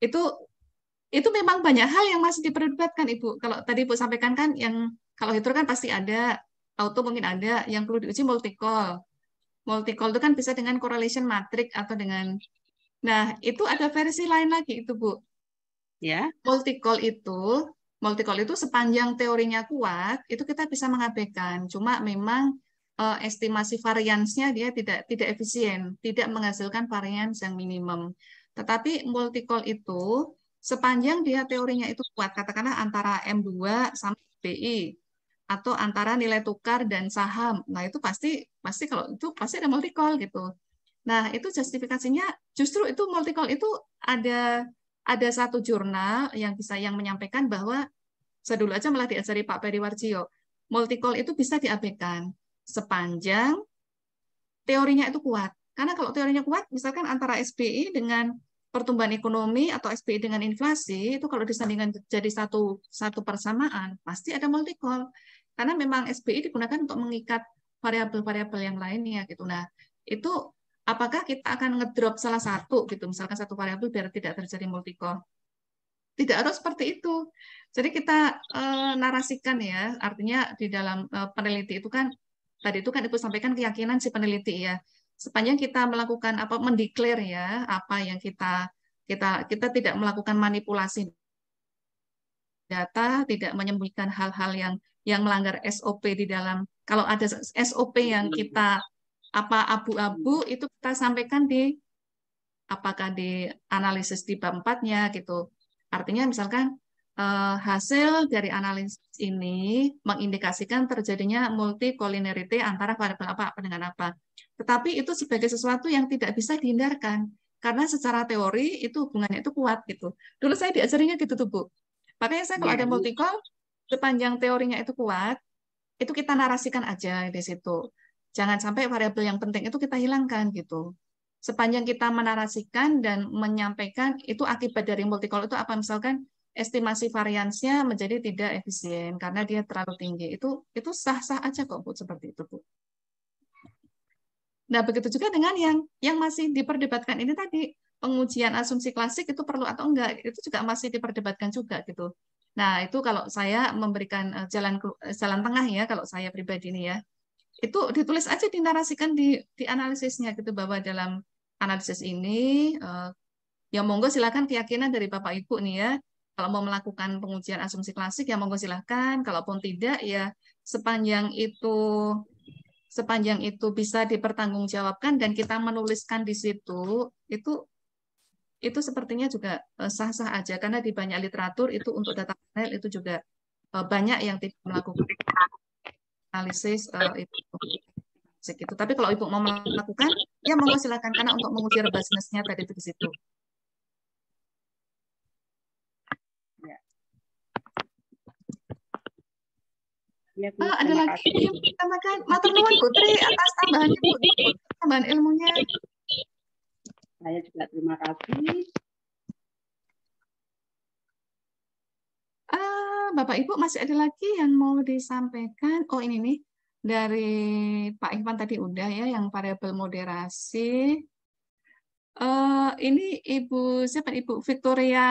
Itu memang banyak hal yang masih diperdebatkan Ibu. Kalau tadi Ibu sampaikan kan yang kalau hydro kan pasti ada, auto mungkin ada, yang perlu diuji multi-call. Multi-call itu kan bisa dengan correlation matrix atau dengan, nah itu ada versi lain lagi itu Bu. Ya. Multi-call itu sepanjang teorinya kuat, itu kita bisa mengabaikan. Cuma memang estimasi variansnya dia tidak efisien, tidak menghasilkan varians yang minimum. Tetapi multi-call itu sepanjang dia teorinya itu kuat, katakanlah antara M2 sama BI atau antara nilai tukar dan saham. Nah, itu pasti kalau itu pasti ada multi-call gitu. Nah, itu justifikasinya justru itu multi-call itu ada satu jurnal yang menyampaikan bahwa saya dulu aja malah diajari Pak Periwarjio, multi-call itu bisa diabaikan sepanjang teorinya itu kuat. Karena kalau teorinya kuat, misalkan antara SBI dengan pertumbuhan ekonomi atau SBI dengan inflasi, itu kalau disandingkan jadi satu persamaan, pasti ada multi-call. Karena memang SBI digunakan untuk mengikat variabel-variabel yang lainnya gitu. Nah, itu apakah kita akan ngedrop salah satu gitu, misalkan satu variabel biar tidak terjadi multi-call? Tidak harus seperti itu. Jadi kita narasikan ya, artinya di dalam peneliti itu kan tadi itu kan Ibu sampaikan keyakinan si peneliti ya. Sepanjang kita melakukan mendeklar ya, apa yang kita tidak melakukan manipulasi data, tidak menyembunyikan hal-hal yang melanggar SOP di dalam. Kalau ada SOP yang kita abu-abu itu kita sampaikan apakah di analisis di bab 4-nya gitu. Artinya misalkan hasil dari analisis ini mengindikasikan terjadinya multi-collinearity antara variabel apa dengan apa. Tetapi itu sebagai sesuatu yang tidak bisa dihindarkan. Karena secara teori itu hubungannya itu kuat gitu. Dulu saya diajarinya gitu tuh Bu. Makanya saya kalau ada multi-call, sepanjang teorinya itu kuat, itu kita narasikan aja di situ. Jangan sampai variabel yang penting itu kita hilangkan gitu. Sepanjang kita menarasikan dan menyampaikan itu akibat dari multi-call itu apa, misalkan estimasi variansnya menjadi tidak efisien karena dia terlalu tinggi. Itu sah-sah aja kok Bu seperti itu Bu. Nah, begitu juga dengan yang masih diperdebatkan ini tadi, pengujian asumsi klasik itu perlu atau enggak, itu juga masih diperdebatkan juga gitu. Nah, itu kalau saya memberikan jalan tengah ya, kalau saya pribadi ini ya, itu ditulis aja, dinarasikan di analisisnya gitu, bahwa dalam analisis ini ya monggo silakan keyakinan dari Bapak Ibu nih ya. Kalau mau melakukan pengujian asumsi klasik ya monggo silakan, kalaupun tidak ya sepanjang itu bisa dipertanggungjawabkan dan kita menuliskan di situ, itu sepertinya juga sah-sah aja, karena di banyak literatur itu untuk data panel itu juga banyak yang tidak melakukan analisis itu. Tapi kalau Ibu mau melakukan, ya monggo silakan, karena untuk menguji robustness-nya tadi itu di situ. Ya, ada lagi yang ditambahkan. Matur nuwun Putri atas tambahannya Bu, tambahan ilmunya. Saya juga terima kasih. Bapak Ibu masih ada lagi yang mau disampaikan? Oh ini nih, dari Pak Ivan tadi udah ya, yang variabel moderasi. Ini Ibu siapa? Ibu Victoria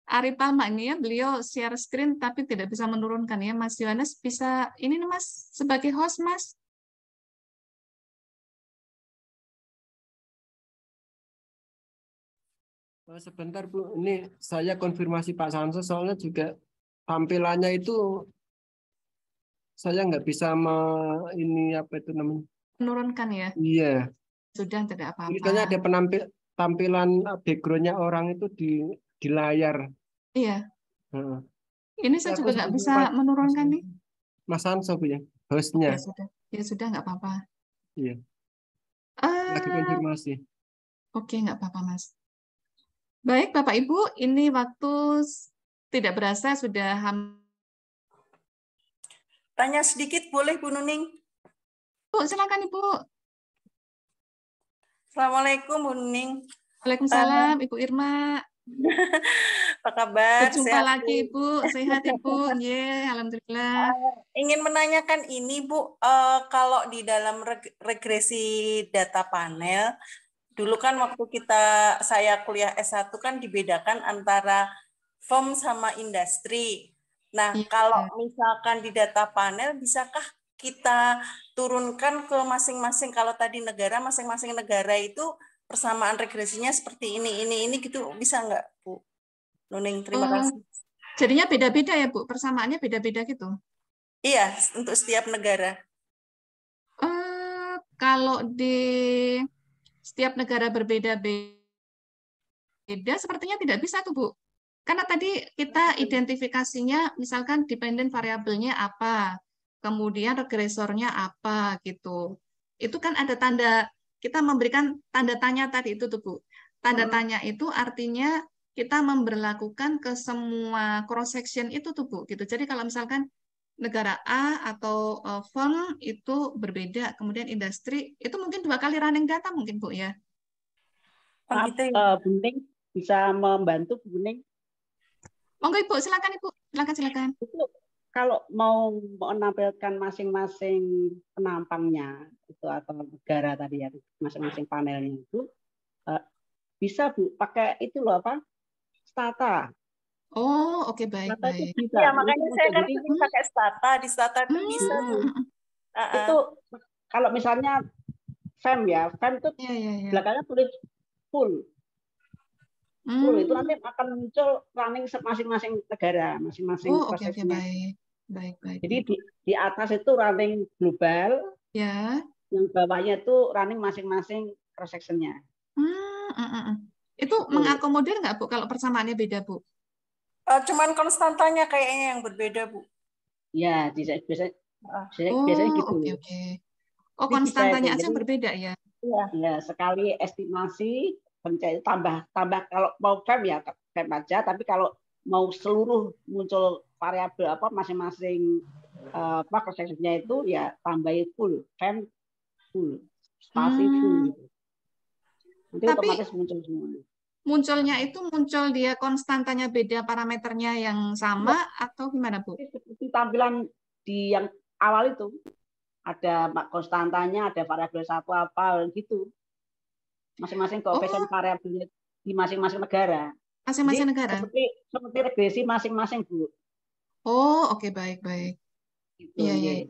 Aripama ini ya, beliau share screen tapi tidak bisa menurunkan ya. Mas Yohanes bisa ini nih Mas sebagai host Mas. Sebentar Bu, ini saya konfirmasi Pak Sanso soalnya juga tampilannya itu saya nggak bisa ini apa itu namanya? Menurunkan ya. Iya. Sudah tidak apa-apa. Misalnya ada tampilan background-nya orang itu di layar. Iya. Heeh. Ini saya juga nggak bisa menurunkan nih. Mas Sanso Bu ya, hostnya. Ya sudah nggak apa-apa. Iya. Lagi konfirmasi. Oke, nggak apa-apa Mas. Baik Bapak Ibu, ini waktu tidak berasa sudah Tanya sedikit boleh Bu Nuning? Bu, silakan Ibu. Assalamualaikum Bu Nuning. Waalaikumsalam Ibu Irma. Apa kabar? Berjumpa Sehat, lagi Ibu, sehat Ibu. Alhamdulillah. Ingin menanyakan ini Bu, kalau di dalam regresi data panel, dulu kan waktu saya kuliah S1 kan dibedakan antara firm sama industri. Nah, kalau misalkan di data panel, bisakah kita turunkan ke masing-masing, kalau tadi negara, masing-masing negara itu persamaan regresinya seperti ini gitu, bisa nggak Bu Nuning? Terima kasih. Jadinya beda-beda ya Bu, persamaannya beda-beda gitu? Iya, untuk setiap negara. Kalau di setiap negara berbeda-beda, sepertinya tidak bisa tuh Bu. Karena tadi kita identifikasinya, misalkan dependent variabelnya apa, kemudian regresornya apa gitu. Itu kan ada tanda, kita memberikan tanda tanya tadi itu tuh Bu. Tanda tanya itu artinya kita memberlakukan ke semua cross section itu tuh Bu. Gitu. Jadi kalau misalkan negara A atau firm itu berbeda, kemudian industri itu mungkin 2 kali running data mungkin Bu ya. Maaf, Bu Ning bisa membantu Bu Ning? Monggo Ibu, silakan Ibu, silakan. Itu kalau mau menampilkan masing-masing penampangnya itu atau negara tadi ya, masing-masing panelnya itu bisa Bu pakai itu loh apa? Stata. Oh, oke, baik. Ya, makanya saya kan pakai Stata, di Stata itu bisa. Itu kalau misalnya FEM ya, FEM itu belakangnya tulis full. Full itu nanti akan muncul running masing-masing negara, masing-masing prosesnya. Baik. Jadi di atas itu running global, ya. Yang bawahnya itu running masing-masing cross sectionnya. Itu mengakomodir nggak Bu kalau persamaannya beda Bu? Cuman konstantanya kayaknya yang berbeda Bu. Ya, biasanya gitu. Oke. Oh, konstantanya aja berbeda ya? Ya, sekali estimasi tambah kalau mau FEM ya FEM aja, tapi kalau mau seluruh muncul variabel apa masing-masing cross sectionnya itu ya tambahin full FEM full spasi full gitu. Nanti tapi otomatis muncul semua. Munculnya itu muncul dia konstantanya beda, parameternya yang sama atau gimana Bu? Seperti tampilan di yang awal itu ada konstantanya, ada variabel satu apa gitu. Masing-masing koefisien variabelnya di masing-masing negara. Masing-masing negara. Seperti regresi masing-masing Bu. Oh, oke, baik. Gitu, iya.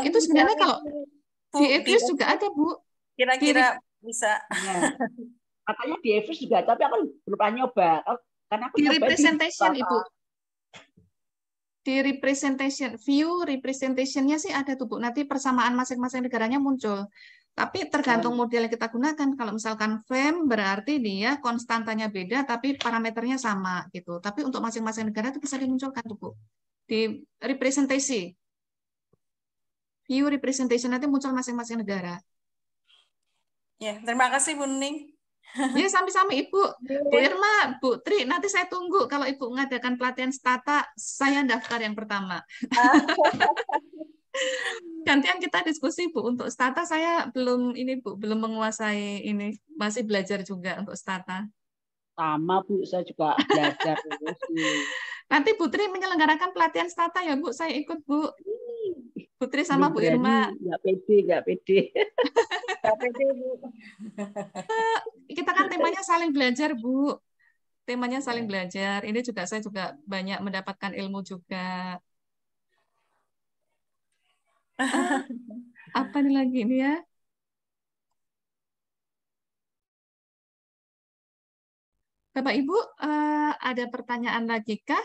Itu sebenarnya kalau di EVIUS juga ada Bu. Kira-kira bisa. Ya. Katanya di EVIUS juga ada, tapi aku belum pernah nyoba. Karena aku di representation Ibu. Di representation, view representation-nya sih ada tuh Bu. Nanti persamaan masing-masing negaranya muncul. Tapi tergantung model yang kita gunakan. Kalau misalkan FEM berarti dia konstantanya beda tapi parameternya sama gitu. Tapi untuk masing-masing negara itu bisa dimunculkan tuh Bu. Di representasi. View representation nanti muncul masing-masing negara. Ya, terima kasih Bu Nuning. Ya, sami-sami Ibu. Bu Irma, Bu Tri, nanti saya tunggu kalau Ibu mengadakan pelatihan Stata, saya daftar yang pertama. Gantian kita diskusi Bu. Untuk Stata saya belum menguasai ini, masih belajar juga untuk Stata. Sama Bu, saya juga belajar. Nanti Putri menyelenggarakan pelatihan stata ya Bu, saya ikut Bu. Putri sama Bu Irma. Nggak pede. Nggak pede, Bu. Kita kan temanya saling belajar Bu. Temanya saling belajar. Ini juga saya juga banyak mendapatkan ilmu juga. Apa nih lagi ini ya? Bapak Ibu, ada pertanyaan lagi kah?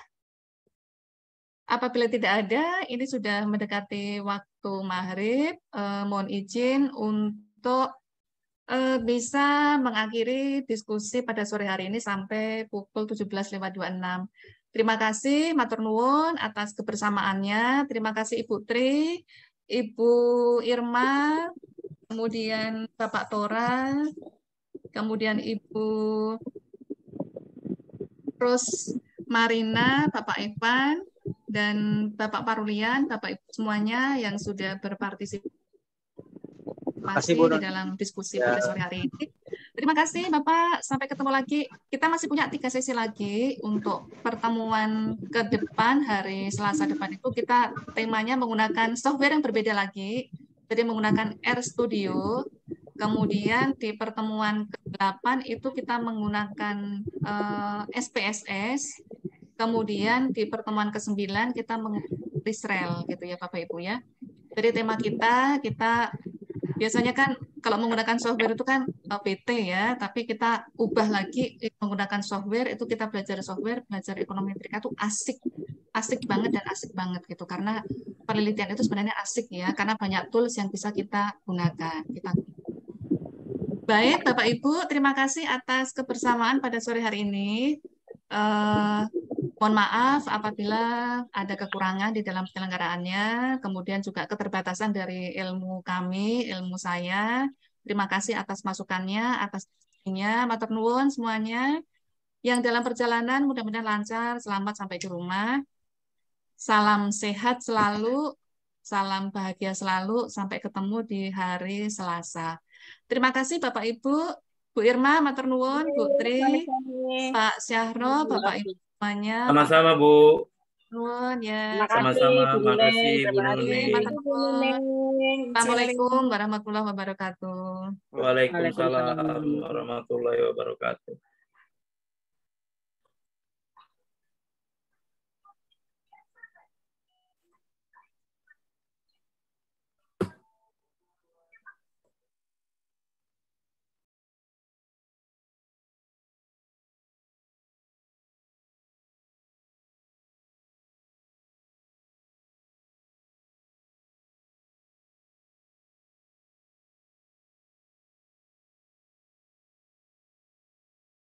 Apabila tidak ada, ini sudah mendekati waktu maghrib. Mohon izin untuk bisa mengakhiri diskusi pada sore hari ini sampai pukul 17.26. Terima kasih, matur nuwun atas kebersamaannya. Terima kasih Ibu Tri, Ibu Irma, kemudian Bapak Tora, kemudian Ibu Ros Marina, Bapak Evan, dan Bapak Parulian, Bapak Ibu semuanya yang sudah berpartisipasi di dalam diskusi pada sore hari ini. Terima kasih Bapak, sampai ketemu lagi. Kita masih punya 3 sesi lagi untuk pertemuan ke depan, hari Selasa depan itu kita temanya menggunakan software yang berbeda lagi, jadi menggunakan RStudio. Kemudian di pertemuan ke-8 itu kita menggunakan SPSS. Kemudian di pertemuan ke-9 kita menggunakan Israel gitu ya Bapak Ibu ya. Jadi tema kita biasanya kan kalau menggunakan software itu kan PT ya, tapi kita ubah lagi menggunakan software, itu kita belajar software, belajar ekonometrika itu asik banget dan asik banget gitu, karena penelitian itu sebenarnya asik ya, karena banyak tools yang bisa kita gunakan. Baik Bapak Ibu, terima kasih atas kebersamaan pada sore hari ini. Mohon maaf apabila ada kekurangan di dalam penyelenggaraannya, kemudian juga keterbatasan dari ilmu kami, ilmu saya. Terima kasih atas masukannya, atas diskusinya. Matur nuwun semuanya. Yang dalam perjalanan mudah-mudahan lancar, selamat sampai di rumah. Salam sehat selalu, salam bahagia selalu, sampai ketemu di hari Selasa. Terima kasih Bapak Ibu, Bu Irma, matur nuwun, Bu Tri, Pak Syahro, Bapak Ibu semuanya. Sama-sama Bu. Nuwun ya. Sama-sama, makasih Bu Nuning. Assalamualaikum warahmatullahi wabarakatuh. Waalaikumsalam warahmatullahi wabarakatuh.